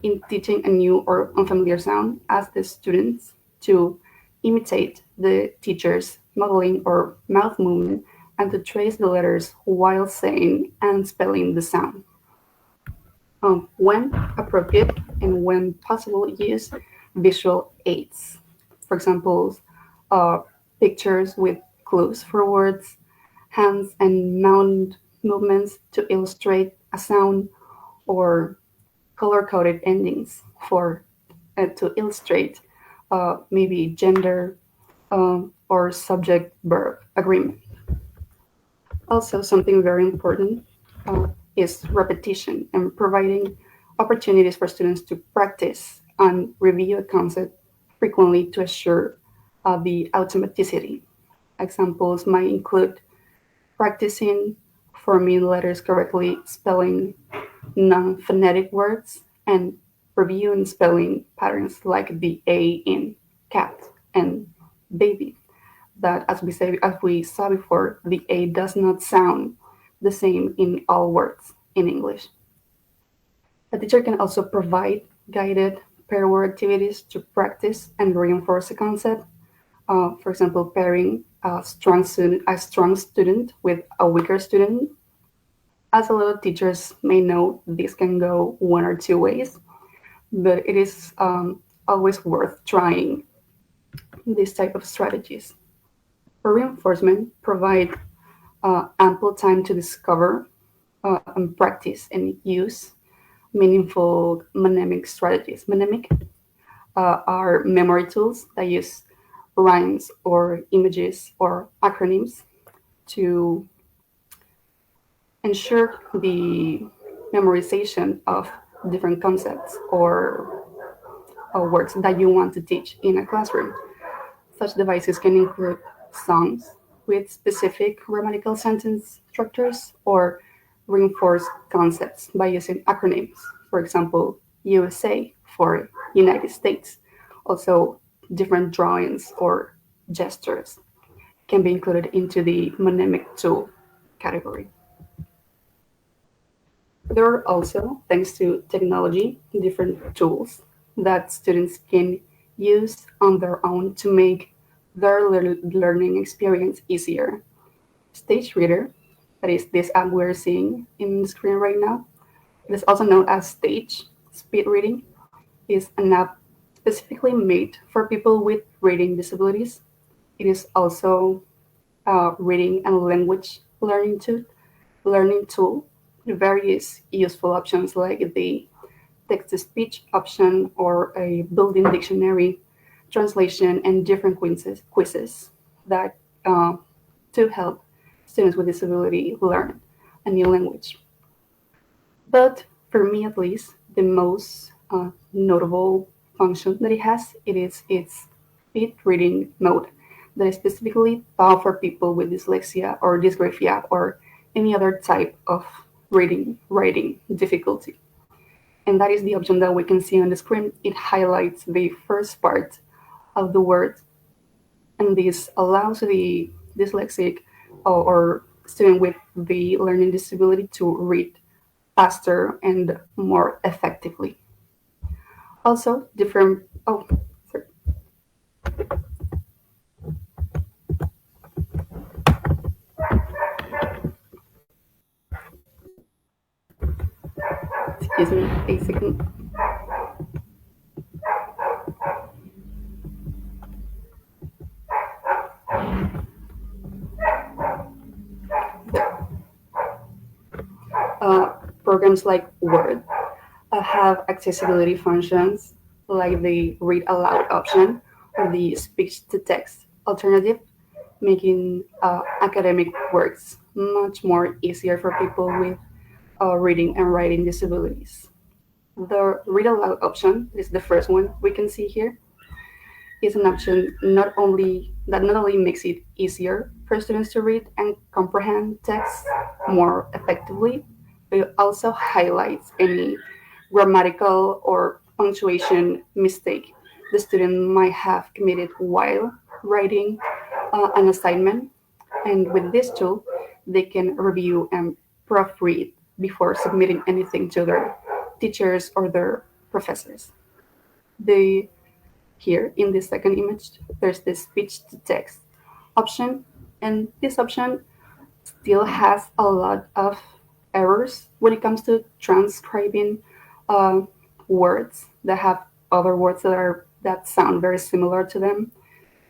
in teaching a new or unfamiliar sound. Ask the students to imitate the teacher's modeling or mouth movement and to trace the letters while saying and spelling the sound. When appropriate and when possible, use visual aids. For example, uh, pictures with clues for words, hands and mouth movements to illustrate a sound, or color-coded endings for to illustrate maybe gender or subject-verb agreement. Also, something very important is repetition and providing opportunities for students to practice and review a concept frequently to assure the automaticity. Examples might include practicing forming letters correctly, spelling non-phonetic words, and reviewing spelling patterns like the A in cat and baby. That, as we saw before, the A does not sound the same in all words in English. A teacher can also provide guided pair word activities to practice and reinforce a concept. For example, pairing a strong student with a weaker student. As a lot of teachers may know, this can go one or two ways, but it is always worth trying these type of strategies. For reinforcement, provide ample time to discover and practice and use meaningful mnemonic strategies. Mnemonic are memory tools that use rhymes or images or acronyms to ensure the memorization of different concepts or words that you want to teach in a classroom. Such devices can include songs with specific grammatical sentence structures or reinforce concepts by using acronyms. For example, USA for United States. Also, different drawings or gestures can be included into the mnemonic tool category. There are also, thanks to technology, different tools that students can use on their own to make their learning experience easier. Stage Reader, that is this app we're seeing in the screen right now, it is also known as Stage Speed Reading, is an app specifically made for people with reading disabilities. It is also a reading and language learning tool with various useful options like the text to speech option or a built in dictionary, translation, and different quizzes that to help students with disability learn a new language. But for me, at least, the most notable function that it has it is its speed reading mode that is specifically thought for people with dyslexia or dysgraphia or any other type of reading writing difficulty. And that is the option that we can see on the screen. It highlights the first part of the word, and this allows the dyslexic or student with the learning disability to read faster and more effectively. Also, different. Oh, sorry. Excuse me, a second. programs like Word have accessibility functions like the read aloud option or the speech to text alternative, making academic works much more easier for people with reading and writing disabilities. The read aloud option is the first one we can see here. Is an option not only makes it easier for students to read and comprehend text more effectively, but it also highlights any grammatical or punctuation mistake the student might have committed while writing an assignment. And with this tool, they can review and proofread before submitting anything to their teachers or their professors. They Here in the second image, there's the speech to text option, and this option still has a lot of errors when it comes to transcribing uh, words that have other words that sound very similar to them.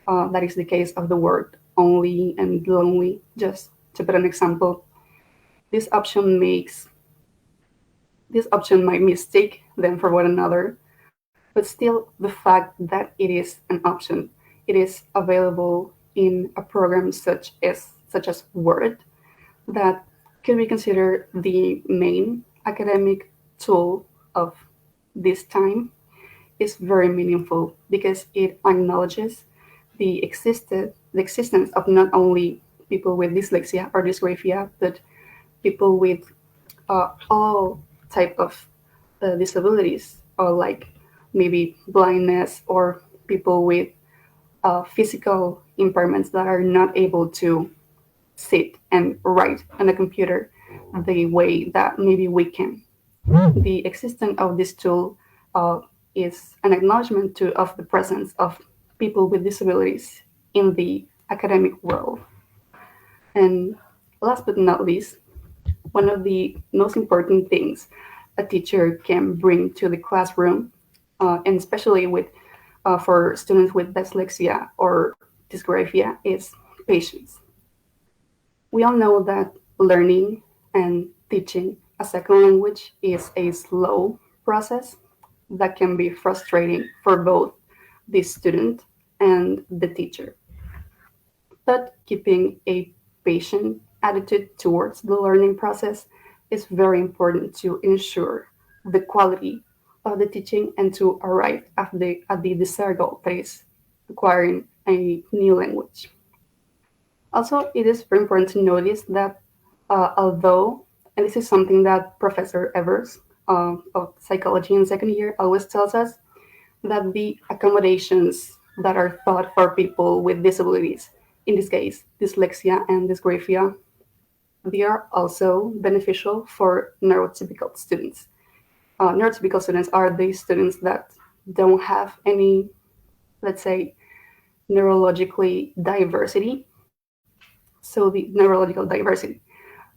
That is the case of the word only and lonely. Just to put an example, this option makes this option might mistake them for one another, but still the fact that it is an option, it is available in a program such as Word that can be considered the main academic tool of this time, is very meaningful because it acknowledges the existence of not only people with dyslexia or dysgraphia, but people with all type of disabilities, or like maybe blindness or people with physical impairments that are not able to sit and write on a computer the way that maybe we can. The existence of this tool uh, is an acknowledgement of the presence of people with disabilities in the academic world. And last but not least, one of the most important things a teacher can bring to the classroom, and especially for students with dyslexia or dysgraphia, is patience. We all know that learning and teaching a second language is a slow process that can be frustrating for both the student and the teacher. But keeping a patient attitude towards the learning process is very important to ensure the quality of the teaching and to arrive at the desired goal, that is acquiring a new language. Also, it is very important to notice that although, and this is something that Professor Evers of psychology in second year always tells us, that the accommodations that are thought for people with disabilities, in this case, dyslexia and dysgraphia, they are also beneficial for neurotypical students. Neurotypical students are the students that don't have any, let's say, neurologically diversity. So the neurological diversity,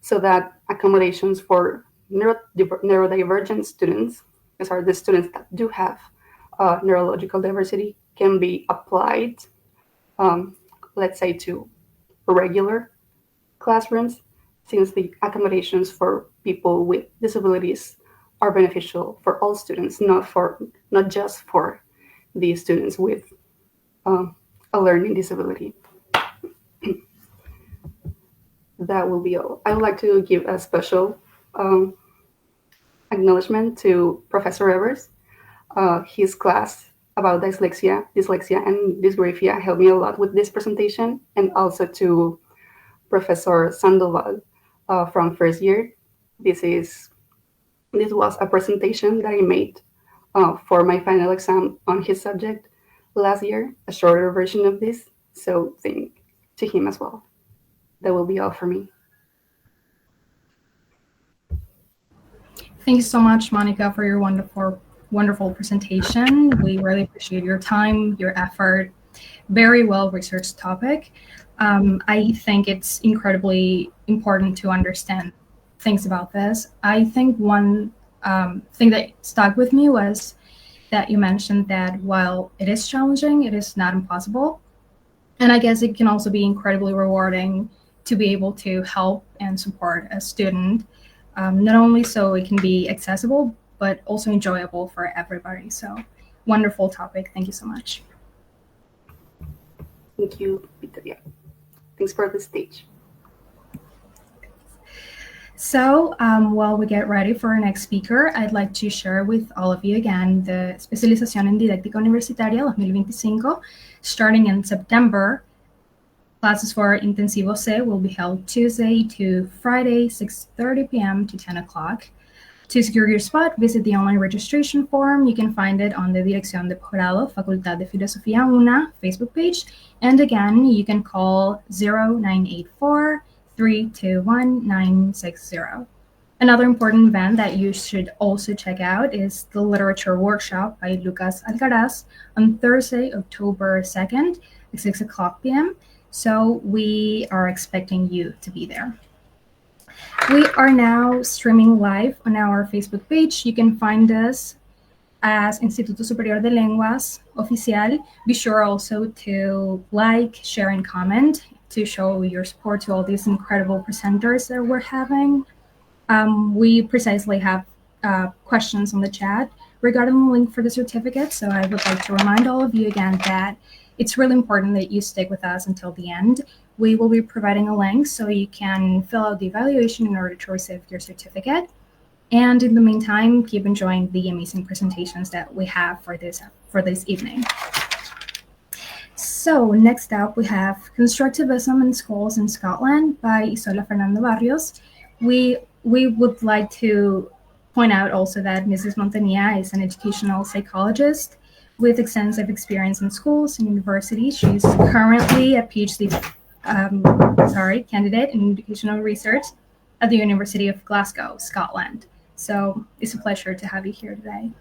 so that accommodations for neurodivergent students, these are the students that do have neurological diversity, can be applied, um, let's say, to regular classrooms, since the accommodations for people with disabilities are beneficial for all students, not just for the students with a learning disability. That will be all. I would like to give a special um, acknowledgement to Professor Evers. His class about dyslexia and dysgraphia helped me a lot with this presentation, and also to Professor Sandoval from first year. This was a presentation that I made for my final exam on his subject last year, a shorter version of this. So thank to him as well. That will be all for me. Thank you so much, Monica, for your wonderful presentation. We really appreciate your time, your effort. Very well researched topic. I think it's incredibly important to understand things about this. I think one thing that stuck with me was that you mentioned that while it is challenging, it is not impossible. And I guess it can also be incredibly rewarding to be able to help and support a student not only so it can be accessible, but also enjoyable for everybody. So, wonderful topic. Thank you so much. Thank you, Victoria. Thanks for the stage. So, while we get ready for our next speaker, I'd like to share with all of you again the Especialización en Didáctica Universitaria 2025, starting in September. Classes for Intensivo C will be held Tuesday to Friday, 6:30 p.m. to 10 o'clock. To secure your spot, visit the online registration form. You can find it on the Dirección de Posgrado, Facultad de Filosofía UNA Facebook page. And again, you can call 0984 321 960. Another important event that you should also check out is the literature workshop by Lucas Alcaraz on Thursday, October 2nd at 6 o'clock p.m. So we are expecting you to be there. We are now streaming live on our Facebook page. You can find us as Instituto Superior de Lenguas Oficial. Be sure also to like, share, and comment to show your support to all these incredible presenters that we're having. We precisely have questions on the chat regarding the link for the certificate. So I would like to remind all of you again that it's really important that you stick with us until the end. We will be providing a link so you can fill out the evaluation in order to receive your certificate. And in the meantime, keep enjoying the amazing presentations that we have for this evening. So next up, we have Constructivism in Schools in Scotland by Isola Fernando Barrios. We would like to point out also that Mrs. Montania is an educational psychologist with extensive experience in schools and universities. She's currently a PhD candidate in educational research at the University of Glasgow, Scotland. So it's a pleasure to have you here today.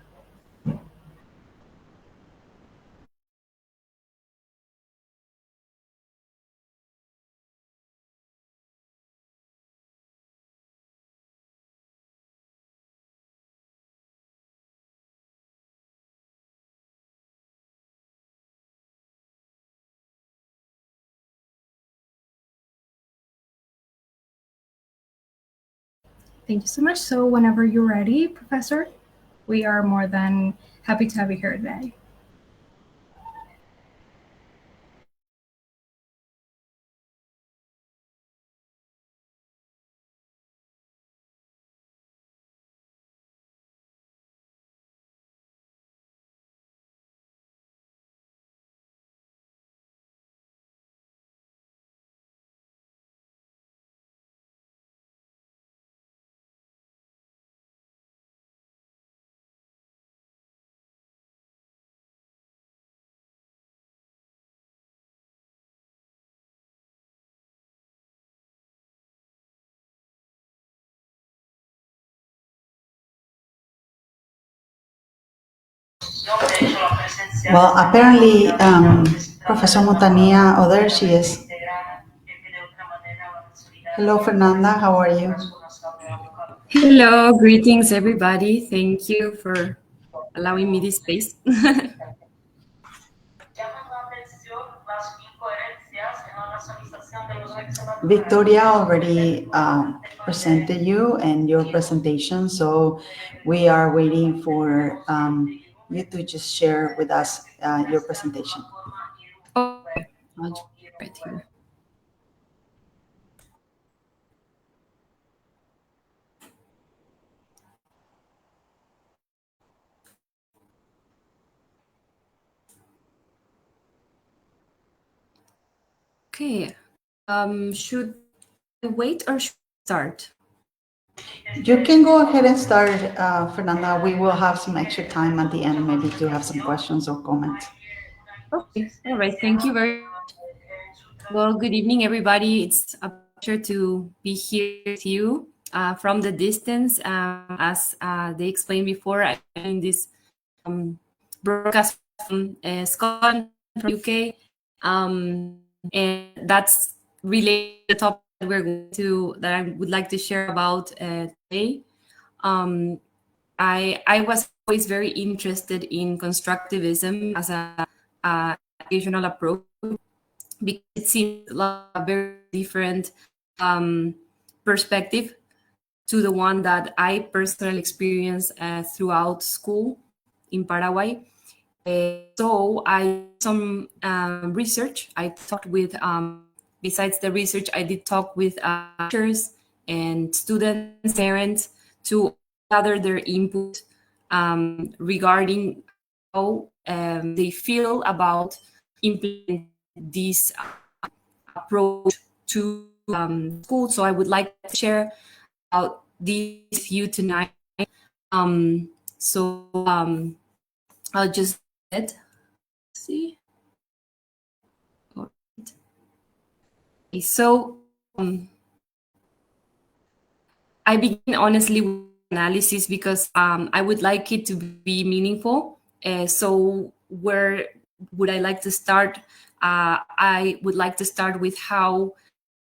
Thank you so much. So whenever you're ready, Professor, we are more than happy to have you here today. Well, apparently, Professor Montania, oh, there she is. Hello, Fernanda, how are you? Hello, greetings everybody. Thank you for allowing me this space. Victoria already presented you and your presentation, so we are waiting for you to just share with us your presentation. Okay, I'll just right here. Okay, should I wait or should I start? You can go ahead and start, Fernanda. We will have some extra time at the end, maybe to have some questions or comments. Okay, all right, thank you very much. Well, good evening everybody. It's a pleasure to be here with you from the distance. As they explained before, I'm in this broadcast from Scotland, from UK, and that's related to the topic that I would like to share about today. I was always very interested in constructivism as a educational approach because it seems like a very different perspective to the one that I personally experienced throughout school in Paraguay. So I did some research. I talked with, besides the research, I did talk with teachers and students, parents, to gather their input regarding how they feel about implementing this approach to school. So I would like to share about this with you tonight. So I'll just see. All right. Okay, so I begin honestly with analysis because I would like it to be meaningful. So where would I like to start? I would like to start with how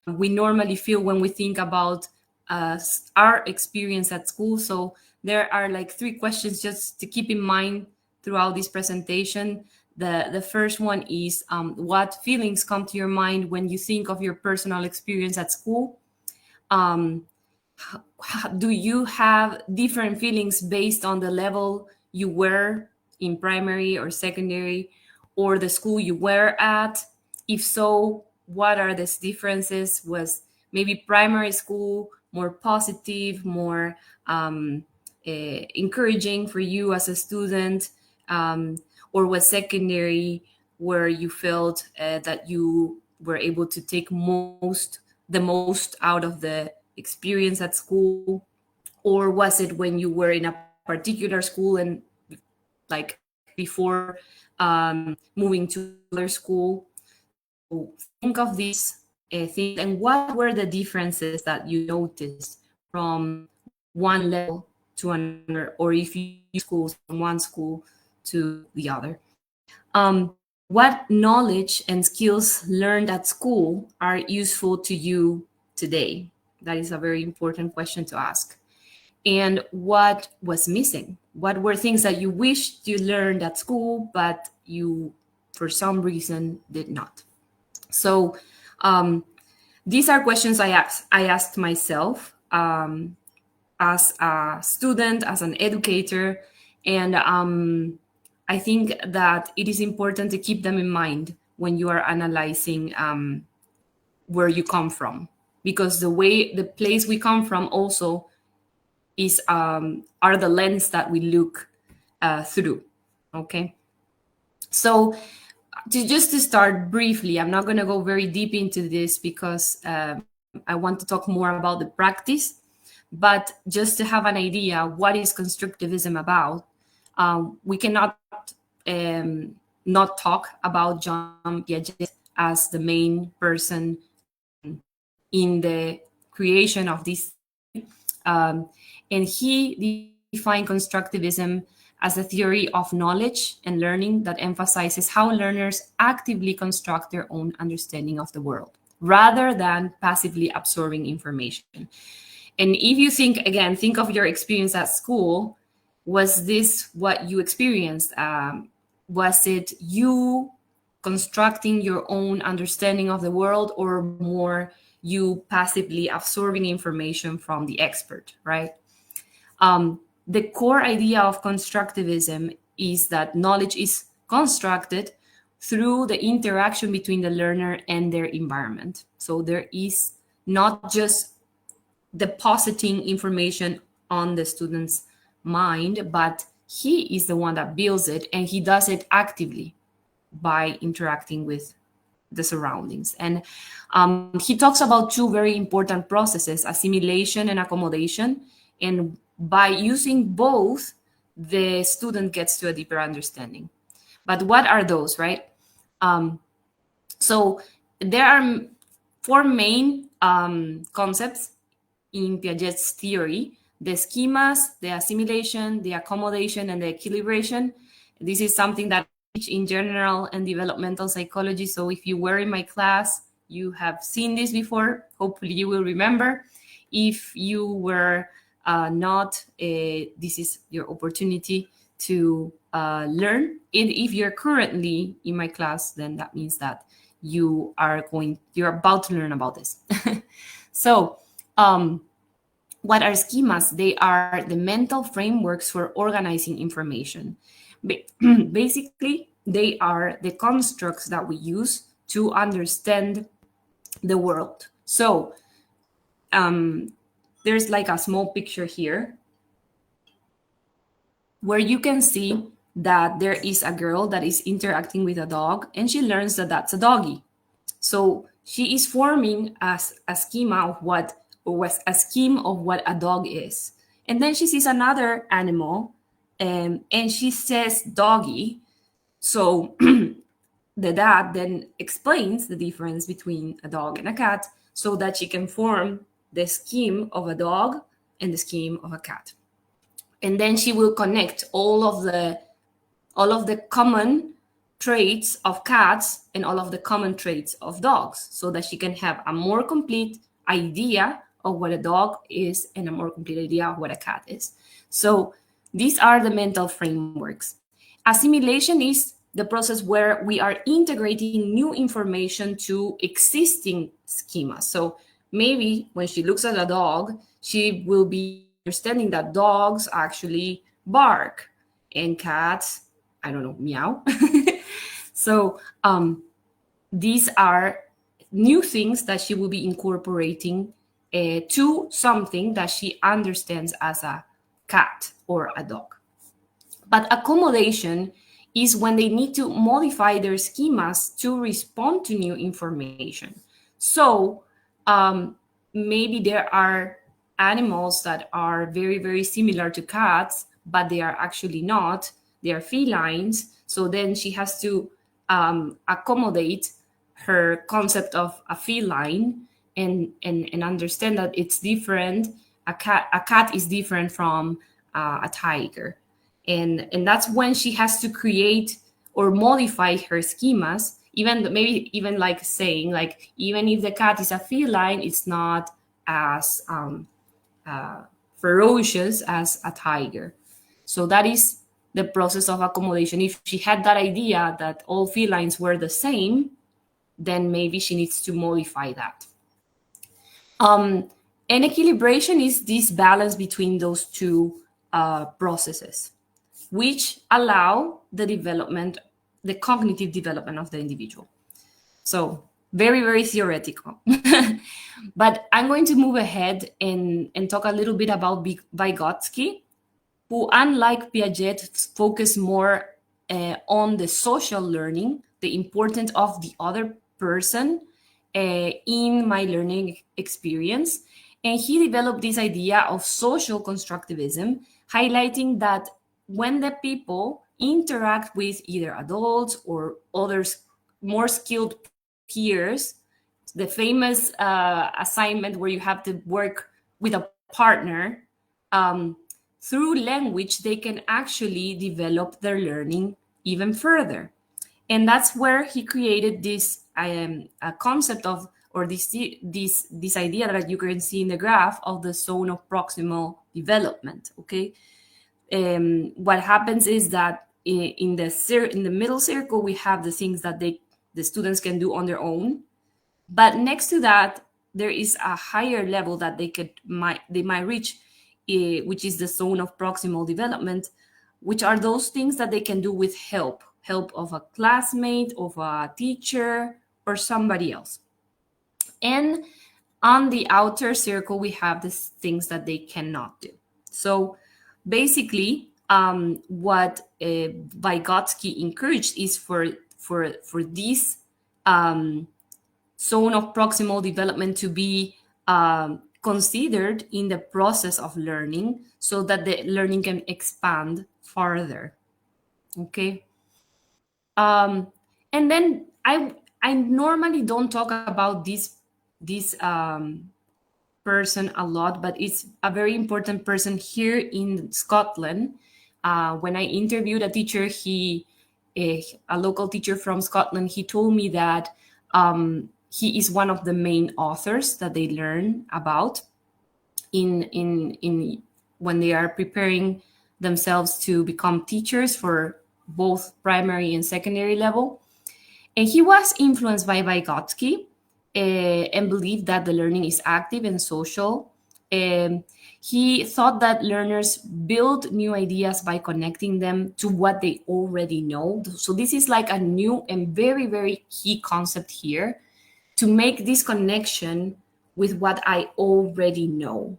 we normally feel when we think about our experience at school. So there are like three questions just to keep in mind throughout this presentation. The first one is what feelings come to your mind when you think of your personal experience at school? Um, do you have different feelings based on the level you were in primary or secondary, or the school you were at? If so, what are these differences? Was maybe primary school more positive, more encouraging for you as a student, um, or was secondary where you felt that you were able to take the most out of the experience at school? Or was it when you were in a particular school and like before moving to another school? So think of these things, and what were the differences that you noticed from one level to another, or if you schools from one school to the other? What knowledge and skills learned at school are useful to you today? That is a very important question to ask. And what was missing? What were things that you wished you learned at school, but you, for some reason, did not? So um, these are questions I asked myself as a student, as an educator, and I think that it is important to keep them in mind when you are analyzing where you come from, because the place we come from also is are the lens that we look through. Okay, so just to start briefly, I'm not going to go very deep into this because I want to talk more about the practice, but just to have an idea what is constructivism about, we cannot not talk about John Piaget as the main person in the creation of this theory. And he defined constructivism as a theory of knowledge and learning that emphasizes how learners actively construct their own understanding of the world rather than passively absorbing information. And if you think, again, think of your experience at school, was this what you experienced? Was it you constructing your own understanding of the world, or more you passively absorbing information from the expert, right? The core idea of constructivism is that knowledge is constructed through the interaction between the learner and their environment. So there is not just depositing information on the student's mind, but he is the one that builds it, and he does it actively by interacting with the surroundings. And he talks about two very important processes, assimilation and accommodation. And by using both, the student gets to a deeper understanding. But what are those, right? So there are four main concepts in Piaget's theory: the schemas, the assimilation, the accommodation, and the equilibration. This is something that I teach in general and developmental psychology. So if you were in my class, you have seen this before. Hopefully you will remember. If you were not, this is your opportunity to learn. And if you're currently in my class, then that means that you're about to learn about this. So What are schemas? They are the mental frameworks for organizing information. Basically, they are the constructs that we use to understand the world. So there's like a small picture here where you can see that there is a girl that is interacting with a dog and she learns that that's a doggy. So she is forming a schema of what was a scheme of what a dog is. And then she sees another animal and she says doggy. So the dad then explains the difference between a dog and a cat so that she can form the scheme of a dog and the scheme of a cat. And then she will connect all of the common traits of cats and all of the common traits of dogs so that she can have a more complete idea of what a dog is and a more complete idea of what a cat is. So these are the mental frameworks. Assimilation is the process where we are integrating new information to existing schemas. So maybe when she looks at a dog, she will be understanding that dogs actually bark and cats, I don't know, meow. So these are new things that she will be incorporating to something that she understands as a cat or a dog. But accommodation is when they need to modify their schemas to respond to new information. So maybe there are animals that are very, very similar to cats, but they are actually not. They are felines. So then she has to accommodate her concept of a feline and understand that it's different. A cat is different from a tiger. And that's when she has to create or modify her schemas, even maybe even like saying like even if the cat is a feline, it's not as ferocious as a tiger. So that is the process of accommodation. If she had that idea that all felines were the same, then maybe she needs to modify that. And equilibration is this balance between those two processes, which allow the development, the cognitive development of the individual. So very, very theoretical. But I'm going to move ahead and talk a little bit about Vygotsky, who, unlike Piaget, focused more on the social learning, the importance of the other person in my learning experience. And he developed this idea of social constructivism, highlighting that when the people interact with either adults or others more skilled peers, the famous assignment where you have to work with a partner, through language, they can actually develop their learning even further. And that's where he created this a concept of, or this idea that you can see in the graph of the zone of proximal development. Okay, what happens is that in the middle circle we have the things that the students can do on their own, but next to that there is a higher level that they might reach, which is the zone of proximal development, which are those things that they can do with help of a classmate, of a teacher, or somebody else. And on the outer circle, we have the things that they cannot do. So basically, what Vygotsky encouraged is for this zone of proximal development to be considered in the process of learning so that the learning can expand further. Okay. And then I normally don't talk about this person a lot, but it's a very important person here in Scotland. When I interviewed a teacher, a local teacher from Scotland, he told me that he is one of the main authors that they learn about in when they are preparing themselves to become teachers for both primary and secondary level. And he was influenced by Vygotsky and believed that the learning is active and social. Um, he thought that learners build new ideas by connecting them to what they already know. So this is like a new and very, very key concept here, to make this connection with what I already know.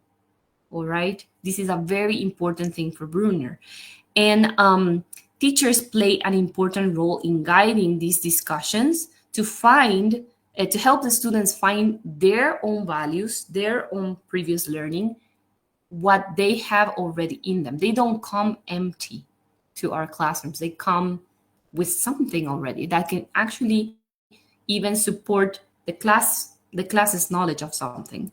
All right. This is a very important thing for Brunner. And teachers play an important role in guiding these discussions to find, to help the students find their own values, their own previous learning, what they have already in them. They don't come empty to our classrooms. They come with something already that can actually even support the class's knowledge of something.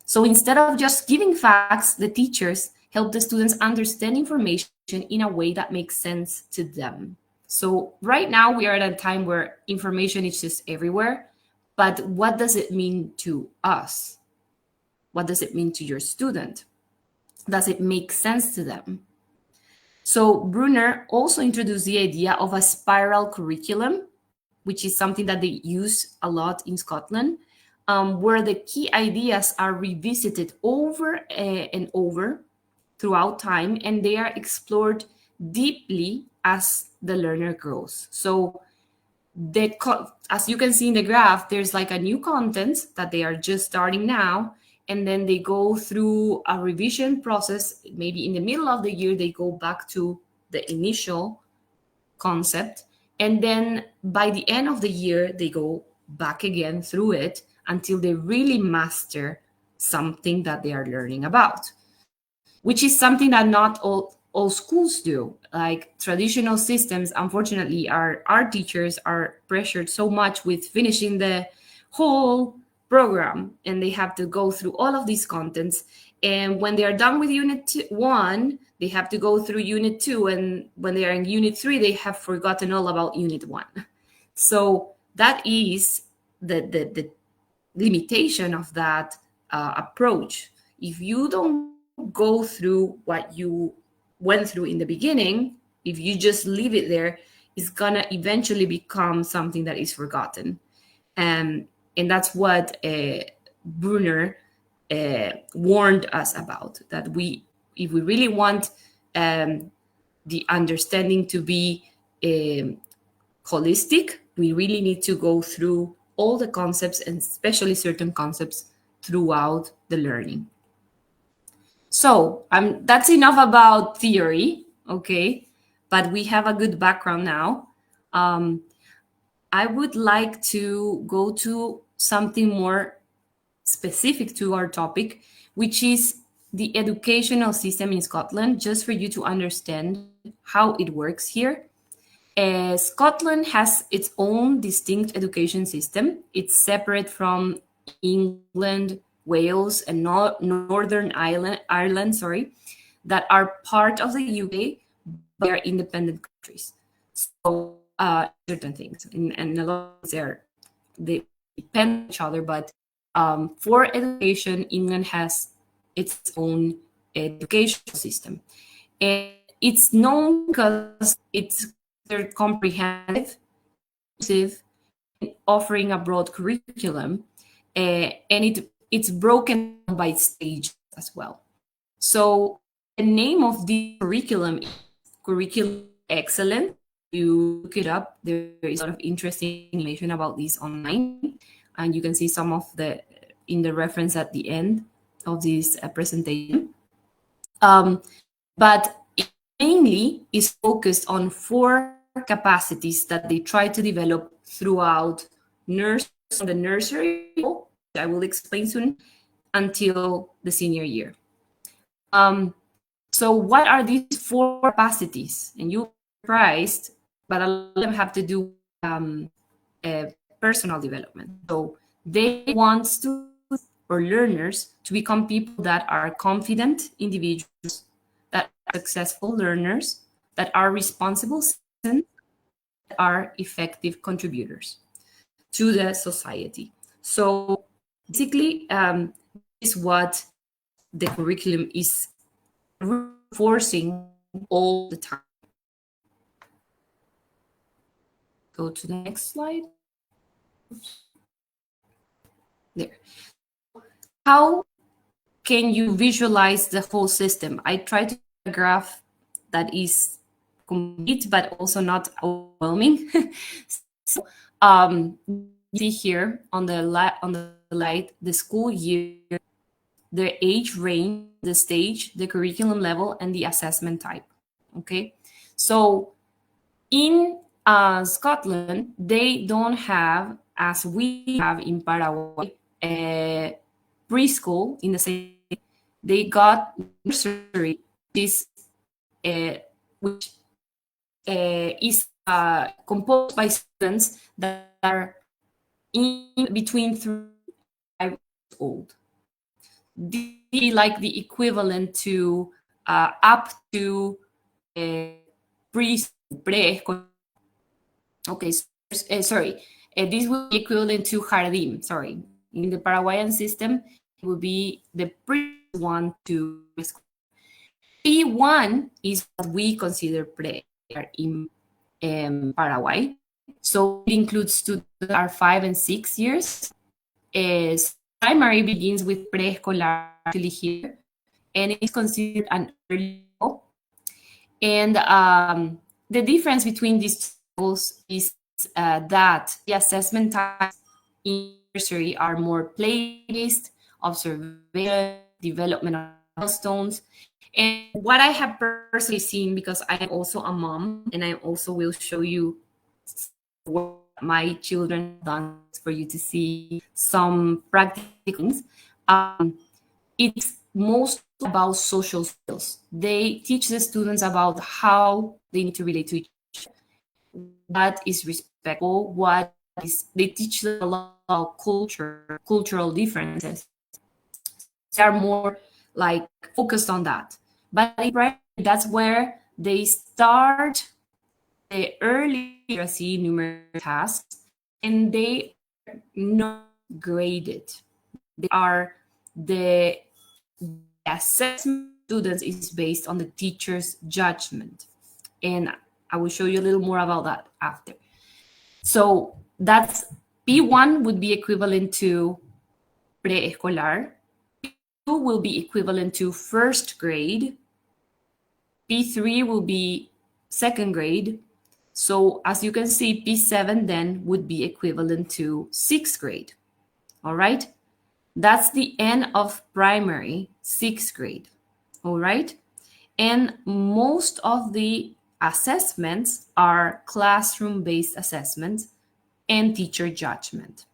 So instead of just giving facts, the teachers help the students understand information in a way that makes sense to them. So right now we are at a time where information is just everywhere, but what does it mean to us? What does it mean to your student? Does it make sense to them? So Brunner also introduced the idea of a spiral curriculum, which is something that they use a lot in Scotland, where the key ideas are revisited over and over throughout time, and they are explored deeply as the learner grows. So as you can see in the graph, there's like a new content that they are just starting now, and then they go through a revision process. Maybe in the middle of the year, they go back to the initial concept, and then by the end of the year, they go back again through it until they really master something that they are learning about, which is something that not all schools do. Like traditional systems, unfortunately, our teachers are pressured so much with finishing the whole program, and they have to go through all of these contents. And when they are done with Unit 1, they have to go through Unit 2. And when they are in Unit 3, they have forgotten all about Unit 1. So that is the limitation of that approach. If you don't go through what you went through in the beginning, if you just leave it there, it's gonna eventually become something that is forgotten. And that's what Brunner warned us about, that if we really want the understanding to be holistic, we really need to go through all the concepts, and especially certain concepts, throughout the learning. So that's enough about theory, okay? But we have a good background now. I would like to go to something more specific to our topic, which is the educational system in Scotland, just for you to understand how it works here. Scotland has its own distinct education system. It's separate from England, Wales, and Northern Ireland, that are part of the UK, but they are independent countries. So certain things, and a lot of things they depend on each other. But for education, England has its own educational system, and it's known because it's comprehensive, inclusive, and offering a broad curriculum, and it's broken down by stages as well. So the name of the curriculum is Curriculum Excellence. You look it up. There is a lot of interesting information about this online, and you can see some of in the reference at the end of this presentation. But it mainly is focused on 4 capacities that they try to develop throughout from the nursery, which I will explain soon, until the senior year. So what are these 4 capacities? And you'll be surprised, but a lot of them have to do personal development. So they want students or learners to become people that are confident individuals, that are successful learners, that are responsible citizens, that are effective contributors to the society. So basically, this is what the curriculum is reinforcing all the time. Go to the next slide. Oops. There. How can you visualize the whole system? I try to do a graph that is complete but also not overwhelming. So you see here on the slide the school year, the age range, the stage, the curriculum level, and the assessment type. Okay, so in Scotland, they don't have, as we have in Paraguay, a preschool in the same. They got nursery, which is composed by students that are in between 3 and 5 years old. This is like the equivalent to up to preschool. Okay, sorry. This would be equivalent to jardín. Sorry, in the Paraguayan system, it would be the pre-1 to preschool. P1 is what we consider pre in Paraguay. So it includes students that are 5 and 6 years. Primary begins with preescolar actually here, and it is considered an early level. And the difference between these levels is that the assessment types in nursery are more play-based, observation, development of milestones. And what I have personally seen, because I am also a mom, and I also will show you what my children have done for you to see some practical things. It's most about social skills. They teach the students about how they need to relate to each other, what is respectful, they teach them a lot about cultural differences. They are more like focused on that. But in primary, that's where they start the early literacy numeric tasks, and they are not graded. They are the assessment students is based on the teacher's judgment, and I will show you a little more about that after. So that's P1 would be equivalent to preescolar. P2 will be equivalent to first grade. P3 will be second grade. So as you can see, P7 then would be equivalent to sixth grade. All right. That's the end of primary, sixth grade. All right. And most of the assessments are classroom-based assessments and teacher judgment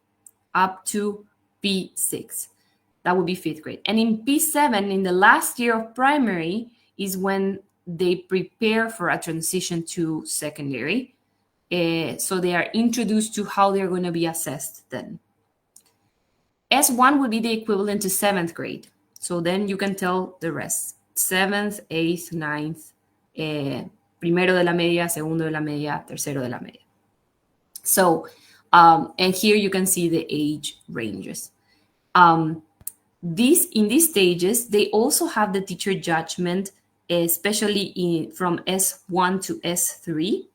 up to P6. That would be fifth grade. And in P7, in the last year of primary, is when they prepare for a transition to secondary. So they are introduced to how they're going to be assessed then. S1 would be the equivalent to seventh grade. So then you can tell the rest. Seventh, eighth, ninth, primero de la media, segundo de la media, tercero de la media. So, and here you can see the age ranges. In these stages, they also have the teacher judgment, especially from S1 to S3,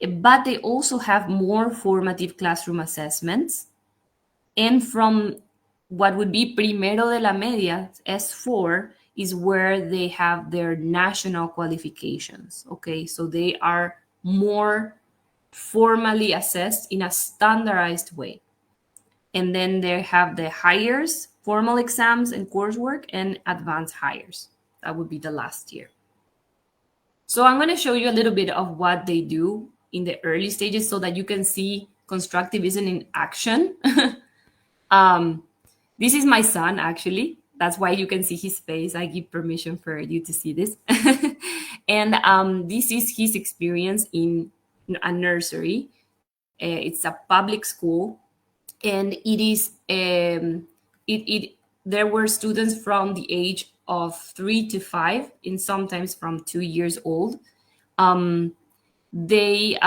but they also have more formative classroom assessments. And from what would be primero de la media, S4, is where they have their national qualifications. Okay, so they are more formally assessed in a standardized way. And then they have the hires, formal exams and coursework, and advanced hires. That would be the last year. So I'm going to show you a little bit of what they do in the early stages so that you can see constructivism in action. This is my son, actually. That's why you can see his face. I give permission for you to see this. And this is his experience in a nursery. It's a public school, and it is there were students from the age of 3 to 5, and sometimes from 2 years old. They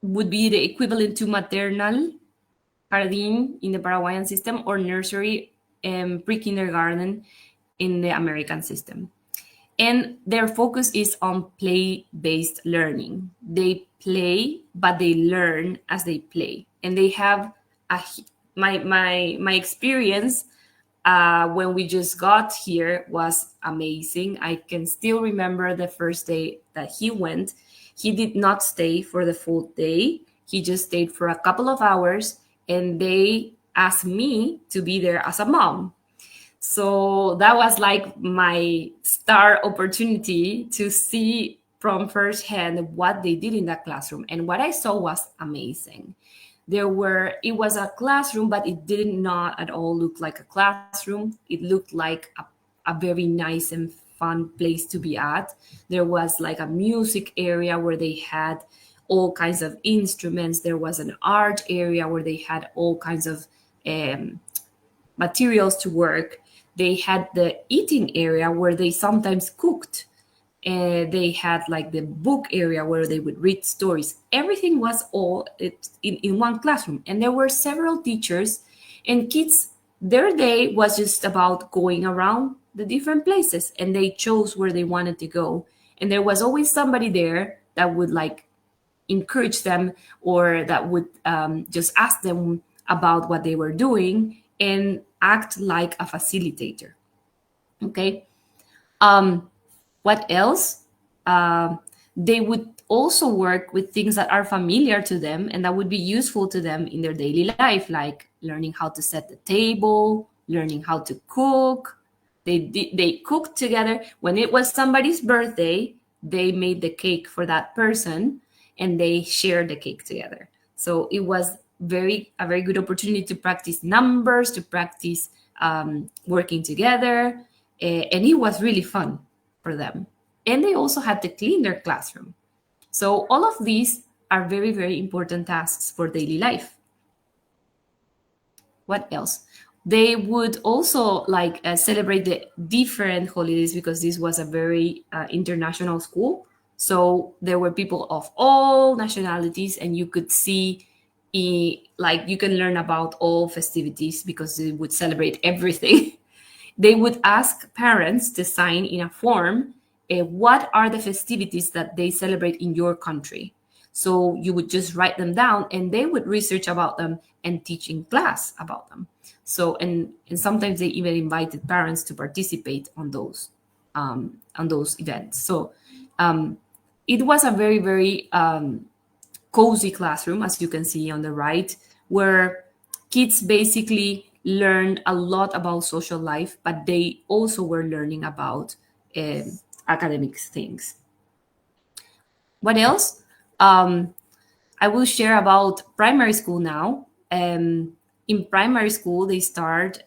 would be the equivalent to maternal, jardín in the Paraguayan system, or nursery and pre-kindergarten in the American system. And their focus is on play-based learning. They play, but they learn as they play. And they have my experience when we just got here was amazing. I can still remember the first day that he went. He did not stay for the full day. He just stayed for a couple of hours, and they asked me to be there as a mom. So that was like my star opportunity to see from firsthand what they did in that classroom. And what I saw was amazing. It was a classroom, but it did not at all look like a classroom. It looked like a very nice and fun place to be at. There was like a music area where they had all kinds of instruments. There was an art area where they had all kinds of um, materials to work. They had the eating area where they sometimes cooked. They had like the book area where they would read stories. Everything was all in one classroom. And there were several teachers and kids. Their day was just about going around the different places, and they chose where they wanted to go. And there was always somebody there that would like encourage them, or that would just ask them about what they were doing and act like a facilitator. Okay. What else? They would also work with things that are familiar to them and that would be useful to them in their daily life, like learning how to set the table, learning how to cook. They cooked together. When it was somebody's birthday, they made the cake for that person and they shared the cake together. So it was a very good opportunity to practice numbers, to practice working together, and it was really fun for them. And they also had to clean their classroom. So all of these are very, very important tasks for daily life. What else? They would also like celebrate the different holidays, because this was a very international school. So there were people of all nationalities, and you could see like you can learn about all festivities because they would celebrate everything. They would ask parents to sign in a form what are the festivities that they celebrate in your country. So you would just write them down, and they would research about them and teach in class about them. So and sometimes they even invited parents to participate on those events. So it was a very, very cozy classroom, as you can see on the right, where kids basically learned a lot about social life, but they also were learning about academic things. What else? I will share about primary school now. In primary school, they start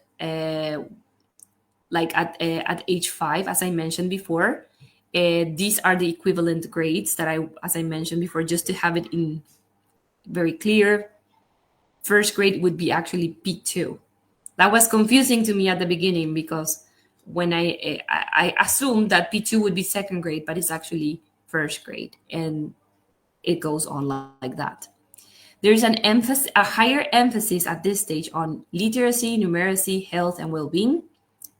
like at age 5, as I mentioned before. These are the equivalent grades that as I mentioned before, just to have it in very clear. First grade would be actually P2. That was confusing to me at the beginning, because when I assumed that P2 would be second grade, but it's actually first grade, and it goes on like that. There's a higher emphasis at this stage on literacy, numeracy, health, and well-being,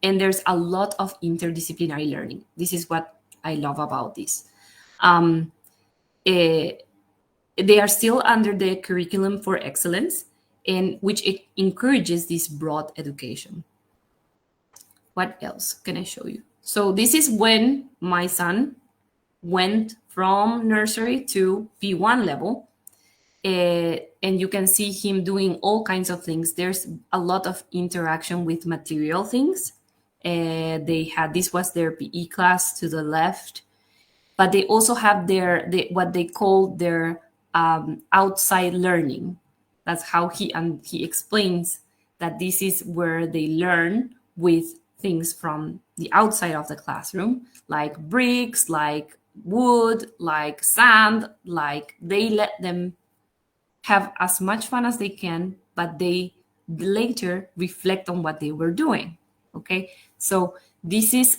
and there's a lot of interdisciplinary learning. This is what I love about this. Eh, they are still under the curriculum for excellence, and which it encourages this broad education. What else can I show you? So this is when my son went from nursery to P1 level. And you can see him doing all kinds of things. There's a lot of interaction with material things. This was their PE class to the left, but they also have what they call their outside learning. That's how he explains that this is where they learn with things from the outside of the classroom, like bricks, like wood, like sand. Like they let them have as much fun as they can, but they later reflect on what they were doing. Okay, so this is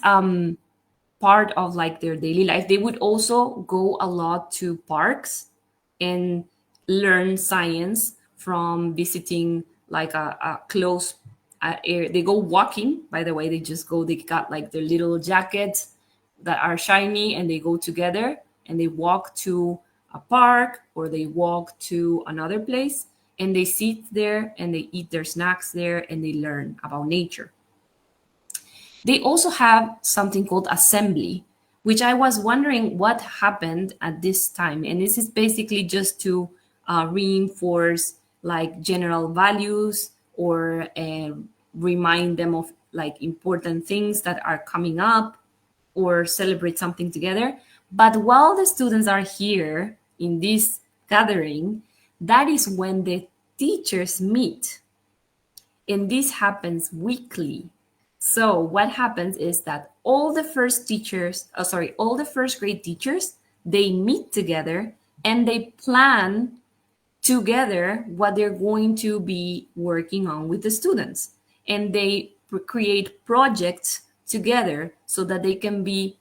part of like their daily life. They would also go a lot to parks and learn science from visiting like a close area. They go walking, by the way. They got like their little jackets that are shiny, and they go together and they walk to a park, or they walk to another place, and they sit there and they eat their snacks there, and they learn about nature. They also have something called assembly, which I was wondering what happened at this time. And this is basically just to reinforce like general values or remind them of like important things that are coming up or celebrate something together. But while the students are here in this gathering, that is when the teachers meet. And this happens weekly. So what happens is that all the all the first grade teachers, they meet together and they plan together what they're going to be working on with the students. And they create projects together so that they can be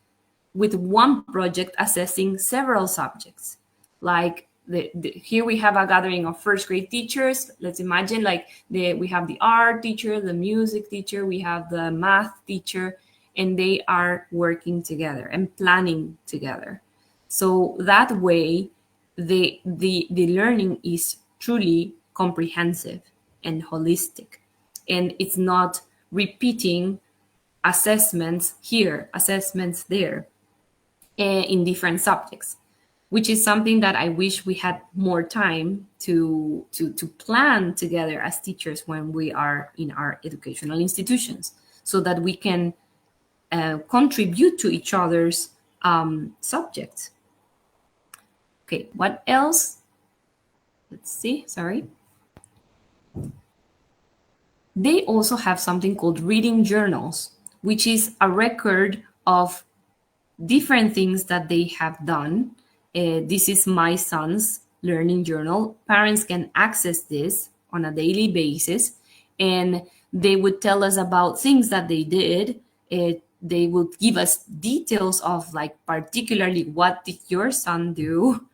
with one project assessing several subjects. Like here we have a gathering of first grade teachers. Let's imagine like we have the art teacher, the music teacher, we have the math teacher, and they are working together and planning together. So that way, the learning is truly comprehensive and holistic, and it's not repeating assessments here, assessments there, in different subjects, which is something that I wish we had more time to plan together as teachers when we are in our educational institutions, so that we can contribute to each other's subjects. Okay, what else? Let's see, sorry. They also have something called reading journals, which is a record of different things that they have done. This is my son's learning journal. Parents can access this on a daily basis, and they would tell us about things that they did. They would give us details of, like, particularly what did your son do,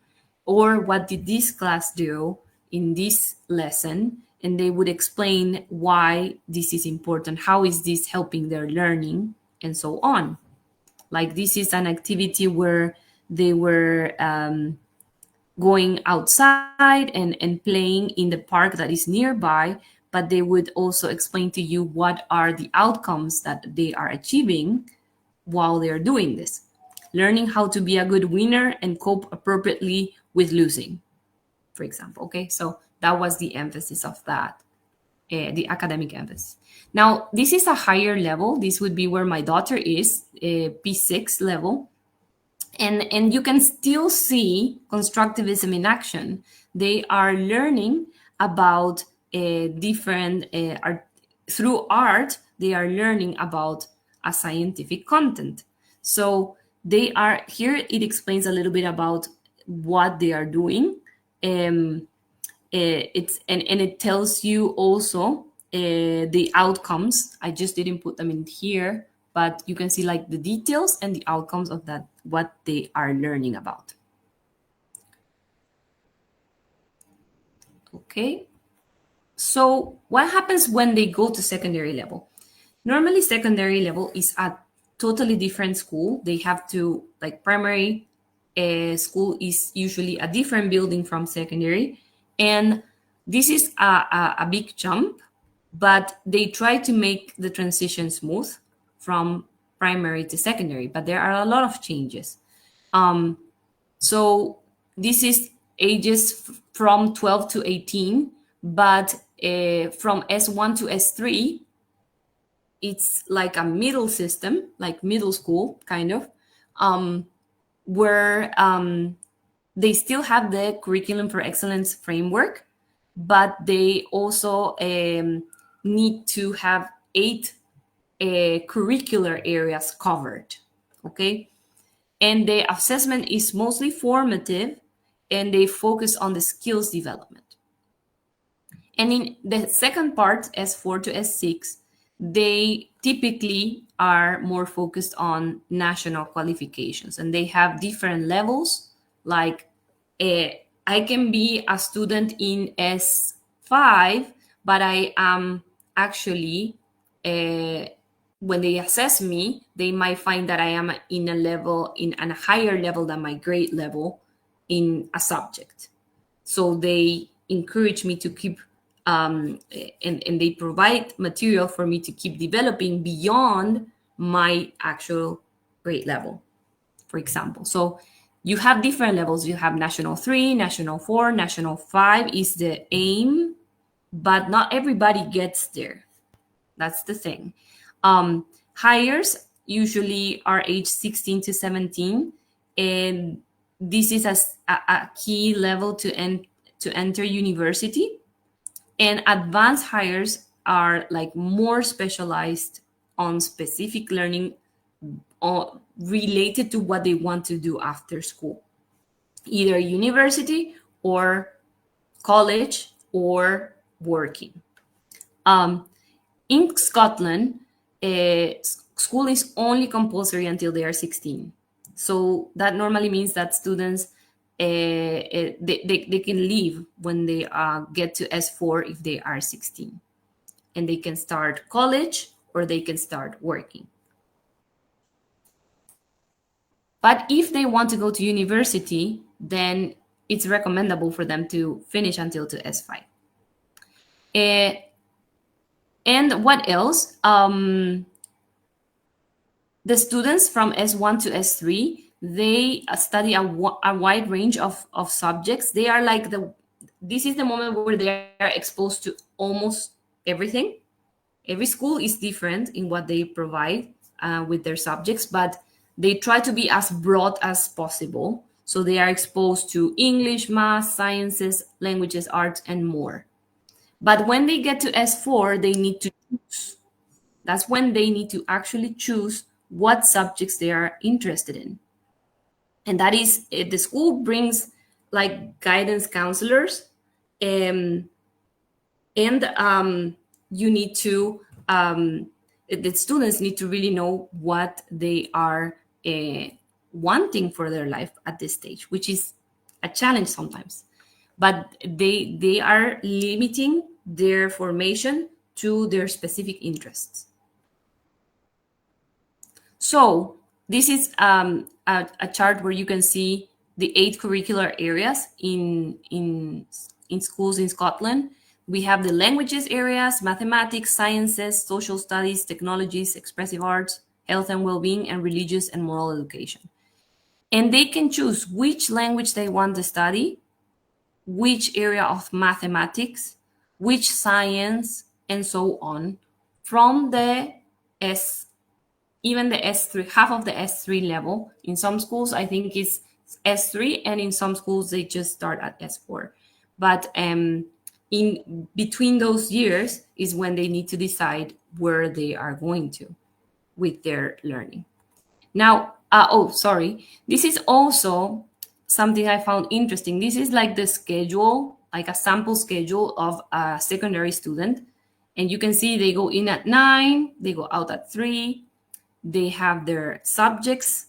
or what did this class do in this lesson, and they would explain why this is important, how is this helping their learning, and so on. Like, this is an activity where they were going outside and playing in the park that is nearby, but they would also explain to you what are the outcomes that they are achieving while they're doing this. Learning how to be a good winner and cope appropriately with losing, for example. Okay, so that was the emphasis of that, the academic emphasis. Now, this is a higher level. This would be where my daughter is, P6 level. And you can still see constructivism in action. They are learning about different, through art, they are learning about a scientific content. So they are, here it explains a little bit about what they are doing. It tells you also the outcomes. I just didn't put them in here, but you can see like the details and the outcomes of that, what they are learning about. Okay, so what happens when they go to secondary level? Normally secondary level is a totally different school. They have to, like, primary school is usually a different building from secondary, and this is a big jump, but they try to make the transition smooth from primary to secondary, but there are a lot of changes. So this is ages from 12 to 18, but from S1 to S3, it's like a middle system, like middle school, kind of, where they still have the curriculum for excellence framework, but they also need to have 8 curricular areas covered. Okay, and the assessment is mostly formative, and they focus on the skills development. And in the second part, S4 to S6, they typically are more focused on national qualifications, and they have different levels. Like, I can be a student in S5, but I am actually, when they assess me, they might find that I am in a higher level than my grade level in a subject. So they encourage me to keep, and they provide material for me to keep developing beyond my actual grade level, for example. So you have different levels. You have National 3, National 4, National 5 is the aim, but not everybody gets there. That's the thing. Hires usually are age 16 to 17, and this is a key level to enter university. And advanced hires are like more specialized on specific learning related to what they want to do after school, either university or college or working. Um, in Scotland, school is only compulsory until they are 16. So that normally means that students they can leave when they get to S4 if they are 16, and they can start college or they can start working. But if they want to go to university, then it's recommendable for them to finish until to S5. And what else? The students from S1 to S3, they study a wide range of subjects. They are like this is the moment where they are exposed to almost everything. Every school is different in what they provide with their subjects, but they try to be as broad as possible. So they are exposed to English, math, sciences, languages, arts, and more. But when they get to S4, they need to choose. That's when they need to actually choose what subjects they are interested in. And that is, the school brings like guidance counselors, and you need to, the students need to really know what they are wanting for their life at this stage, which is a challenge sometimes. But they are limiting their formation to their specific interests. So this is a chart where you can see the 8 curricular areas in schools in Scotland. We have the languages areas, mathematics, sciences, social studies, technologies, expressive arts, health and well-being, and religious and moral education. And they can choose which language they want to study, which area of mathematics, which science, and so on, from the even the S3, half of the S3 level. In some schools, I think it's S3, and in some schools, they just start at S4. But in between those years is when they need to decide where they are going to with their learning. Now, sorry. This is also something I found interesting. This is like the schedule, like a sample schedule of a secondary student. And you can see they go in at 9, they go out at 3. They have their subjects,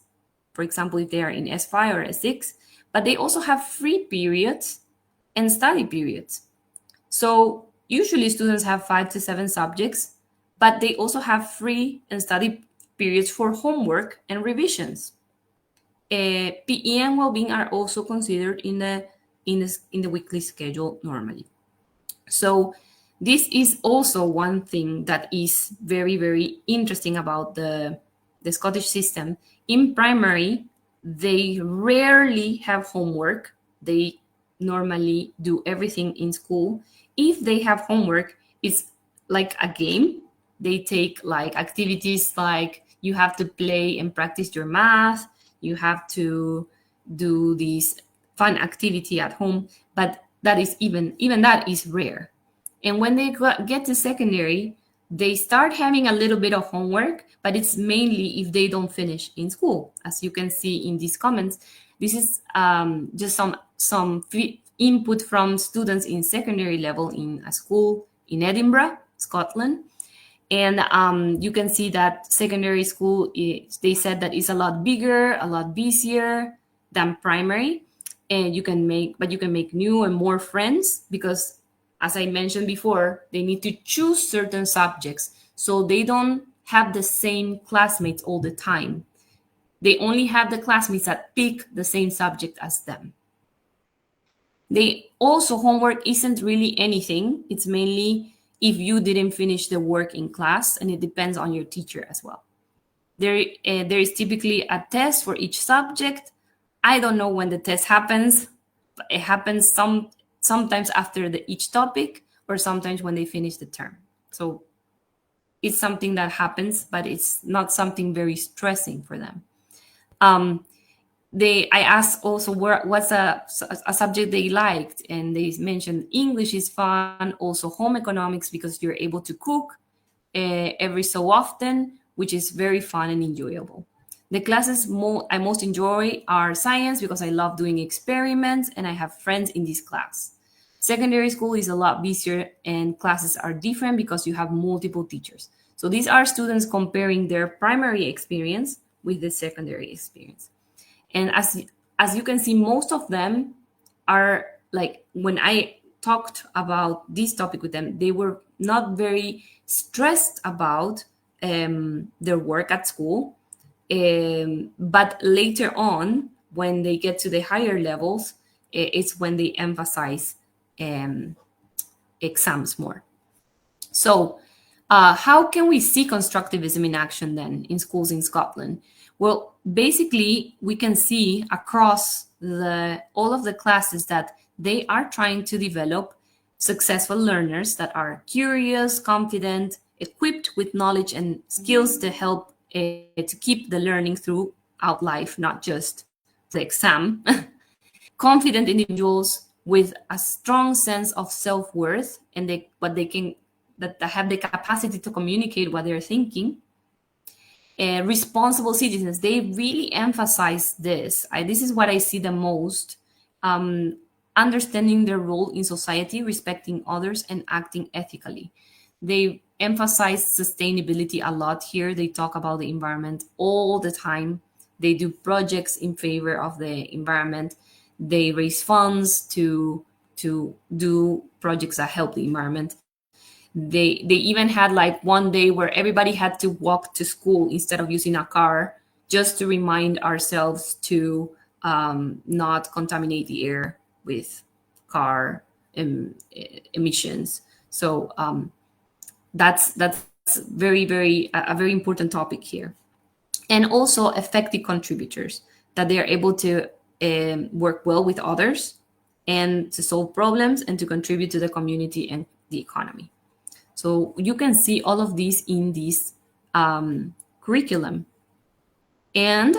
for example, if they are in S5 or S6, but they also have free periods and study periods. So usually students have 5 to 7 subjects, but they also have free and study periods for homework and revisions. PE and well-being are also considered in the weekly schedule normally. So this is also one thing that is very, very interesting about the Scottish system. In primary, they rarely have homework. They normally do everything in school. If they have homework, it's like a game. They take like activities like you have to play and practice your math. You have to do this fun activity at home, but that is even that is rare. And when they get to secondary, they start having a little bit of homework, but it's mainly if they don't finish in school. As you can see in these comments, this is just some input from students in secondary level in a school in Edinburgh, Scotland. And you can see that secondary school, they said that it's a lot bigger, a lot busier than primary. And you can make new and more friends because, as I mentioned before, they need to choose certain subjects. So they don't have the same classmates all the time. They only have the classmates that pick the same subject as them. They also, homework isn't really anything. It's mainly if you didn't finish the work in class, and it depends on your teacher as well. There is typically a test for each subject. I don't know when the test happens, but it happens sometimes after each topic, or sometimes when they finish the term. So it's something that happens, but it's not something very stressing for them. Um, I asked also what's a subject they liked, and they mentioned English is fun, also home economics because you're able to cook every so often, which is very fun and enjoyable. The classes I most enjoy are science because I love doing experiments and I have friends in this class. Secondary school is a lot busier and classes are different because you have multiple teachers. So these are students comparing their primary experience with the secondary experience. And as you can see, most of them are like, when I talked about this topic with them, they were not very stressed about their work at school. But later on, when they get to the higher levels, it's when they emphasize um, exams more. So, how can we see constructivism in action then in schools in Scotland? Well, basically, we can see across all of the classes that they are trying to develop successful learners that are curious, confident, equipped with knowledge and skills to help to keep the learning throughout life, not just for the exam. Confident individuals with a strong sense of self-worth and what they can that have the capacity to communicate what they're thinking. Responsible citizens, they really emphasize this. This is what I see the most. Understanding their role in society, respecting others, and acting ethically. They emphasize sustainability a lot here. They talk about the environment all the time. They do projects in favor of the environment. They raise funds to do projects that help the environment. They even had like one day where everybody had to walk to school instead of using a car, just to remind ourselves to not contaminate the air with car emissions. So that's a very important topic here. And also effective contributors, that they are able to work well with others and to solve problems and to contribute to the community and the economy. So you can see all of these in this curriculum. And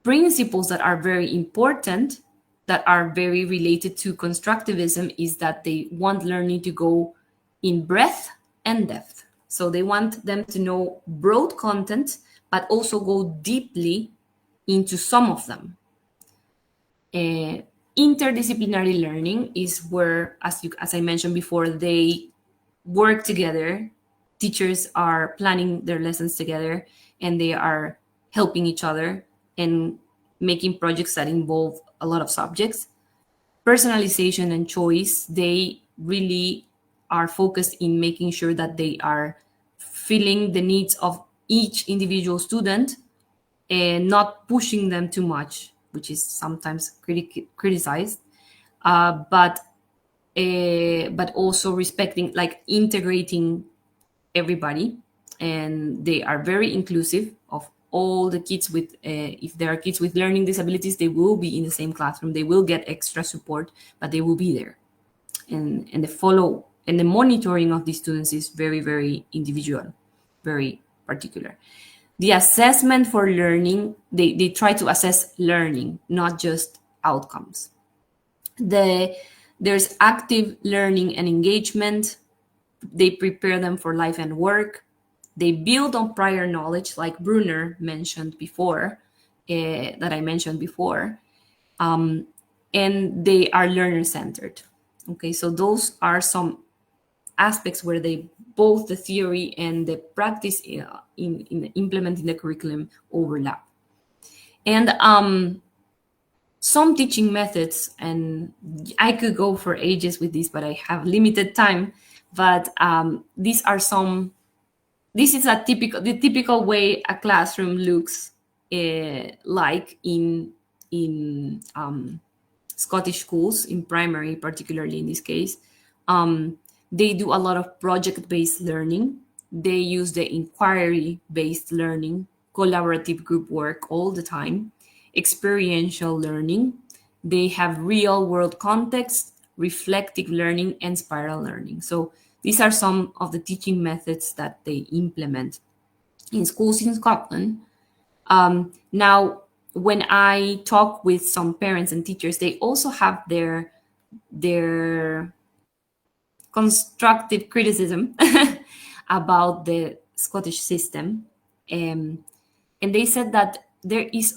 principles that are very important, that are very related to constructivism, is that they want learning to go in breadth and depth. So they want them to know broad content, but also go deeply into some of them. Interdisciplinary learning is where, as I mentioned before, they work together. Teachers are planning their lessons together, and they are helping each other and making projects that involve a lot of subjects. Personalization and choice, they really are focused in making sure that they are filling the needs of each individual student and not pushing them too much, which is sometimes criticized, but also respecting, like integrating everybody. And they are very inclusive of all the kids with, if there are kids with learning disabilities, they will be in the same classroom, they will get extra support, but they will be there. And the monitoring of these students is very, very individual, very particular. The assessment for learning, they try to assess learning, not just outcomes. There's active learning and engagement. They prepare them for life and work. They build on prior knowledge, like Brunner mentioned before, that I mentioned before, and they are learner-centered. Okay, so those are some aspects where they both the theory and the practice in implementing the curriculum overlap. And some teaching methods, and I could go for ages with this, but I have limited time. But these are some. This is the typical way a classroom looks like in Scottish schools, in primary, particularly in this case. They do a lot of project-based learning. They use the inquiry-based learning, collaborative group work all the time, experiential learning. They have real-world context, reflective learning, and spiral learning. So these are some of the teaching methods that they implement in schools in Scotland. Now, when I talk with some parents and teachers, they also have their constructive criticism about the Scottish system, and they said that this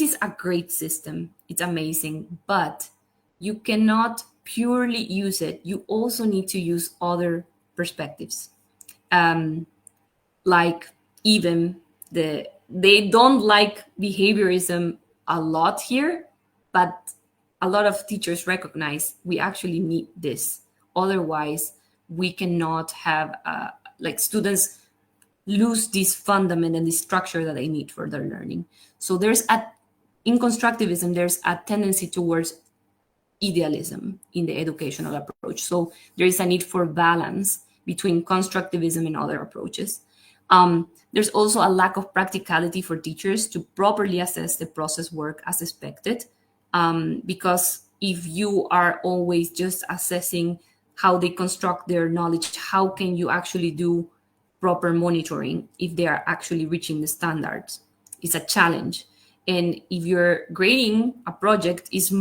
is a great system. It's amazing, but you cannot purely use it. You also need to use other perspectives. Like even they don't like behaviorism a lot here, but a lot of teachers recognize we actually need this. Otherwise, we cannot have like students lose this fundament and this structure that they need for their learning. So in constructivism, there's a tendency towards idealism in the educational approach. So there is a need for balance between constructivism and other approaches. There's also a lack of practicality for teachers to properly assess the process work as expected, because if you are always just assessing how they construct their knowledge, how can you actually do proper monitoring if they are actually reaching the standards? It's a challenge. And if you're grading a project, it's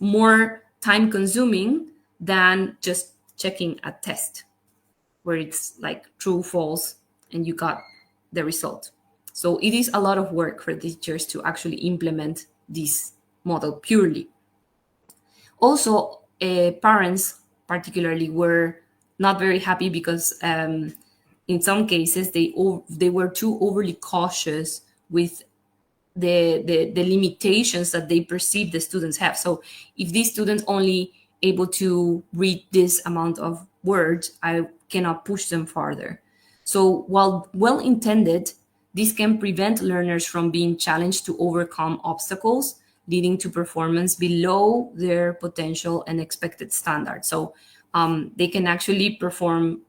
more time consuming than just checking a test where it's like true, false, and you got the result. So it is a lot of work for teachers to actually implement this model purely. Also, parents particularly were not very happy because in some cases they were too overly cautious with the limitations that they perceive the students have. So if these students only able to read this amount of words, I cannot push them farther. So while well-intended, this can prevent learners from being challenged to overcome obstacles, leading to performance below their potential and expected standards. So they can actually perform,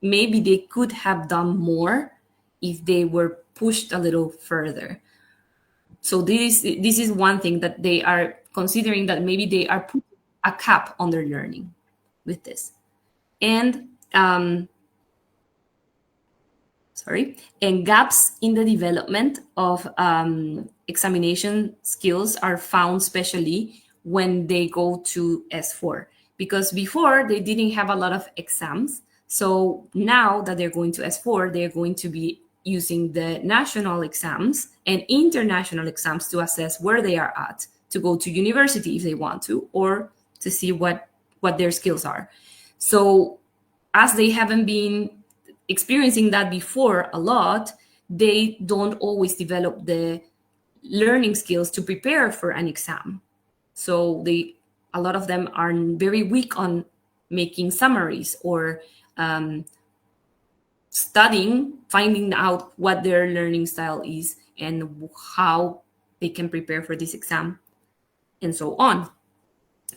maybe they could have done more if they were pushed a little further. So this is one thing that they are considering, that maybe they are putting a cap on their learning with this. And gaps in the development of examination skills are found, especially when they go to S4, because before they didn't have a lot of exams. So now that they're going to S4, they're going to be using the national exams and international exams to assess where they are at, to go to university if they want to, or to see what their skills are. So as they haven't been experiencing that before a lot, they don't always develop the learning skills to prepare for an exam. So a lot of them are very weak on making summaries or studying, finding out what their learning style is and how they can prepare for this exam and so on,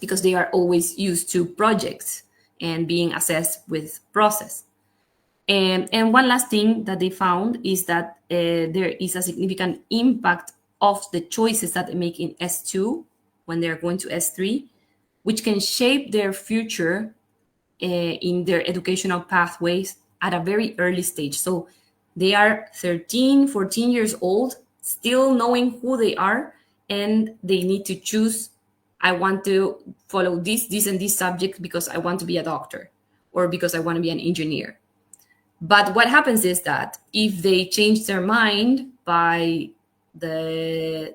because they are always used to projects and being assessed with process. And one last thing that they found is that there is a significant impact of the choices that they make in S2 when they're going to S3, which can shape their future in their educational pathways at a very early stage. So they are 13, 14 years old, still knowing who they are, and they need to choose, I want to follow this, and this subject because I want to be a doctor or because I want to be an engineer. But what happens is that if they change their mind by the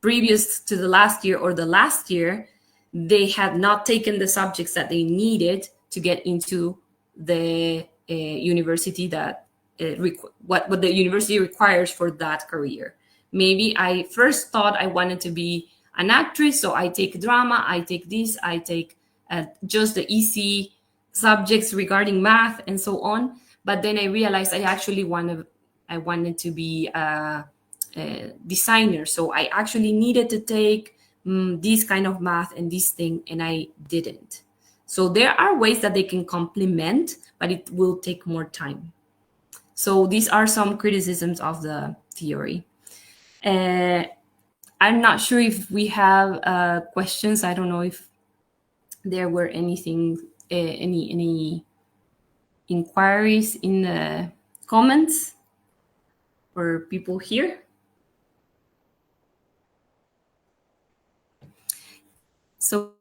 previous to the last year or the last year, they had not taken the subjects that they needed to get into the university that what the university requires for that career. Maybe I first thought I wanted to be an actress, so I take drama, I take this, I take just the easy subjects regarding math and so on. But then I realized I actually wanted to be a designer, so I actually needed to take this kind of math and this thing, and I didn't. So there are ways that they can complement, but it will take more time. So these are some criticisms of the theory. I'm not sure if we have questions. I don't know if there were anything, any inquiries in the comments for people here. So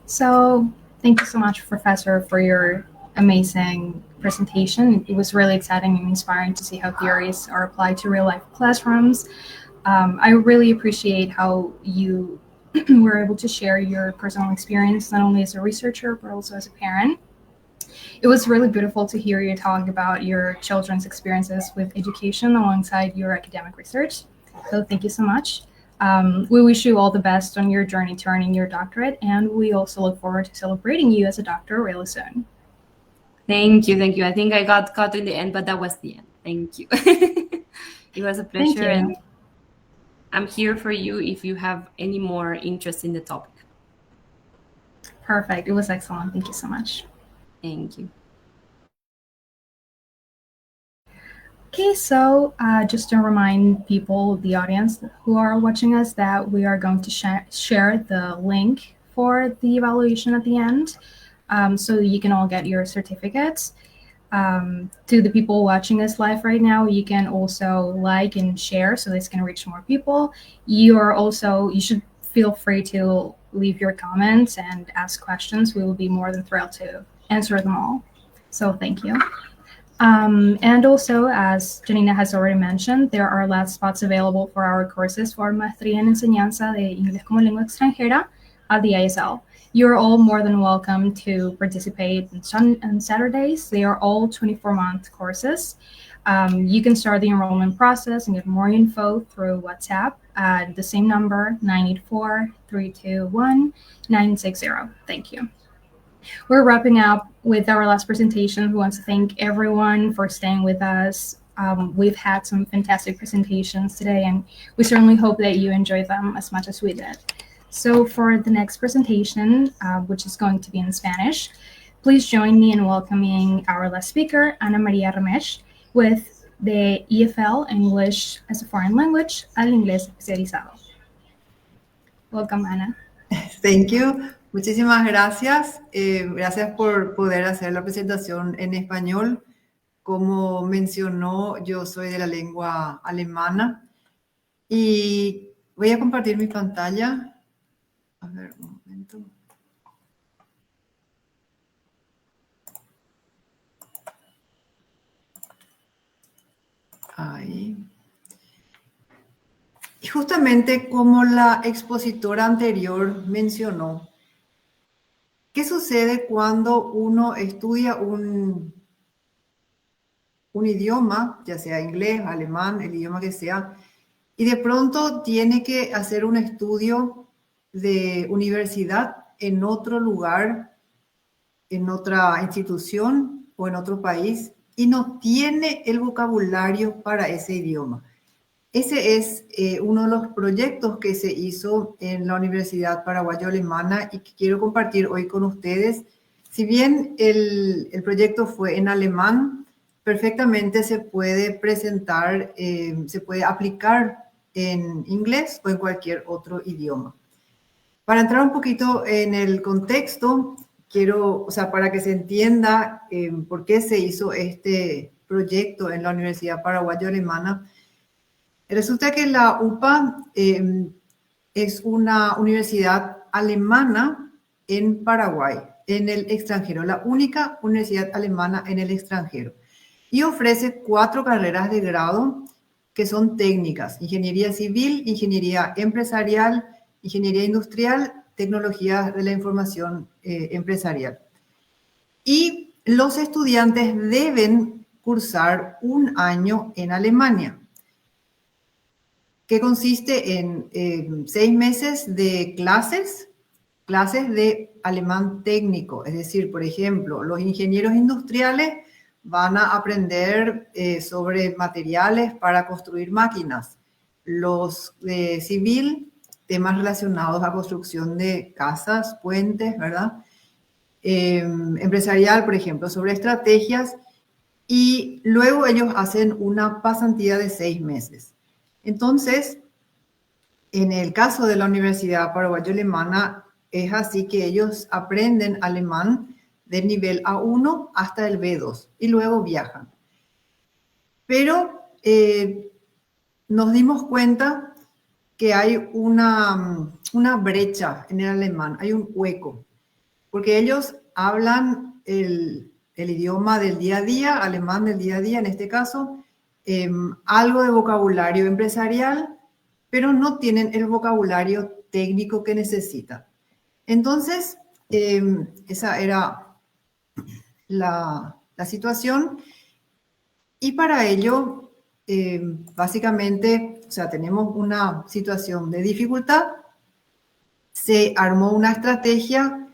So thank you so much, Professor, for your amazing presentation. It was really exciting and inspiring to see how theories are applied to real life classrooms. I really appreciate how you were able to share your personal experience, not only as a researcher, but also as a parent. It was really beautiful to hear you talk about your children's experiences with education alongside your academic research. So thank you so much. We wish you all the best on your journey to earning your doctorate, and we also look forward to celebrating you as a doctor really soon. thank you, thank you. I think I got cut in the end, but that was the end. Thank you. It was a Thank pleasure, you. and I'm here for you if you have any more interest in the topic. Perfect. It was excellent. Thank you so much. Thank you. Okay, so just to remind people, the audience who are watching us, that we are going to share the link for the evaluation at the end, so you can all get your certificates. To the people watching us live right now, you can also like and share so this can reach more people. You should feel free to leave your comments and ask questions. We will be more than thrilled to answer them all. So thank you. And also, as Janina has already mentioned, there are last spots available for our courses for Maestría en Enseñanza de Inglés como Lengua Extranjera at the ISL. You're all more than welcome to participate on Saturdays. They are all 24-month courses. You can start the enrollment process and get more info through WhatsApp at the same number, 984-321-960. Thank you. We're wrapping up with our last presentation. We want to thank everyone for staying with us. We've had some fantastic presentations today, and we certainly hope that you enjoyed them as much as we did. So for the next presentation, which is going to be in Spanish, please join me in welcoming our last speaker, Ana María Ramesh, with the EFL English as a Foreign Language al Inglés Especializado. Welcome, Ana. Thank you. Muchísimas gracias. Gracias por poder hacer la presentación en español. Como mencionó, yo soy de la lengua alemana y voy a compartir mi pantalla. A ver, un momento. Ahí. Y justamente como la expositora anterior mencionó, ¿qué sucede cuando uno estudia un idioma, ya sea inglés, alemán, el idioma que sea, y de pronto tiene que hacer un estudio de universidad en otro lugar, en otra institución o en otro país, y no tiene el vocabulario para ese idioma? Ese es uno de los proyectos que se hizo en la Universidad Paraguayo-Alemana y que quiero compartir hoy con ustedes. Si bien el proyecto fue en alemán, perfectamente se puede presentar, se puede aplicar en inglés o en cualquier otro idioma. Para entrar un poquito en el contexto, para que se entienda por qué se hizo este proyecto en la Universidad Paraguayo-Alemana, resulta que la UPA es una universidad alemana en Paraguay. en el extranjero, la única universidad alemana en el extranjero. Y ofrece 4 carreras de grado que son técnicas: ingeniería civil, ingeniería empresarial, ingeniería industrial, tecnología de la información empresarial. Y los estudiantes deben cursar un año en Alemania, que consiste en 6 meses de clases de alemán técnico. Es decir, por ejemplo, los ingenieros industriales van a aprender sobre materiales para construir máquinas. Los de civil, temas relacionados a construcción de casas, puentes, ¿verdad? Empresarial, por ejemplo, sobre estrategias. Y luego ellos hacen una pasantía de 6 meses. Entonces, en el caso de la Universidad Paraguayo-Alemana, es así que ellos aprenden alemán del nivel A1 hasta el B2 y luego viajan. Pero nos dimos cuenta que hay una brecha en el alemán, hay un hueco, porque ellos hablan el idioma del día a día, alemán del día a día en este caso, algo de vocabulario empresarial, pero no tienen el vocabulario técnico que necesitan. Entonces, esa era la situación. Y para ello, básicamente, o sea, tenemos una situación de dificultad. Se armó una estrategia,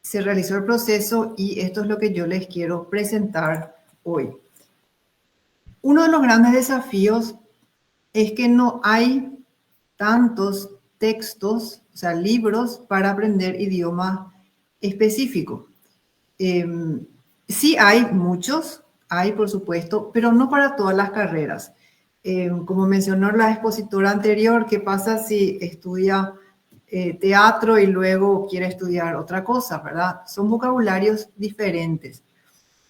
se realizó el proceso y esto es lo que yo les quiero presentar hoy. Uno de los grandes desafíos es que no hay tantos textos, o sea, libros para aprender idioma específico. Sí hay muchos, hay por supuesto, pero no para todas las carreras. Como mencionó la expositora anterior, ¿qué pasa si estudia teatro y luego quiere estudiar otra cosa, verdad? Son vocabularios diferentes.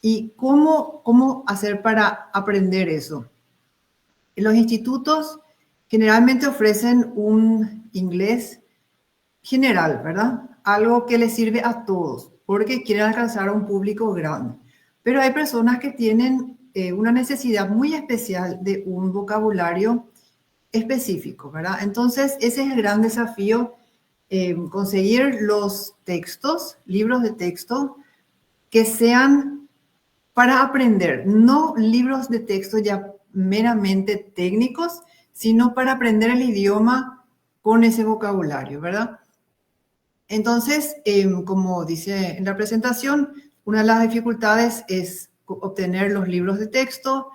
¿Y cómo hacer para aprender eso? Los institutos generalmente ofrecen un inglés general, ¿verdad? Algo que les sirve a todos, porque quieren alcanzar a un público grande. Pero hay personas que tienen una necesidad muy especial de un vocabulario específico, ¿verdad? Entonces, ese es el gran desafío, conseguir los textos, libros de texto, que sean para aprender, no libros de texto ya meramente técnicos, sino para aprender el idioma con ese vocabulario, ¿verdad? Entonces, como dice en la presentación, una de las dificultades es obtener los libros de texto,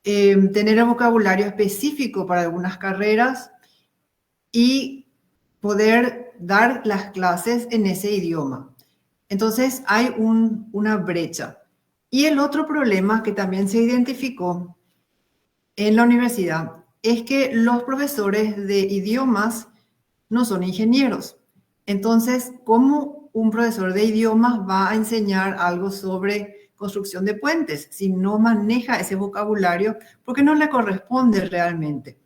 tener el vocabulario específico para algunas carreras y poder dar las clases en ese idioma. Entonces, hay una brecha. Y el otro problema que también se identificó en la universidad es que los profesores de idiomas no son ingenieros. Entonces, ¿cómo un profesor de idiomas va a enseñar algo sobre construcción de puentes si no maneja ese vocabulario? Porque no le corresponde realmente.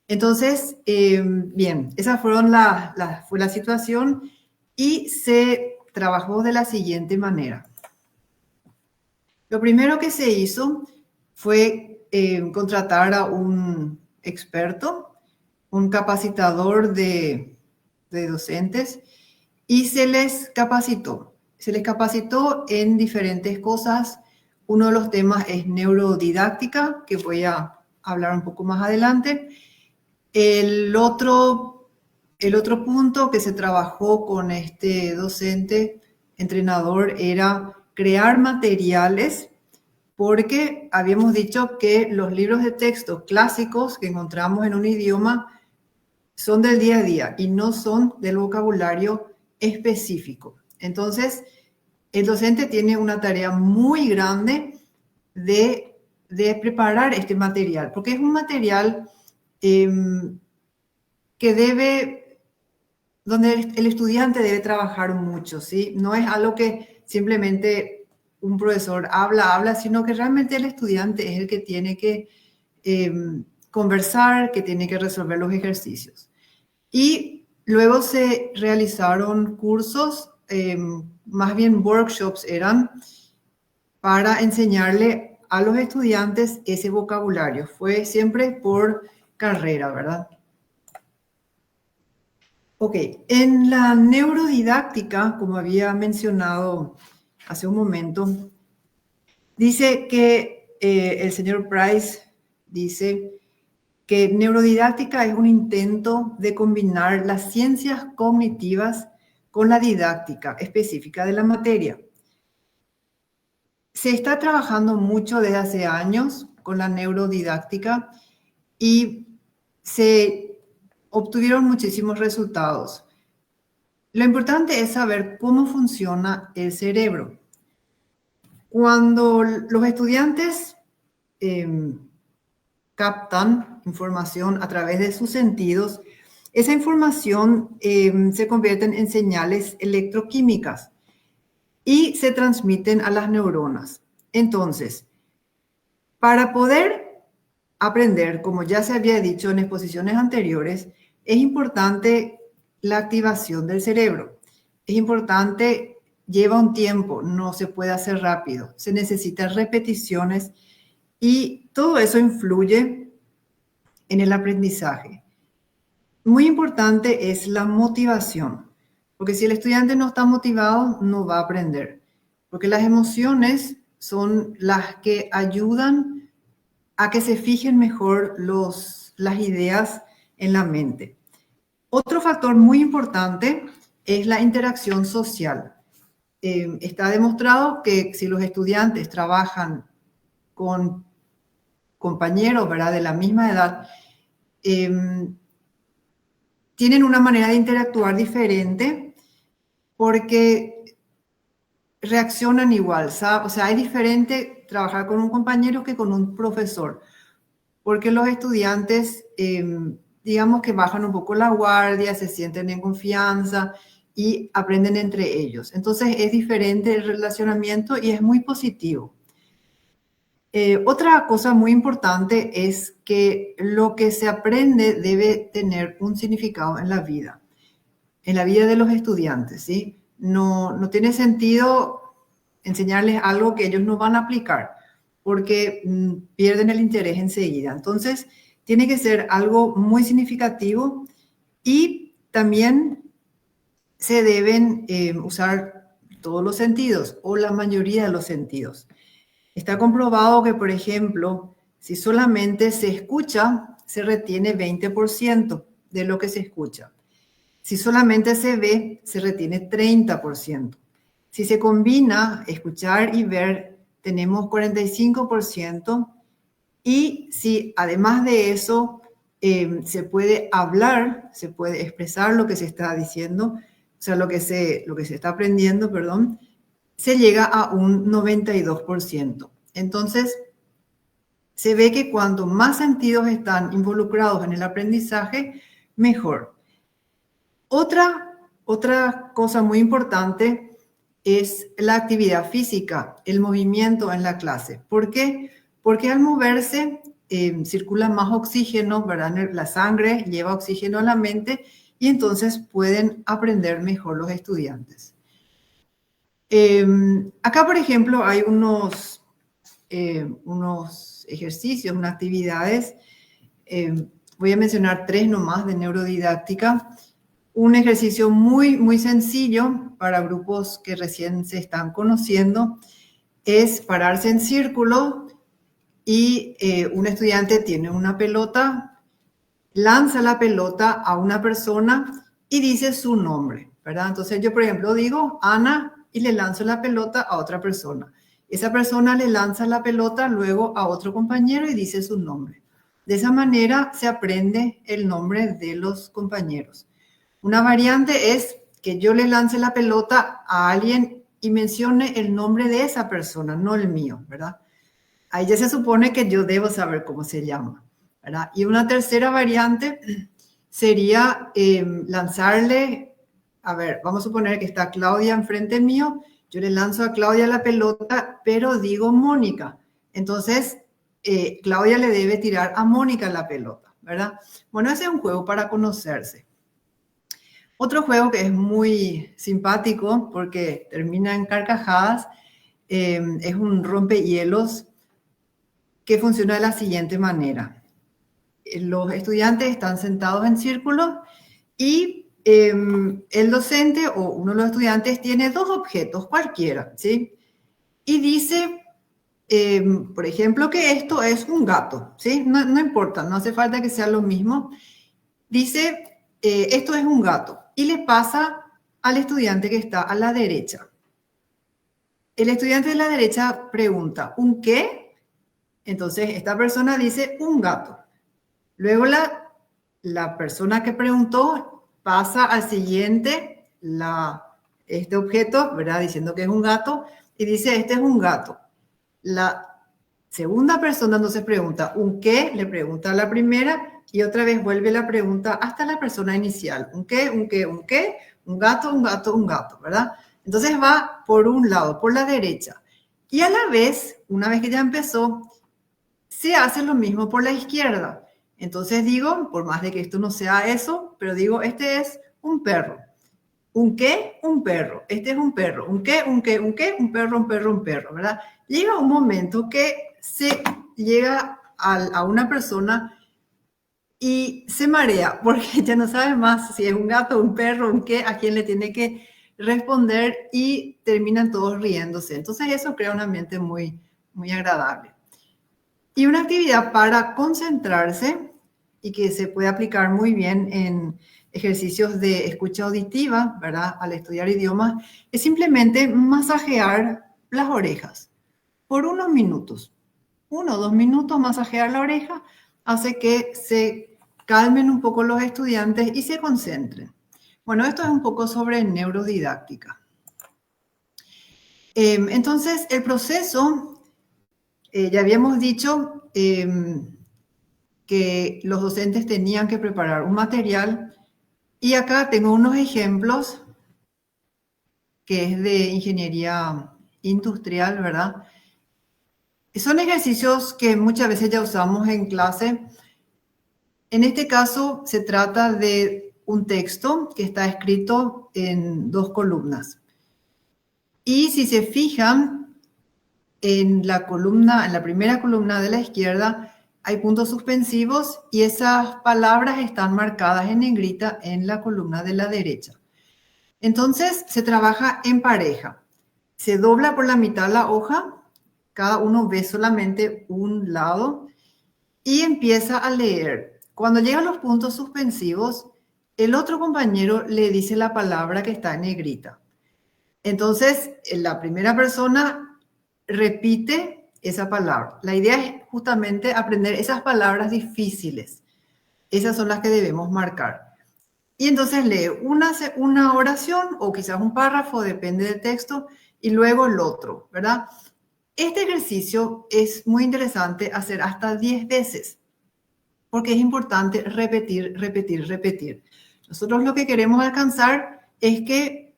Entonces, bien, esa fue la situación y se trabajó de la siguiente manera. Lo primero que se hizo fue contratar a un experto, un capacitador de docentes, y se les capacitó. Se les capacitó en diferentes cosas. Uno de los temas es neurodidáctica, que voy a hablar un poco más adelante. El otro punto que se trabajó con este docente, entrenador, era crear materiales, porque habíamos dicho que los libros de texto clásicos que encontramos en un idioma son del día a día y no son del vocabulario específico. Entonces, el docente tiene una tarea muy grande de preparar este material, porque es un material donde el estudiante debe trabajar mucho, ¿sí? No es algo que simplemente un profesor habla, sino que realmente el estudiante es el que tiene que conversar, que tiene que resolver los ejercicios. Y luego se realizaron cursos más bien workshops eran para enseñarle a los estudiantes ese vocabulario. Fue siempre por carrera, ¿verdad? Ok, en la neurodidáctica, como había mencionado hace un momento, dice que el señor Price dice que neurodidáctica es un intento de combinar las ciencias cognitivas con la didáctica específica de la materia. Se está trabajando mucho desde hace años con la neurodidáctica y se obtuvieron muchísimos resultados. Lo importante es saber cómo funciona el cerebro. Cuando los estudiantes captan información a través de sus sentidos, esa información se convierte en señales electroquímicas y se transmiten a las neuronas. Entonces, para poder aprender, como ya se había dicho en exposiciones anteriores, es importante la activación del cerebro. Es importante, lleva un tiempo, no se puede hacer rápido. Se necesitan repeticiones y todo eso influye en el aprendizaje. Muy importante es la motivación, porque si el estudiante no está motivado, no va a aprender, porque las emociones son las que ayudan a que se fijen mejor las ideas en la mente. Otro factor muy importante es la interacción social. Está demostrado que si los estudiantes trabajan con compañeros, ¿verdad?, de la misma edad, tienen una manera de interactuar diferente porque reaccionan igual, ¿sabes? O sea, es diferente trabajar con un compañero que con un profesor, porque los estudiantes, digamos que bajan un poco la guardia, se sienten en confianza y aprenden entre ellos. Entonces es diferente el relacionamiento y es muy positivo. Otra cosa muy importante es que lo que se aprende debe tener un significado en la vida de los estudiantes, ¿sí? No tiene sentido enseñarles algo que ellos no van a aplicar porque pierden el interés enseguida. Entonces, tiene que ser algo muy significativo y también se deben usar todos los sentidos o la mayoría de los sentidos. Está comprobado que, por ejemplo, si solamente se escucha, se retiene 20% de lo que se escucha. Si solamente se ve, se retiene 30%. Si se combina escuchar y ver, tenemos 45%. Y si además de eso se puede hablar, se puede expresar lo que se está diciendo, o sea, lo que se está aprendiendo, perdón, se llega a un 92%. Entonces, se ve que cuanto más sentidos están involucrados en el aprendizaje, mejor. Otra cosa muy importante es la actividad física, el movimiento en la clase. ¿Por qué? Porque al moverse circula más oxígeno, ¿verdad? La sangre lleva oxígeno a la mente y entonces pueden aprender mejor los estudiantes. Acá, por ejemplo, hay unos ejercicios, unas actividades. Voy a mencionar 3 nomás de neurodidáctica. Un ejercicio muy, muy sencillo para grupos que recién se están conociendo es pararse en círculo y un estudiante tiene una pelota, lanza la pelota a una persona y dice su nombre, ¿verdad? Entonces yo, por ejemplo, digo Ana y le lanzo la pelota a otra persona. Esa persona le lanza la pelota luego a otro compañero y dice su nombre. De esa manera se aprende el nombre de los compañeros. Una variante es que yo le lance la pelota a alguien y mencione el nombre de esa persona, no el mío, ¿verdad? Ahí ya se supone que yo debo saber cómo se llama, ¿verdad? Y una tercera variante sería lanzarle, a ver, vamos a suponer que está Claudia enfrente mío, yo le lanzo a Claudia la pelota, pero digo Mónica. Entonces, Claudia le debe tirar a Mónica la pelota, ¿verdad? Bueno, ese es un juego para conocerse. Otro juego que es muy simpático porque termina en carcajadas es un rompehielos que funciona de la siguiente manera. Los estudiantes están sentados en círculo y el docente o uno de los estudiantes tiene dos objetos, cualquiera, ¿sí? Y dice, por ejemplo, que esto es un gato, ¿sí? No importa, no hace falta que sea lo mismo. Dice, esto es un gato. Y le pasa al estudiante que está a la derecha. El estudiante de la derecha pregunta, ¿un qué? Entonces, esta persona dice, un gato. Luego la persona que preguntó pasa al siguiente, este objeto, ¿verdad? Diciendo que es un gato, y dice, este es un gato. La segunda persona entonces pregunta, ¿un qué? Le pregunta a la primera y otra vez vuelve la pregunta hasta la persona inicial. ¿Un qué? ¿Un qué? ¿Un qué? Un gato, un gato, un gato, ¿verdad? Entonces va por un lado, por la derecha. Y a la vez, una vez que ya empezó, se hace lo mismo por la izquierda. Entonces digo, por más de que esto no sea eso, pero digo, este es un perro. ¿Un qué? Un perro. Este es un perro. ¿Un qué? Un qué? ¿Un qué? Un perro, un perro, un perro, ¿verdad? Llega un momento que se llega a una persona y se marea porque ya no sabe más si es un gato, un perro, un qué, a quién le tiene que responder y terminan todos riéndose. Entonces eso crea un ambiente muy, muy agradable. Y una actividad para concentrarse y que se puede aplicar muy bien en ejercicios de escucha auditiva, ¿verdad? Al estudiar idiomas, es simplemente masajear las orejas por unos minutos. 1 o 2 minutos masajear la oreja hace que se calmen un poco los estudiantes y se concentren. Bueno, esto es un poco sobre neurodidáctica. Entonces, el proceso, ya habíamos dicho que los docentes tenían que preparar un material y acá tengo unos ejemplos que es de ingeniería industrial, ¿verdad? Son ejercicios que muchas veces ya usamos en clase. En este caso se trata de un texto que está escrito en 2 columnas. Y si se fijan, en la primera columna de la izquierda hay puntos suspensivos y esas palabras están marcadas en negrita en la columna de la derecha. Entonces se trabaja en pareja. Se dobla por la mitad la hoja, cada uno ve solamente un lado y empieza a leer. Cuando llegan los puntos suspensivos, el otro compañero le dice la palabra que está en negrita. Entonces, la primera persona repite esa palabra. La idea es justamente aprender esas palabras difíciles. Esas son las que debemos marcar. Y entonces lee una oración o quizás un párrafo, depende del texto, y luego el otro, ¿verdad? Este ejercicio es muy interesante hacer hasta 10 veces, porque es importante repetir, repetir, repetir. Nosotros lo que queremos alcanzar es que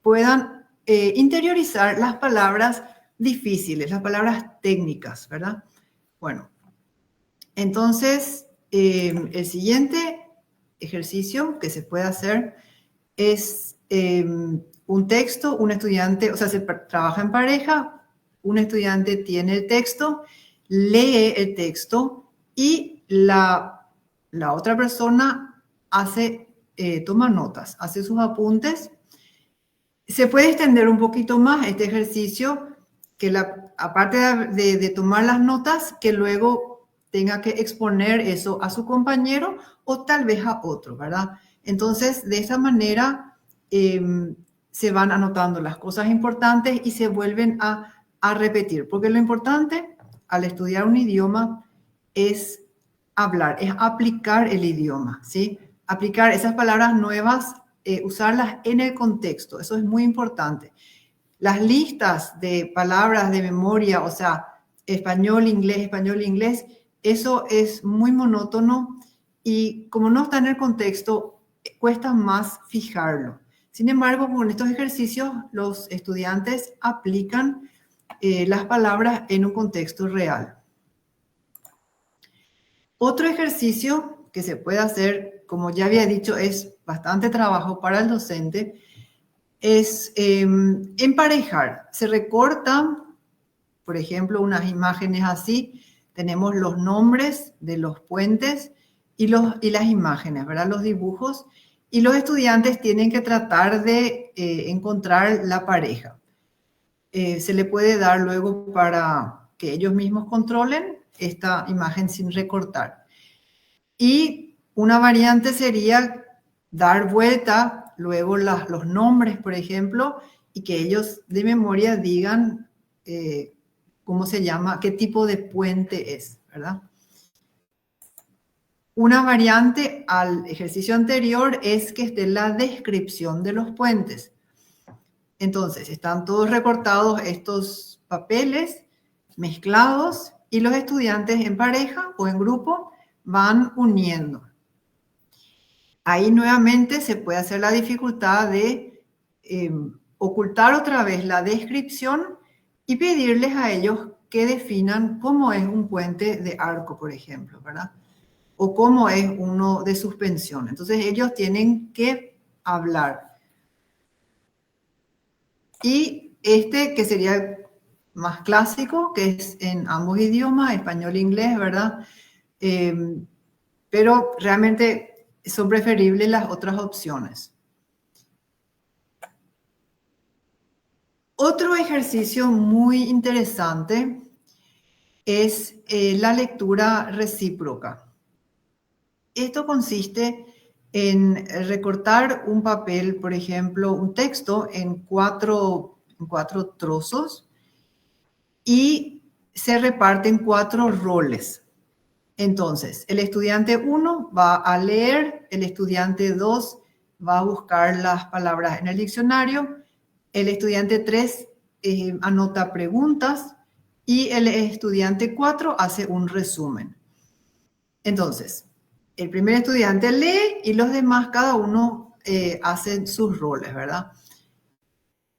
puedan interiorizar las palabras difíciles, las palabras técnicas, ¿verdad? Bueno, entonces el siguiente ejercicio que se puede hacer es un texto, un estudiante, o sea, se trabaja en pareja, un estudiante tiene el texto, lee el texto y la otra persona toma notas, hace sus apuntes. Se puede extender un poquito más este ejercicio, que aparte de tomar las notas, que luego tenga que exponer eso a su compañero o tal vez a otro, ¿verdad? Entonces, de esa manera se van anotando las cosas importantes y se vuelven a repetir, porque lo importante al estudiar un idioma es hablar, es aplicar el idioma, ¿sí? Aplicar esas palabras nuevas, usarlas en el contexto, eso es muy importante. Las listas de palabras de memoria, o sea, español, inglés, eso es muy monótono y como no está en el contexto, cuesta más fijarlo. Sin embargo, con estos ejercicios, los estudiantes aplican las palabras en un contexto real. Otro ejercicio que se puede hacer como ya había dicho, es bastante trabajo para el docente, es emparejar. Se recortan, por ejemplo, unas imágenes así. Tenemos los nombres de los puentes y las imágenes, ¿verdad? Los dibujos. Y los estudiantes tienen que tratar de encontrar la pareja. Se le puede dar luego para que ellos mismos controlen esta imagen sin recortar. Y una variante sería dar vuelta luego los nombres, por ejemplo, y que ellos de memoria digan cómo se llama, qué tipo de puente es, ¿verdad? Una variante al ejercicio anterior es que esté la descripción de los puentes. Entonces, están todos recortados estos papeles mezclados y los estudiantes en pareja o en grupo van uniendo. Ahí nuevamente se puede hacer la dificultad de ocultar otra vez la descripción y pedirles a ellos que definan cómo es un puente de arco, por ejemplo, ¿verdad? O cómo es uno de suspensión. Entonces ellos tienen que hablar. Y este que sería más clásico, que es en ambos idiomas, español e inglés, ¿verdad? Pero realmente son preferibles las otras opciones. Otro ejercicio muy interesante es la lectura recíproca. Esto consiste en recortar un papel, por ejemplo, un texto en cuatro trozos y se reparten 4 roles. Entonces, el estudiante 1 va a leer, el estudiante 2 va a buscar las palabras en el diccionario, el estudiante 3 anota preguntas y el estudiante 4 hace un resumen. Entonces, el primer estudiante lee y los demás, cada uno hacen sus roles, ¿verdad?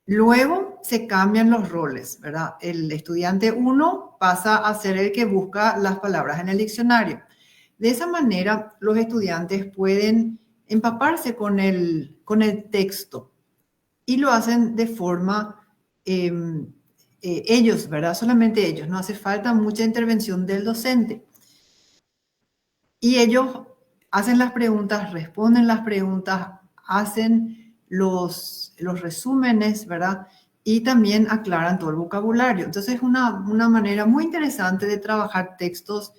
Luego se cambian los roles, ¿verdad? El estudiante 1 pasa a ser el que busca las palabras en el diccionario. De esa manera, los estudiantes pueden empaparse con el texto y lo hacen de forma ellos, ¿verdad? Solamente ellos, no hace falta mucha intervención del docente. Y ellos hacen las preguntas, responden las preguntas, hacen los resúmenes, ¿verdad? Y también aclaran todo el vocabulario. Entonces es una manera muy interesante de trabajar textos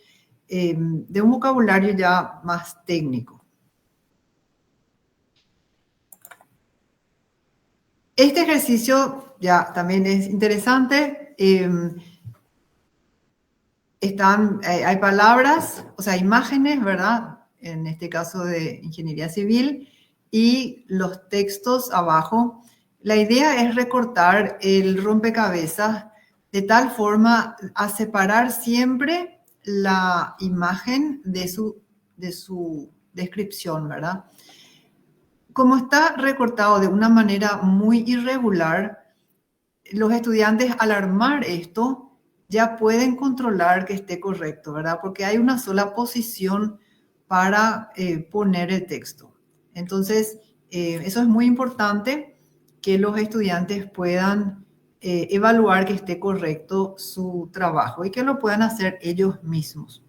de un vocabulario ya más técnico. Este ejercicio ya también es interesante. Hay palabras, o sea, imágenes, ¿verdad? En este caso de ingeniería civil, y los textos abajo. La idea es recortar el rompecabezas de tal forma a separar siempre la imagen de su descripción, ¿verdad? Como está recortado de una manera muy irregular, los estudiantes al armar esto ya pueden controlar que esté correcto, ¿verdad? Porque hay una sola posición para poner el texto. Entonces, eso es muy importante, que los estudiantes puedan evaluar que esté correcto su trabajo y que lo puedan hacer ellos mismos.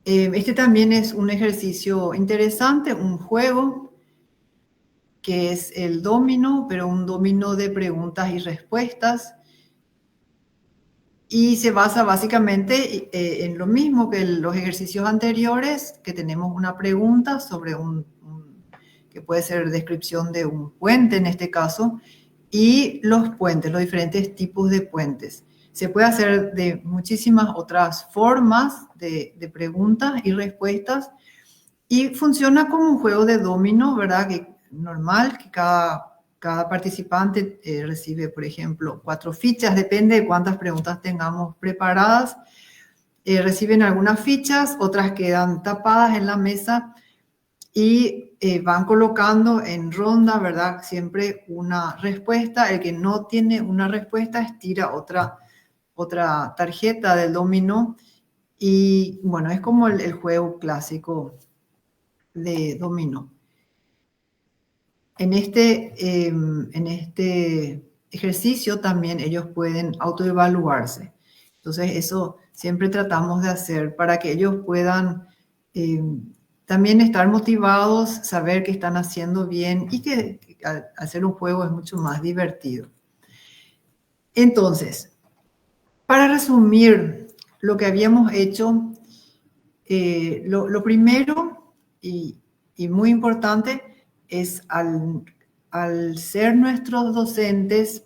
Este también es un ejercicio interesante, un juego, que es el dominó, pero un dominó de preguntas y respuestas. Y se basa básicamente en lo mismo que los ejercicios anteriores, que tenemos una pregunta sobre que puede ser descripción de un puente en este caso, y los puentes, los diferentes tipos de puentes. Se puede hacer de muchísimas otras formas de preguntas y respuestas, y funciona como un juego de dominó, ¿verdad? Que normal, que cada participante recibe, por ejemplo, 4 fichas, depende de cuántas preguntas tengamos preparadas. Reciben algunas fichas, otras quedan tapadas en la mesa y van colocando en ronda, ¿verdad? Siempre una respuesta. El que no tiene una respuesta estira otra tarjeta del dominó Y bueno, es como el juego clásico de dominó. En este ejercicio también ellos pueden autoevaluarse. Entonces, eso siempre tratamos de hacer para que ellos puedan eh, también estar motivados, saber que están haciendo bien y que al hacer un juego es mucho más divertido. Entonces, para resumir lo que habíamos hecho, lo primero y muy importante es al ser nuestros docentes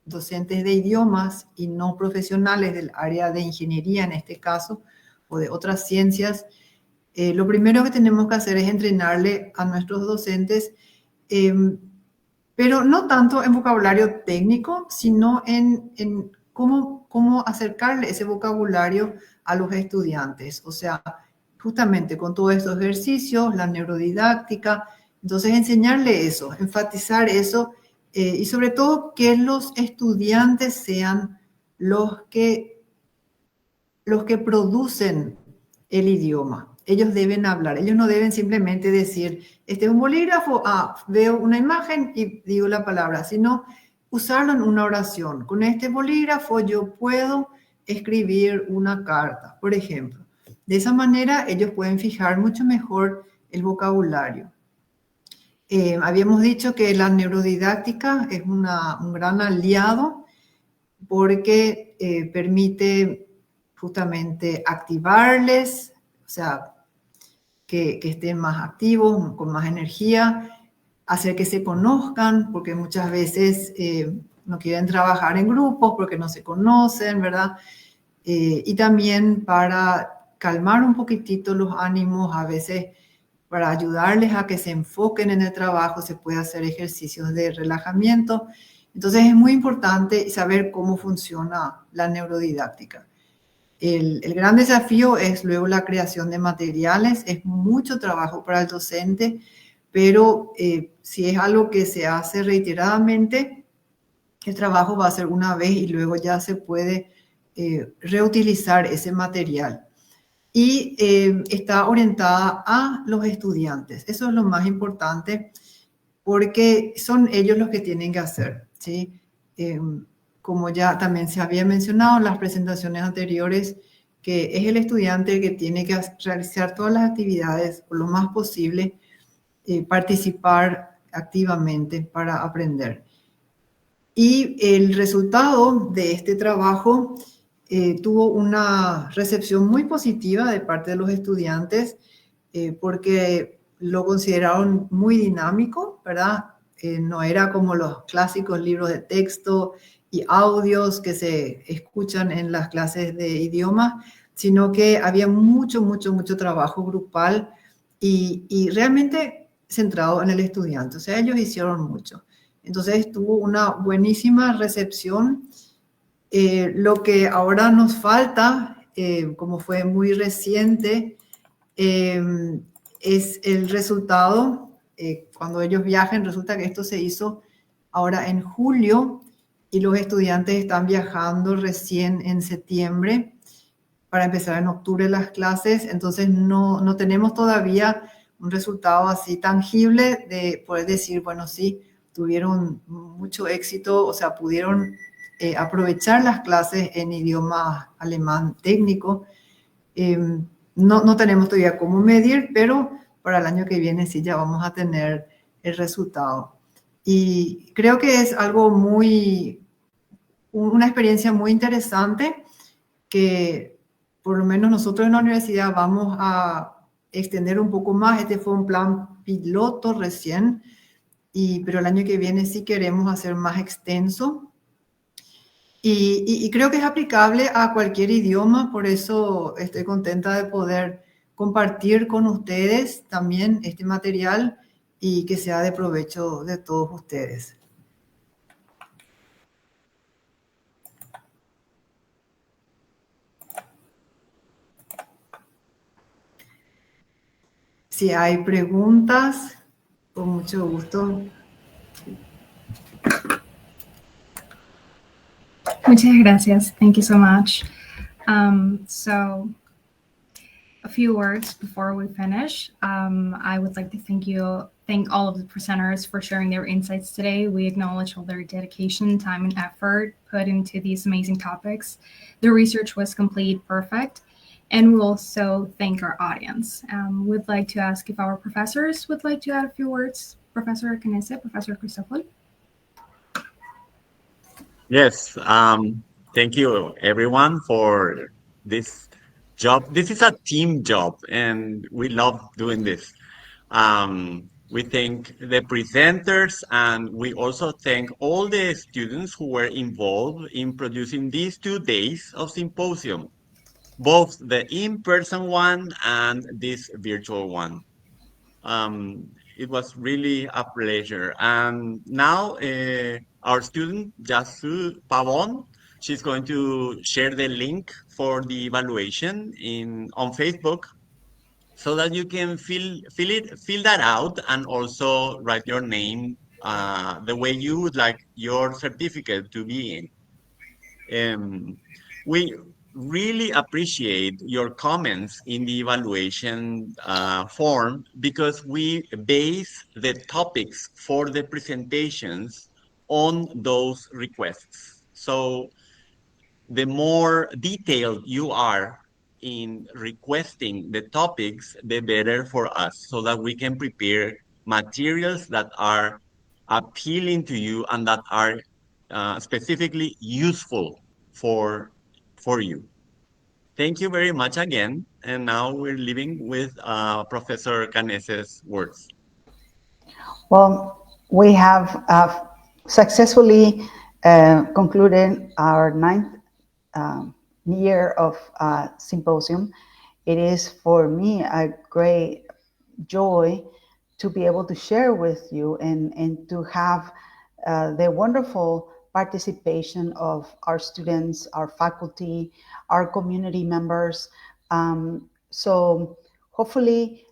de idiomas y no profesionales del área de ingeniería en este caso, o de otras ciencias, lo primero que tenemos que hacer es entrenarle a nuestros docentes, pero no tanto en vocabulario técnico, sino en cómo acercarle ese vocabulario a los estudiantes. O sea, justamente con todos estos ejercicios, la neurodidáctica, entonces enseñarle eso, enfatizar eso y sobre todo que los estudiantes sean los que producen el idioma. Ellos deben hablar, ellos no deben simplemente decir, este es un bolígrafo, veo una imagen y digo la palabra, sino usarlo en una oración. Con este bolígrafo yo puedo escribir una carta, por ejemplo. De esa manera ellos pueden fijar mucho mejor el vocabulario. Habíamos dicho que la neurodidáctica es un gran aliado porque permite justamente activarles, o sea, que estén más activos, con más energía, hacer que se conozcan, porque muchas veces no quieren trabajar en grupos porque no se conocen, ¿verdad? Y también para calmar un poquitito los ánimos, a veces para ayudarles a que se enfoquen en el trabajo, se puede hacer ejercicios de relajamiento. Entonces es muy importante saber cómo funciona la neurodidáctica. El gran desafío es luego la creación de materiales, es mucho trabajo para el docente, pero si es algo que se hace reiteradamente, el trabajo va a ser una vez y luego ya se puede reutilizar ese material. Y está orientada a los estudiantes. Eso es lo más importante porque son ellos los que tienen que hacer, ¿sí? Como ya también se había mencionado en las presentaciones anteriores, que es el estudiante el que tiene que realizar todas las actividades o lo más posible, participar activamente para aprender. Y el resultado de este trabajo tuvo una recepción muy positiva de parte de los estudiantes porque lo consideraron muy dinámico, ¿verdad? No era como los clásicos libros de texto y audios que se escuchan en las clases de idioma, sino que había mucho trabajo grupal y realmente centrado en el estudiante. O sea, ellos hicieron mucho. Entonces tuvo una buenísima recepción. Lo que ahora nos falta, como fue muy reciente, es el resultado. Cuando ellos viajen, resulta que esto se hizo ahora en julio y los estudiantes están viajando recién en septiembre para empezar en octubre las clases. Entonces no tenemos todavía un resultado así tangible de poder decir, bueno, sí, tuvieron mucho éxito, o sea, pudieron aprovechar las clases en idioma alemán técnico. No tenemos todavía cómo medir, pero para el año que viene sí ya vamos a tener el resultado. Y creo que es algo una experiencia muy interesante que por lo menos nosotros en la universidad vamos a extender un poco más. Este fue un plan piloto recién, pero el año que viene sí queremos hacer más extenso. Y creo que es aplicable a cualquier idioma, por eso estoy contenta de poder compartir con ustedes también este material y que sea de provecho de todos ustedes. Si hay preguntas, con mucho gusto. Muchas gracias. Thank you so much. So few words before we finish. I would like to thank all of the presenters for sharing their insights today. We acknowledge all their dedication, time, and effort put into these amazing topics. The research was complete, perfect, and we also thank our audience. We'd like to ask if our professors would like to add a few words. Professor Canese, Professor Christopher. Yes, thank you everyone for this job. This is a team job, and we love doing this. We thank the presenters, and we also thank all the students who were involved in producing these 2 days of symposium, both the in-person one and this virtual one. It was really a pleasure. And now our student, Jasu Pavon, she's going to share the link for the evaluation on Facebook so that you can fill that out and also write your name the way you would like your certificate to be in. We really appreciate your comments in the evaluation form because we base the topics for the presentations on those requests. So the more detailed you are in requesting the topics, the better for us so that we can prepare materials that are appealing to you and that are specifically useful for for you. Thank you very much again. And now we're leaving with Professor Canese's words. Well, we have successfully concluded our ninth year of symposium. It is for me a great joy to be able to share with you and to have the wonderful participation of our students, our faculty, our community members. So hopefully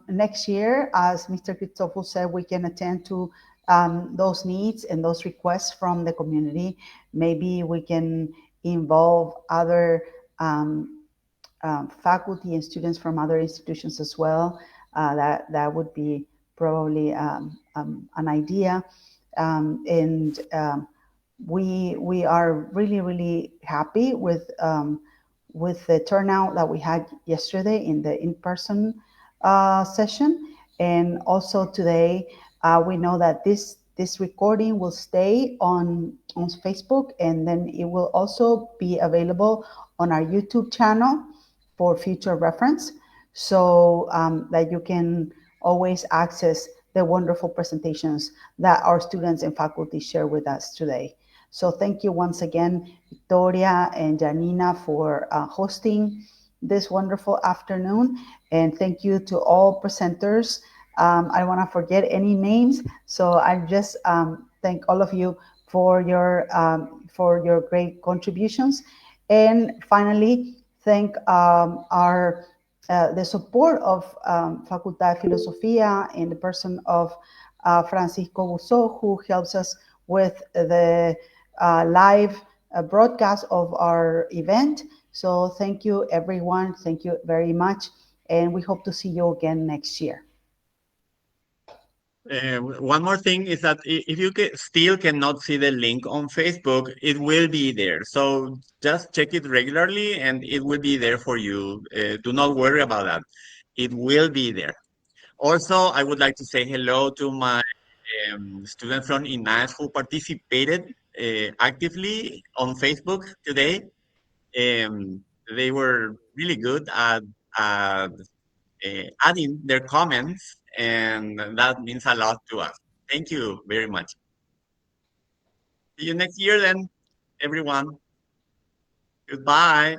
next year, as Mr. Christoffel said, we can attend to those needs and those requests from the community. Maybe we can involve other faculty and students from other institutions as well. That would be probably an idea. And we are really happy with the turnout that we had yesterday in the in-person session, and also today. We know that this recording will stay on Facebook, and then it will also be available on our YouTube channel for future reference, so that you can always access the wonderful presentations that our students and faculty share with us today. So thank you once again, Victoria and Janina, for hosting this wonderful afternoon. And thank you to all presenters. I don't want to forget any names, so I just thank all of you for your great contributions. And finally, thank the support of Facultad de Filosofía in the person of Francisco Busso, who helps us with the live broadcast of our event. So thank you, everyone. Thank you very much. And we hope to see you again next year. One more thing is that if you still cannot see the link on Facebook, it will be there. So just check it regularly and it will be there for you. Do not worry about that. It will be there. Also, I would like to say hello to my students from INAS who participated actively on Facebook today. They were really good at adding their comments, and that means a lot to us. Thank you very much. See you next year then, everyone. Goodbye.